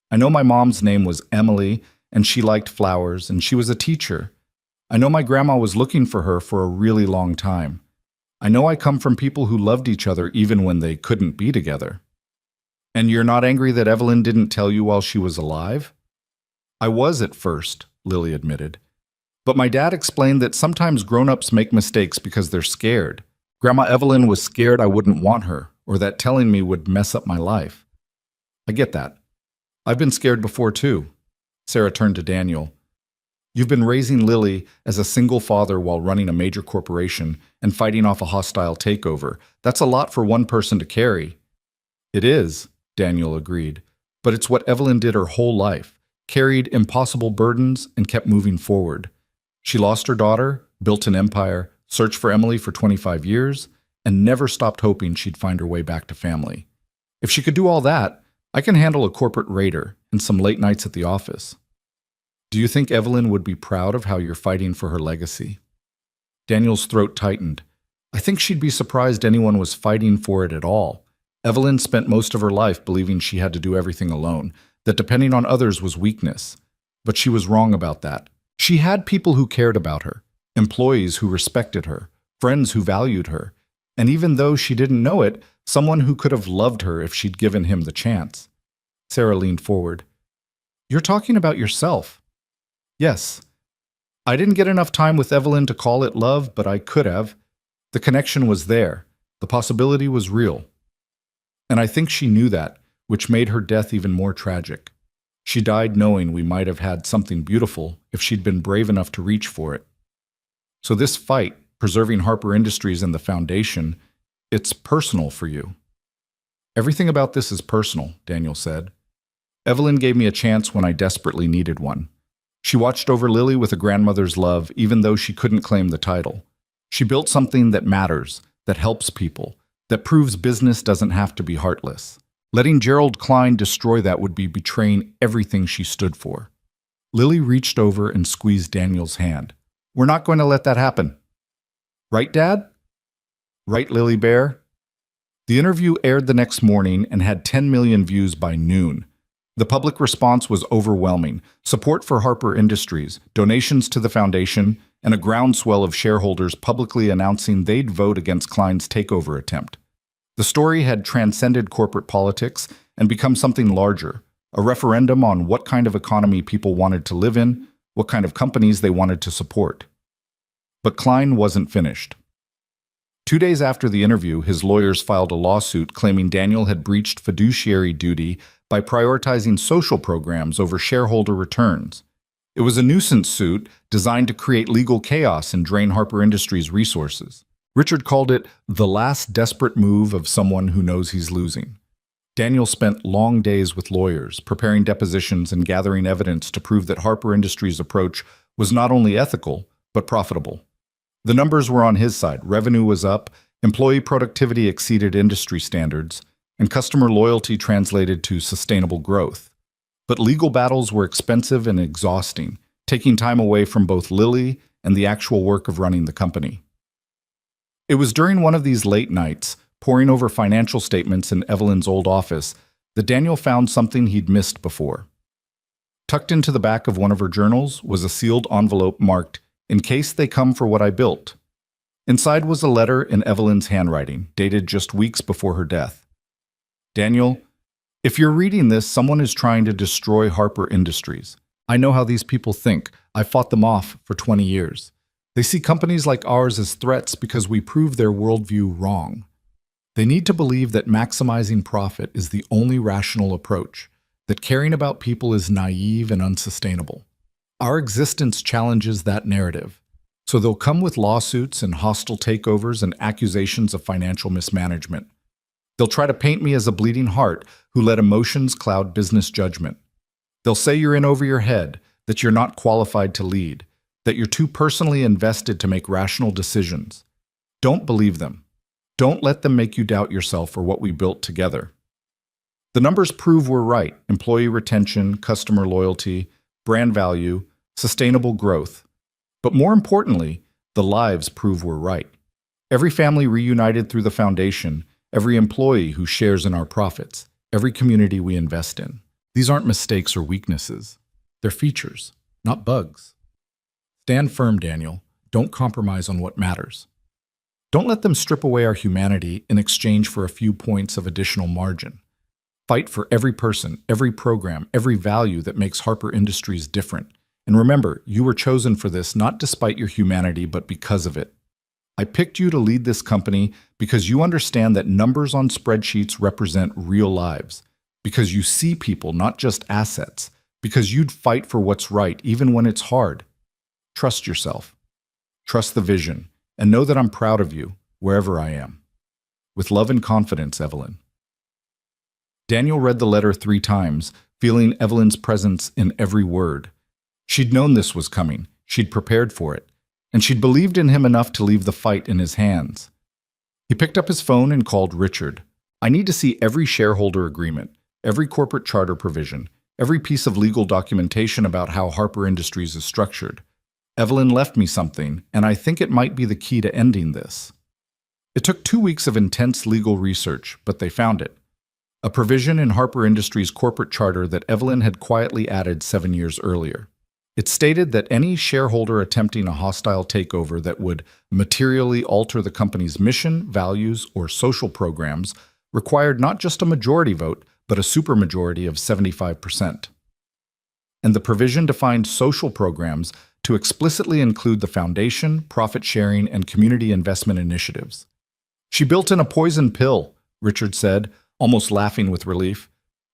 I know my mom's name was Emily, and she liked flowers, and she was a teacher. I know my grandma was looking for her for a really long time. I know I come from people who loved each other even when they couldn't be together." "And you're not angry that Evelyn didn't tell you while she was alive?" "I was at first," Lily admitted. "But my dad explained that sometimes grown-ups make mistakes because they're scared. Grandma Evelyn was scared I wouldn't want her, or that telling me would mess up my life." "I get that. I've been scared before too." Sarah turned to Daniel. "You've been raising Lily as a single father while running a major corporation and fighting off a hostile takeover. That's a lot for one person to carry." "It is," Daniel agreed, "but it's what Evelyn did her whole life, carried impossible burdens and kept moving forward. She lost her daughter, built an empire, searched for Emily for 25 years, and never stopped hoping she'd find her way back to family. If she could do all that, I can handle a corporate raider and some late nights at the office. Do you think Evelyn would be proud of how you're fighting for her legacy?" Daniel's throat tightened. "I think she'd be surprised anyone was fighting for it at all. Evelyn spent most of her life believing she had to do everything alone, that depending on others was weakness. But she was wrong about that. She had people who cared about her, employees who respected her, friends who valued her, and even though she didn't know it, someone who could have loved her if she'd given him the chance." Sarah leaned forward. You're talking about yourself. Yes. I didn't get enough time with Evelyn to call it love, but I could have. The connection was there. The possibility was real. And I think she knew that, which made her death even more tragic. She died knowing we might have had something beautiful if she'd been brave enough to reach for it. So this fight, preserving Harper Industries and the foundation, it's personal for you. Everything about this is personal, Daniel said. Evelyn gave me a chance when I desperately needed one. She watched over Lily with a grandmother's love, even though she couldn't claim the title. She built something that matters, that helps people, that proves business doesn't have to be heartless. Letting Gerald Klein destroy that would be betraying everything she stood for. Lily reached over and squeezed Daniel's hand. We're not going to let that happen. Right, Dad? Right, Lily Bear? The interview aired the next morning and had 10 million views by noon. The public response was overwhelming. Support for Harper Industries, donations to the foundation, and a groundswell of shareholders publicly announcing they'd vote against Klein's takeover attempt. The story had transcended corporate politics and become something larger, a referendum on what kind of economy people wanted to live in, what kind of companies they wanted to support. But Klein wasn't finished. 2 days after the interview, his lawyers filed a lawsuit claiming Daniel had breached fiduciary duty by prioritizing social programs over shareholder returns. It was a nuisance suit designed to create legal chaos and drain Harper Industries' resources. Richard called it the last desperate move of someone who knows he's losing. Daniel spent long days with lawyers, preparing depositions and gathering evidence to prove that Harper Industries' approach was not only ethical, but profitable. The numbers were on his side. Revenue was up, employee productivity exceeded industry standards, and customer loyalty translated to sustainable growth. But legal battles were expensive and exhausting, taking time away from both Lily and the actual work of running the company. It was during one of these late nights, poring over financial statements in Evelyn's old office, that Daniel found something he'd missed before. Tucked into the back of one of her journals was a sealed envelope marked, "In case they come for what I built." Inside was a letter in Evelyn's handwriting, dated just weeks before her death. Daniel, if you're reading this, someone is trying to destroy Harper Industries. I know how these people think. I fought them off for 20 years. They see companies like ours as threats because we prove their worldview wrong. They need to believe that maximizing profit is the only rational approach, that caring about people is naive and unsustainable. Our existence challenges that narrative, so they'll come with lawsuits and hostile takeovers and accusations of financial mismanagement. They'll try to paint me as a bleeding heart who let emotions cloud business judgment. They'll say you're in over your head, that you're not qualified to lead, that you're too personally invested to make rational decisions. Don't believe them. Don't let them make you doubt yourself or what we built together. The numbers prove we're right: employee retention, customer loyalty, brand value, sustainable growth. But more importantly, the lives prove we're right. Every family reunited through the foundation, every employee who shares in our profits, every community we invest in. These aren't mistakes or weaknesses. They're features, not bugs. Stand firm, Daniel. Don't compromise on what matters. Don't let them strip away our humanity in exchange for a few points of additional margin. Fight for every person, every program, every value that makes Harper Industries different. And remember, you were chosen for this not despite your humanity, but because of it. I picked you to lead this company because you understand that numbers on spreadsheets represent real lives, because you see people, not just assets, because you'd fight for what's right even when it's hard. Trust yourself. Trust the vision, and know that I'm proud of you, wherever I am. With love and confidence, Evelyn. Daniel read the letter 3 times, feeling Evelyn's presence in every word. She'd known this was coming. She'd prepared for it. And she'd believed in him enough to leave the fight in his hands. He picked up his phone and called Richard. I need to see every shareholder agreement, every corporate charter provision, every piece of legal documentation about how Harper Industries is structured. Evelyn left me something, and I think it might be the key to ending this. It took 2 weeks of intense legal research, but they found it. A provision in Harper Industries' corporate charter that Evelyn had quietly added 7 years earlier. It stated that any shareholder attempting a hostile takeover that would materially alter the company's mission, values, or social programs required not just a majority vote, but a supermajority of 75%. and the provision defined social programs to explicitly include the foundation, profit sharing, and community investment initiatives. She built in a poison pill, Richard said, almost laughing with relief.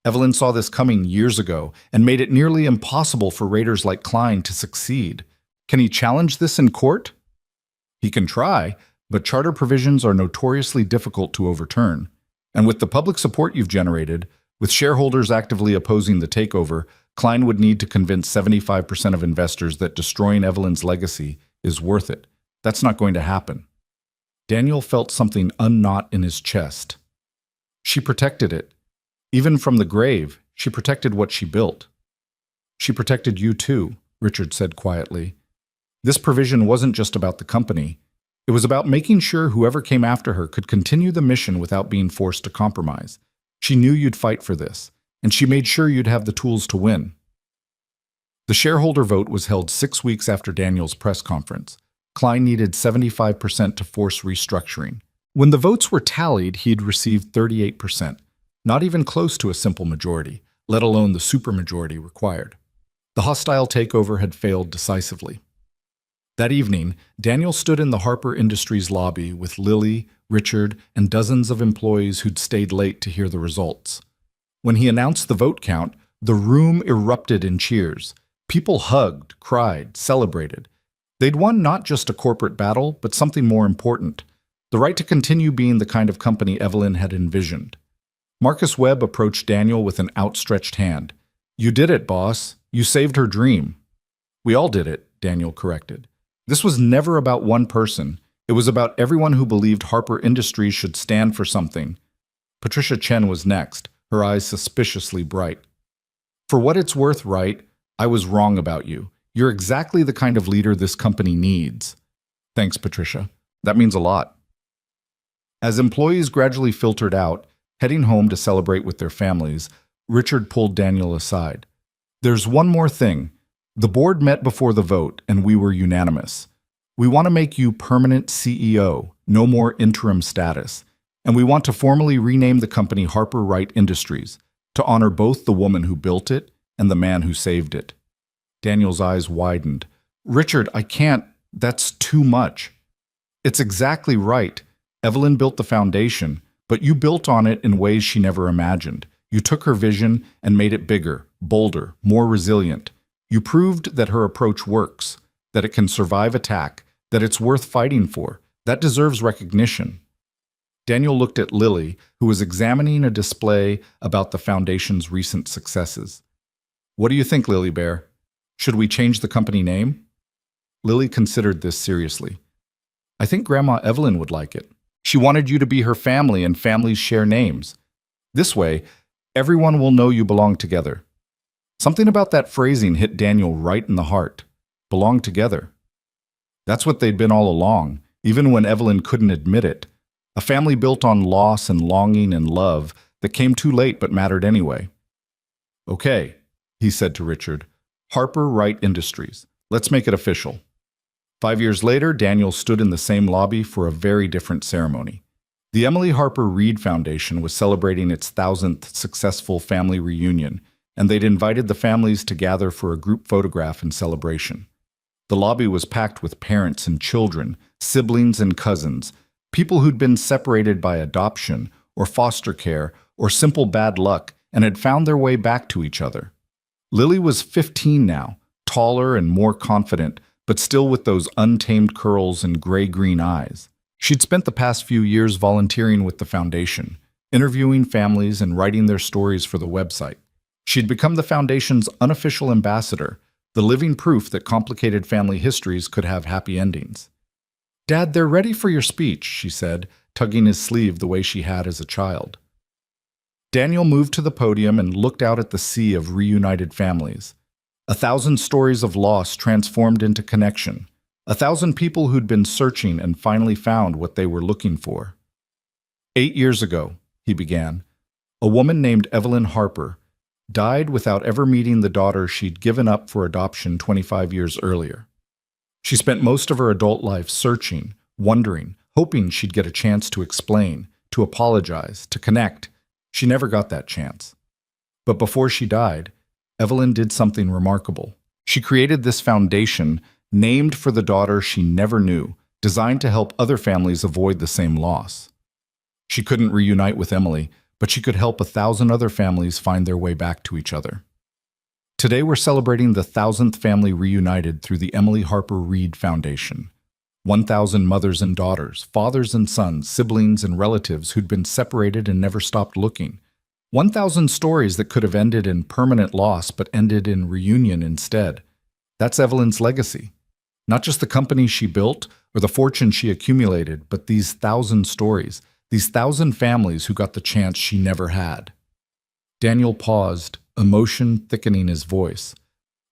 Evelyn saw this coming years ago and made it nearly impossible for raiders like Klein to succeed. Can he challenge this in court? He can try, but charter provisions are notoriously difficult to overturn. And with the public support you've generated, with shareholders actively opposing the takeover, Klein would need to convince 75% of investors that destroying Evelyn's legacy is worth it. That's not going to happen. Daniel felt something unknot in his chest. She protected it. Even from the grave, she protected what she built. She protected you too, Richard said quietly. This provision wasn't just about the company. It was about making sure whoever came after her could continue the mission without being forced to compromise. She knew you'd fight for this, and she made sure you'd have the tools to win. The shareholder vote was held 6 weeks after Daniel's press conference. Klein needed 75% to force restructuring. When the votes were tallied, he'd received 38%, not even close to a simple majority, let alone the supermajority required. The hostile takeover had failed decisively. That evening, Daniel stood in the Harper Industries lobby with Lily, Richard, and dozens of employees who'd stayed late to hear the results. When he announced the vote count, the room erupted in cheers. People hugged, cried, celebrated. They'd won not just a corporate battle, but something more important, the right to continue being the kind of company Evelyn had envisioned. Marcus Webb approached Daniel with an outstretched hand. "You did it, boss. You saved her dream." "We all did it," Daniel corrected. "This was never about one person. It was about everyone who believed Harper Industries should stand for something." Patricia Chen was next, her eyes suspiciously bright. "For what it's worth, Wright, I was wrong about you. You're exactly the kind of leader this company needs." "Thanks, Patricia. That means a lot." As employees gradually filtered out, heading home to celebrate with their families, Richard pulled Daniel aside. "There's one more thing. The board met before the vote, and we were unanimous. We want to make you permanent CEO, no more interim status, and we want to formally rename the company Harper Wright Industries to honor both the woman who built it and the man who saved it." Daniel's eyes widened. "Richard, I can't. That's too much." "It's exactly right. Evelyn built the foundation, but you built on it in ways she never imagined. You took her vision and made it bigger, bolder, more resilient. You proved that her approach works, that it can survive attack, that it's worth fighting for. That deserves recognition." Daniel looked at Lily, who was examining a display about the foundation's recent successes. "What do you think, Lily Bear? Should we change the company name?" Lily considered this seriously. "I think Grandma Evelyn would like it. She wanted you to be her family, and families share names. This way, everyone will know you belong together." Something about that phrasing hit Daniel right in the heart. Belong together. That's what they'd been all along, even when Evelyn couldn't admit it. A family built on loss and longing and love that came too late but mattered anyway. "Okay," he said to Richard. "Harper Wright Industries. Let's make it official." 5 years later, Daniel stood in the same lobby for a very different ceremony. The Emily Harper Reed Foundation was celebrating its 1,000th successful family reunion, and they'd invited the families to gather for a group photograph and celebration. The lobby was packed with parents and children, siblings and cousins, people who'd been separated by adoption or foster care or simple bad luck and had found their way back to each other. Lily was 15 now, taller and more confident, but still with those untamed curls and gray-green eyes. She'd spent the past few years volunteering with the foundation, interviewing families and writing their stories for the website. She'd become the foundation's unofficial ambassador, the living proof that complicated family histories could have happy endings. "Dad, they're ready for your speech," she said, tugging his sleeve the way she had as a child. Daniel moved to the podium and looked out at the sea of reunited families. 1,000 stories of loss transformed into connection. 1,000 people who'd been searching and finally found what they were looking for. 8 years ago, he began, a woman named Evelyn Harper died without ever meeting the daughter she'd given up for adoption 25 years earlier. She spent most of her adult life searching, wondering, hoping she'd get a chance to explain, to apologize, to connect. She never got that chance. But before she died, Evelyn did something remarkable. She created this foundation named for the daughter she never knew, designed to help other families avoid the same loss. She couldn't reunite with Emily, but she could help 1,000 other families find their way back to each other. Today we're celebrating the 1,000th family reunited through the Emily Harper Reed Foundation. 1,000 mothers and daughters, fathers and sons, siblings and relatives who'd been separated and never stopped looking. 1,000 stories that could have ended in permanent loss but ended in reunion instead. That's Evelyn's legacy. Not just the company she built or the fortune she accumulated, but these 1,000 stories, these 1,000 families who got the chance she never had. Daniel paused, emotion thickening his voice.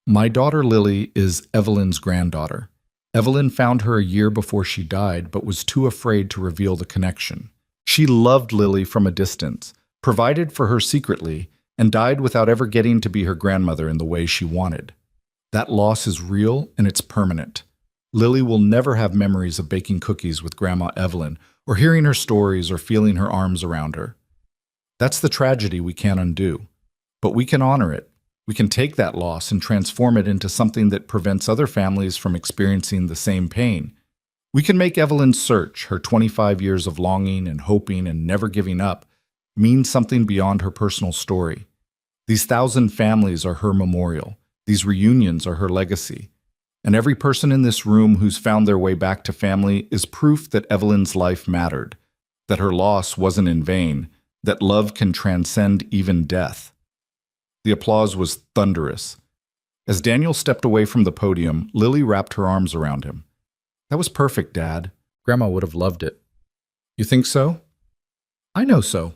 My daughter Lily is Evelyn's granddaughter. Evelyn found her a year before she died, but was too afraid to reveal the connection. She loved Lily from a distance, provided for her secretly, and died without ever getting to be her grandmother in the way she wanted. That loss is real and it's permanent. Lily will never have memories of baking cookies with Grandma Evelyn, or hearing her stories or feeling her arms around her. That's the tragedy we can't undo. But we can honor it. We can take that loss and transform it into something that prevents other families from experiencing the same pain. We can make Evelyn's search, her 25 years of longing and hoping and never giving up, mean something beyond her personal story. These 1,000 families are her memorial. These reunions are her legacy. And every person in this room who's found their way back to family is proof that Evelyn's life mattered, that her loss wasn't in vain, that love can transcend even death. The applause was thunderous. As Daniel stepped away from the podium, Lily wrapped her arms around him. That was perfect, Dad. Grandma would have loved it. You think so? I know so.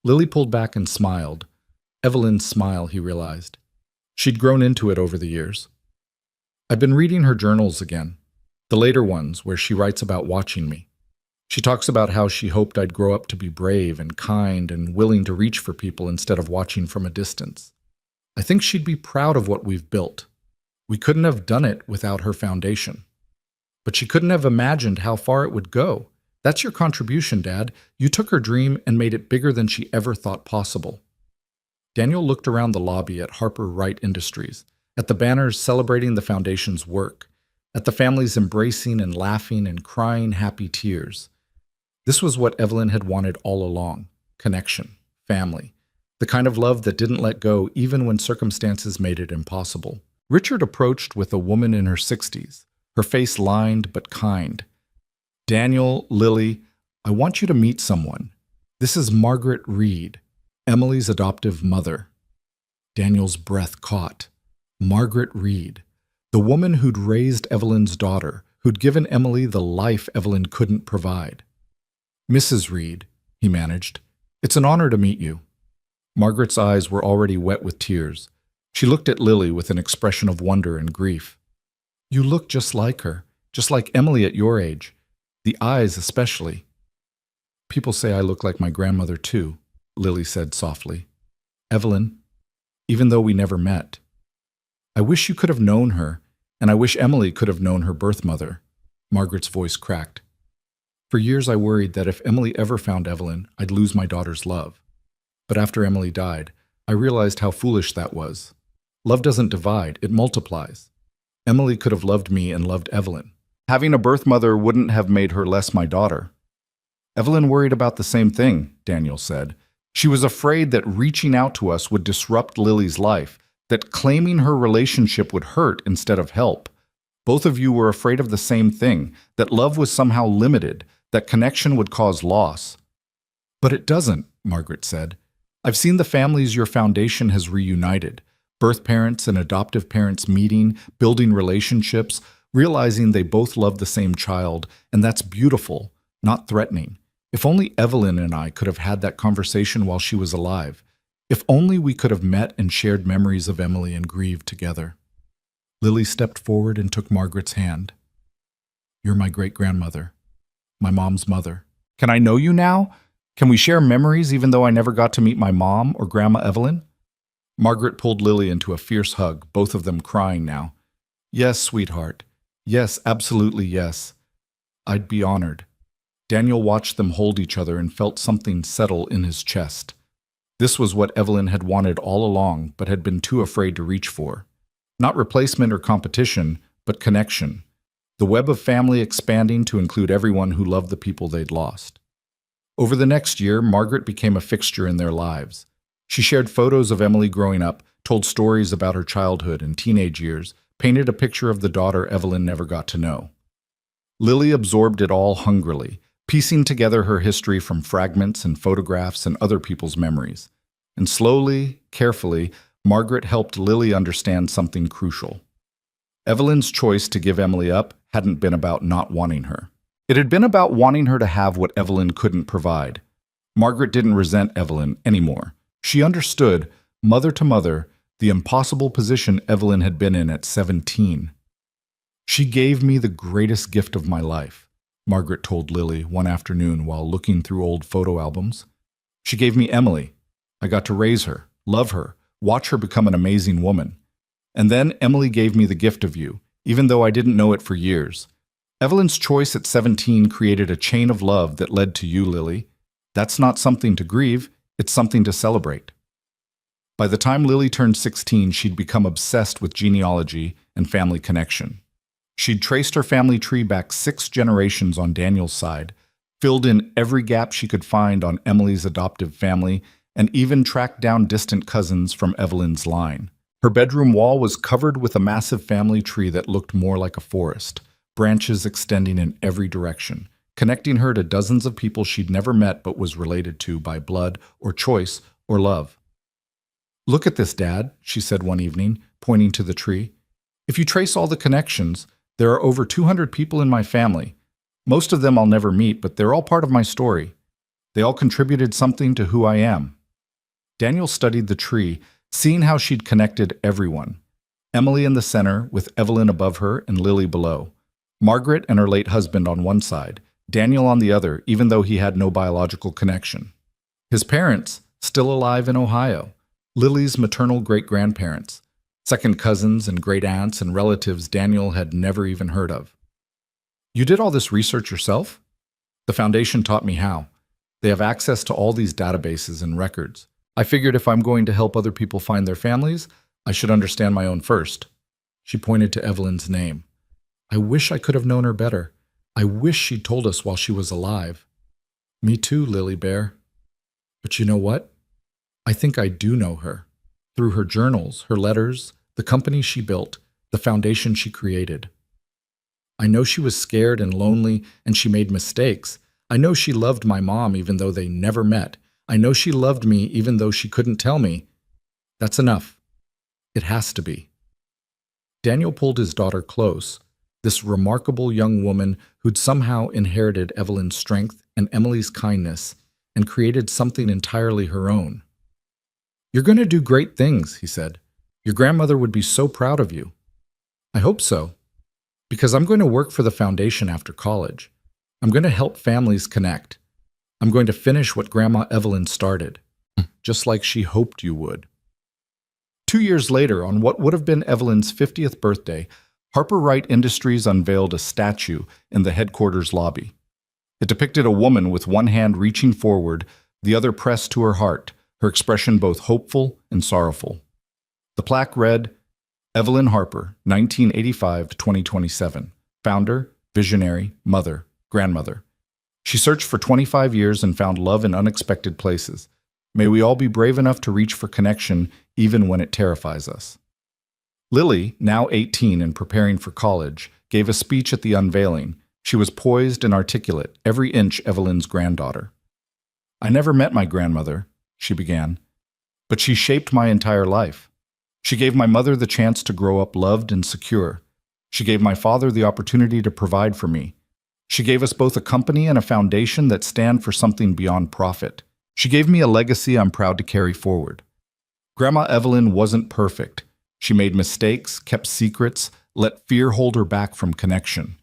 Lily pulled back and smiled. Evelyn's smile, he realized. She'd grown into it over the years. I've been reading her journals again, the later ones where she writes about watching me. She talks about how she hoped I'd grow up to be brave and kind and willing to reach for people instead of watching from a distance. I think she'd be proud of what we've built. We couldn't have done it without her foundation. But she couldn't have imagined how far it would go. That's your contribution, Dad. You took her dream and made it bigger than she ever thought possible. Daniel looked around the lobby at Harper Wright Industries, at the banners celebrating the foundation's work, at the families embracing and laughing and crying happy tears. This was what Evelyn had wanted all along: connection, family, the kind of love that didn't let go even when circumstances made it impossible. Richard approached with a woman in her 60s, her face lined but kind. Daniel, Lily, I want you to meet someone. This is Margaret Reed, Emily's adoptive mother. Daniel's breath caught. Margaret Reed, the woman who'd raised Evelyn's daughter, who'd given Emily the life Evelyn couldn't provide. Mrs. Reed, he managed, it's an honor to meet you. Margaret's eyes were already wet with tears. She looked at Lily with an expression of wonder and grief. You look just like her, just like Emily at your age. The eyes especially. People say I look like my grandmother too, Lily said softly. Evelyn, even though we never met. I wish you could have known her, and I wish Emily could have known her birth mother. Margaret's voice cracked. For years I worried that if Emily ever found Evelyn, I'd lose my daughter's love. But after Emily died, I realized how foolish that was. Love doesn't divide, it multiplies. Emily could have loved me and loved Evelyn. Having a birth mother wouldn't have made her less my daughter. Evelyn worried about the same thing, Daniel said. She was afraid that reaching out to us would disrupt Lily's life, that claiming her relationship would hurt instead of help. Both of you were afraid of the same thing, that love was somehow limited, that connection would cause loss. But it doesn't, Margaret said. I've seen the families your foundation has reunited, birth parents and adoptive parents meeting, building relationships, realizing they both love the same child, and that's beautiful, not threatening. If only Evelyn and I could have had that conversation while she was alive. If only we could have met and shared memories of Emily and grieved together. Lily stepped forward and took Margaret's hand. You're my great-grandmother, my mom's mother. Can I know you now? Can we share memories even though I never got to meet my mom or Grandma Evelyn? Margaret pulled Lily into a fierce hug, both of them crying now. Yes, sweetheart. Yes, absolutely yes. I'd be honored. Daniel watched them hold each other and felt something settle in his chest. This was what Evelyn had wanted all along, but had been too afraid to reach for. Not replacement or competition, but connection. The web of family expanding to include everyone who loved the people they'd lost. Over the next year, Margaret became a fixture in their lives. She shared photos of Emily growing up, told stories about her childhood and teenage years, painted a picture of the daughter Evelyn never got to know. Lily absorbed it all hungrily, piecing together her history from fragments and photographs and other people's memories. And slowly, carefully, Margaret helped Lily understand something crucial. Evelyn's choice to give Emily up hadn't been about not wanting her. It had been about wanting her to have what Evelyn couldn't provide. Margaret didn't resent Evelyn anymore. She understood, mother to mother, the impossible position Evelyn had been in at 17. "She gave me the greatest gift of my life," Margaret told Lily one afternoon while looking through old photo albums. "She gave me Emily. I got to raise her, love her, watch her become an amazing woman. And then Emily gave me the gift of you, even though I didn't know it for years. Evelyn's choice at 17 created a chain of love that led to you, Lily. That's not something to grieve, it's something to celebrate." By the time Lily turned 16, she'd become obsessed with genealogy and family connection. She'd traced her family tree back 6 generations on Daniel's side, filled in every gap she could find on Emily's adoptive family, and even tracked down distant cousins from Evelyn's line. Her bedroom wall was covered with a massive family tree that looked more like a forest, branches extending in every direction, connecting her to dozens of people she'd never met but was related to by blood or choice or love. "Look at this, Dad," she said one evening, pointing to the tree. "If you trace all the connections, there are over 200 people in my family. Most of them I'll never meet, but they're all part of my story. They all contributed something to who I am." Daniel studied the tree, seeing how she'd connected everyone. Emily in the center, with Evelyn above her and Lily below. Margaret and her late husband on one side, Daniel on the other, even though he had no biological connection. His parents, still alive in Ohio. Lily's maternal great-grandparents. Second cousins and great-aunts and relatives Daniel had never even heard of. "You did all this research yourself?" "The foundation taught me how. They have access to all these databases and records. I figured if I'm going to help other people find their families, I should understand my own first." She pointed to Evelyn's name. "I wish I could have known her better. I wish she'd told us while she was alive." "Me too, Lily Bear. But you know what? I think I do know her. Through her journals, her letters, the company she built, the foundation she created. I know she was scared and lonely, and she made mistakes. I know she loved my mom even though they never met. I know she loved me even though she couldn't tell me. That's enough. It has to be." Daniel pulled his daughter close, this remarkable young woman who'd somehow inherited Evelyn's strength and Emily's kindness and created something entirely her own. "You're going to do great things," he said. "Your grandmother would be so proud of you." "I hope so. Because I'm going to work for the foundation after college. I'm going to help families connect. I'm going to finish what Grandma Evelyn started, just like she hoped you would." 2 years later, on what would have been Evelyn's 50th birthday, Harper Wright Industries unveiled a statue in the headquarters lobby. It depicted a woman with one hand reaching forward, the other pressed to her heart, her expression both hopeful and sorrowful. The plaque read, "Evelyn Harper, 1985 to 2027, founder, visionary, mother, grandmother. She searched for 25 years and found love in unexpected places. May we all be brave enough to reach for connection even when it terrifies us." Lily, now 18 and preparing for college, gave a speech at the unveiling. She was poised and articulate, every inch Evelyn's granddaughter. "I never met my grandmother," she began, "but she shaped my entire life. She gave my mother the chance to grow up loved and secure. She gave my father the opportunity to provide for me. She gave us both a company and a foundation that stand for something beyond profit. She gave me a legacy I'm proud to carry forward. Grandma Evelyn wasn't perfect. She made mistakes, kept secrets, let fear hold her back from connection.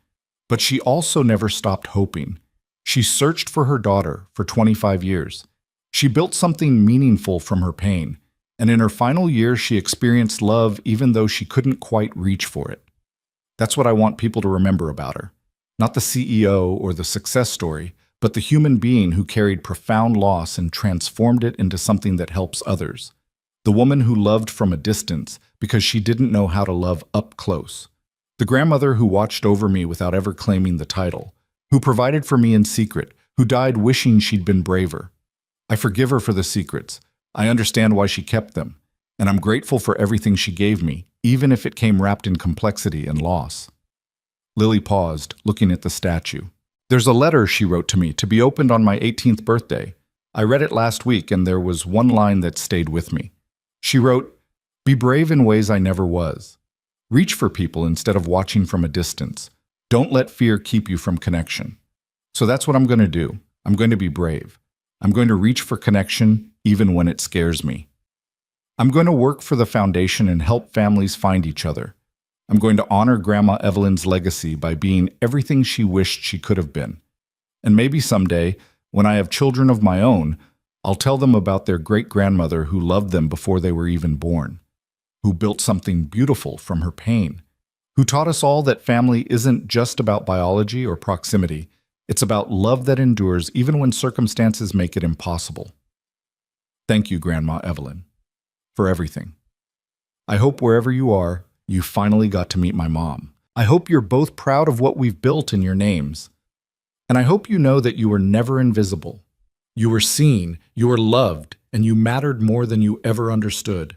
But she also never stopped hoping. She searched for her daughter for 25 years. She built something meaningful from her pain, and in her final years she experienced love even though she couldn't quite reach for it. That's what I want people to remember about her. Not the CEO or the success story, but the human being who carried profound loss and transformed it into something that helps others. The woman who loved from a distance because she didn't know how to love up close. The grandmother who watched over me without ever claiming the title, who provided for me in secret, who died wishing she'd been braver. I forgive her for the secrets. I understand why she kept them, and I'm grateful for everything she gave me, even if it came wrapped in complexity and loss. Lily paused, looking at the statue. There's a letter she wrote to me to be opened on my 18th birthday. I read it last week, and there was one line that stayed with me. She wrote, "Be brave in ways I never was. Reach for people instead of watching from a distance. Don't let fear keep you from connection." So that's what I'm going to do. I'm going to be brave. I'm going to reach for connection even when it scares me. I'm going to work for the foundation and help families find each other. I'm going to honor Grandma Evelyn's legacy by being everything she wished she could have been. And maybe someday, when I have children of my own, I'll tell them about their great-grandmother who loved them before they were even born, who built something beautiful from her pain, who taught us all that family isn't just about biology or proximity. It's about love that endures even when circumstances make it impossible. Thank you, Grandma Evelyn, for everything. I hope wherever you are, you finally got to meet my mom. I hope you're both proud of what we've built in your names. And I hope you know that you were never invisible. You were seen, you were loved, and you mattered more than you ever understood.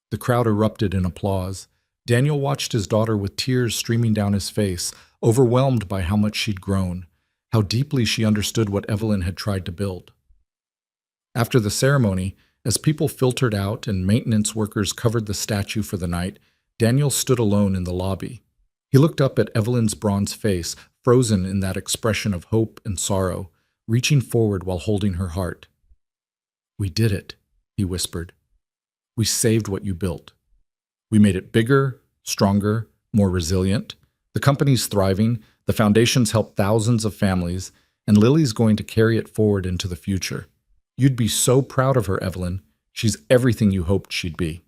The crowd erupted in applause. Daniel watched his daughter with tears streaming down his face, overwhelmed by how much she'd grown, how deeply she understood what Evelyn had tried to build. After the ceremony, as people filtered out and maintenance workers covered the statue for the night, Daniel stood alone in the lobby. He looked up at Evelyn's bronze face, frozen in that expression of hope and sorrow, reaching forward while holding her heart. "We did it," he whispered. "We saved what you built. We made it bigger, stronger, more resilient. The company's thriving, the foundation's helped thousands of families, and Lily's going to carry it forward into the future. You'd be so proud of her, Evelyn. She's everything you hoped she'd be."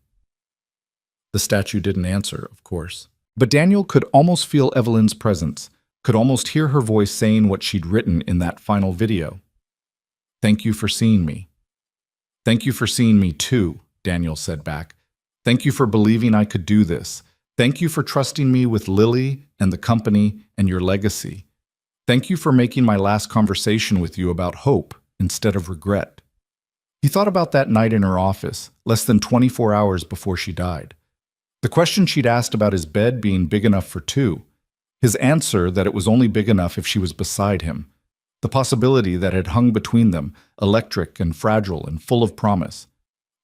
The statue didn't answer, of course. But Daniel could almost feel Evelyn's presence, could almost hear her voice saying what she'd written in that final video. "Thank you for seeing me." "Thank you for seeing me too," Daniel said back. "Thank you for believing I could do this. Thank you for trusting me with Lily and the company and your legacy. Thank you for making my last conversation with you about hope instead of regret." He thought about that night in her office, less than 24 hours before she died. The question she'd asked about his bed being big enough for two. His answer that it was only big enough if she was beside him. The possibility that had hung between them, electric and fragile and full of promise.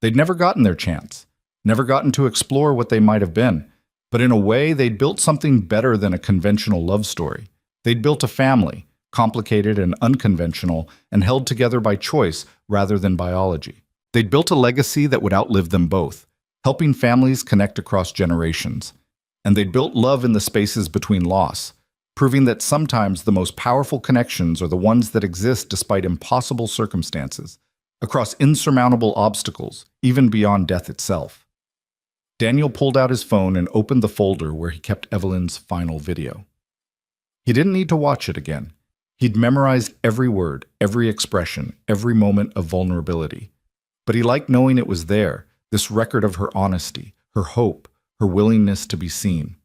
They'd never gotten their chance, never gotten to explore what they might have been. But in a way, they'd built something better than a conventional love story. They'd built a family, complicated and unconventional, and held together by choice rather than biology. They'd built a legacy that would outlive them both, helping families connect across generations. And they'd built love in the spaces between loss, proving that sometimes the most powerful connections are the ones that exist despite impossible circumstances, across insurmountable obstacles, even beyond death itself. Daniel pulled out his phone and opened the folder where he kept Evelyn's final video. He didn't need to watch it again. He'd memorized every word, every expression, every moment of vulnerability. But he liked knowing it was there, this record of her honesty, her hope, her willingness to be seen.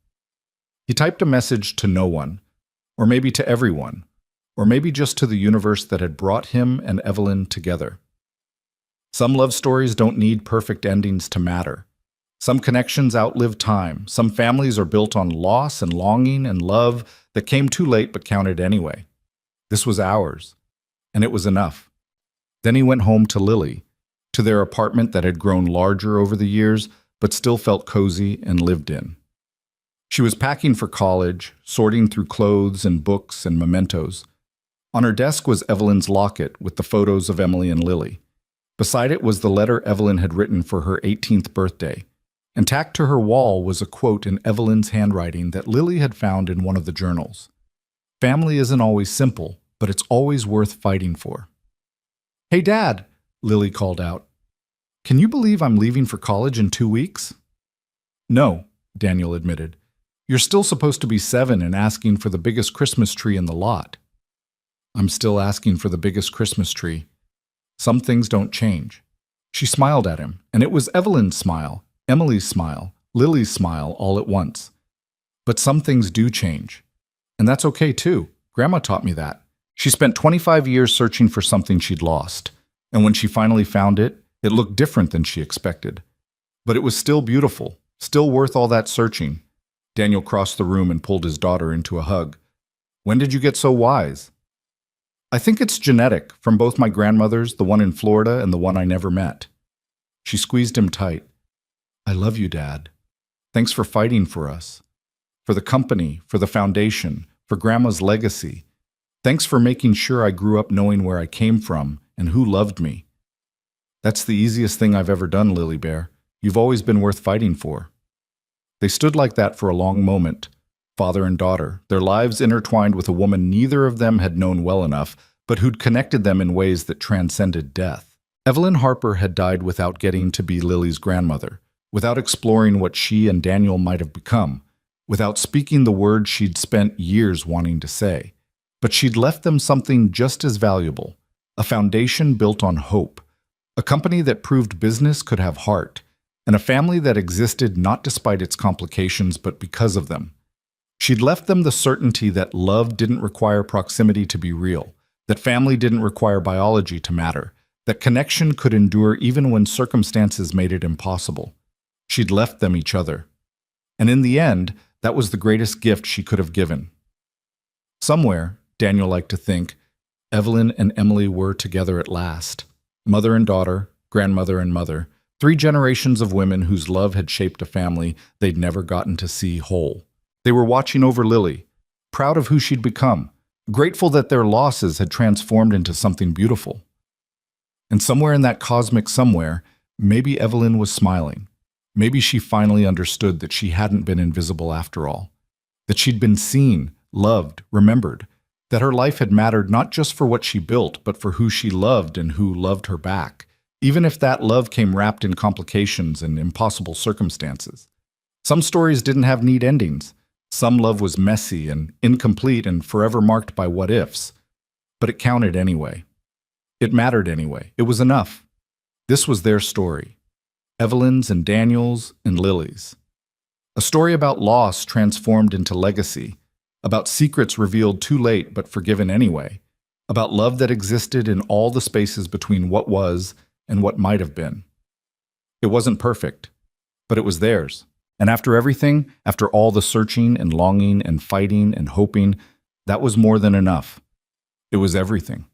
He typed a message to no one, or maybe to everyone, or maybe just to the universe that had brought him and Evelyn together. Some love stories don't need perfect endings to matter. Some connections outlive time. Some families are built on loss and longing and love that came too late but counted anyway. This was ours, and it was enough. Then he went home to Lily, to their apartment that had grown larger over the years, but still felt cozy and lived in. She was packing for college, sorting through clothes and books and mementos. On her desk was Evelyn's locket with the photos of Emily and Lily. Beside it was the letter Evelyn had written for her 18th birthday. And tacked to her wall was a quote in Evelyn's handwriting that Lily had found in one of the journals. "Family isn't always simple, but it's always worth fighting for." "Hey, Dad," Lily called out. "Can you believe I'm leaving for college in 2 weeks?" "No," Daniel admitted. "You're still supposed to be 7 and asking for the biggest Christmas tree in the lot." I'm still asking for the biggest Christmas tree. Some things don't change. She smiled at him, and it was Evelyn's smile, Emily's smile, Lily's smile all at once. But some things do change. And that's okay too. Grandma taught me that. She spent 25 years searching for something she'd lost. And when she finally found it, it looked different than she expected. But it was still beautiful, still worth all that searching. Daniel crossed the room and pulled his daughter into a hug. When did you get so wise? I think it's genetic, from both my grandmothers, the one in Florida and the one I never met. She squeezed him tight. I love you, Dad. Thanks for fighting for us. For the company, for the foundation, for Grandma's legacy. Thanks for making sure I grew up knowing where I came from and who loved me. That's the easiest thing I've ever done, Lily Bear. You've always been worth fighting for. They stood like that for a long moment, father and daughter, their lives intertwined with a woman neither of them had known well enough, but who'd connected them in ways that transcended death. Evelyn Harper had died without getting to be Lily's grandmother, without exploring what she and Daniel might have become, without speaking the words she'd spent years wanting to say. But she'd left them something just as valuable, a foundation built on hope, a company that proved business could have heart, and a family that existed not despite its complications but because of them. She'd left them the certainty that love didn't require proximity to be real, that family didn't require biology to matter, that connection could endure even when circumstances made it impossible. She'd left them each other. And in the end, that was the greatest gift she could have given. Somewhere, Daniel liked to think, Evelyn and Emily were together at last. Mother and daughter, grandmother and mother, 3 generations of women whose love had shaped a family they'd never gotten to see whole. They were watching over Lily, proud of who she'd become, grateful that their losses had transformed into something beautiful. And somewhere in that cosmic somewhere, maybe Evelyn was smiling. Maybe she finally understood that she hadn't been invisible after all, that she'd been seen, loved, remembered, that her life had mattered not just for what she built, but for who she loved and who loved her back, even if that love came wrapped in complications and impossible circumstances. Some stories didn't have neat endings. Some love was messy and incomplete and forever marked by what-ifs. But it counted anyway. It mattered anyway. It was enough. This was their story. Evelyn's and Daniel's and Lily's. A story about loss transformed into legacy, about secrets revealed too late but forgiven anyway, about love that existed in all the spaces between what was and what might have been. It wasn't perfect, but it was theirs. And after everything, after all the searching and longing and fighting and hoping, that was more than enough. It was everything.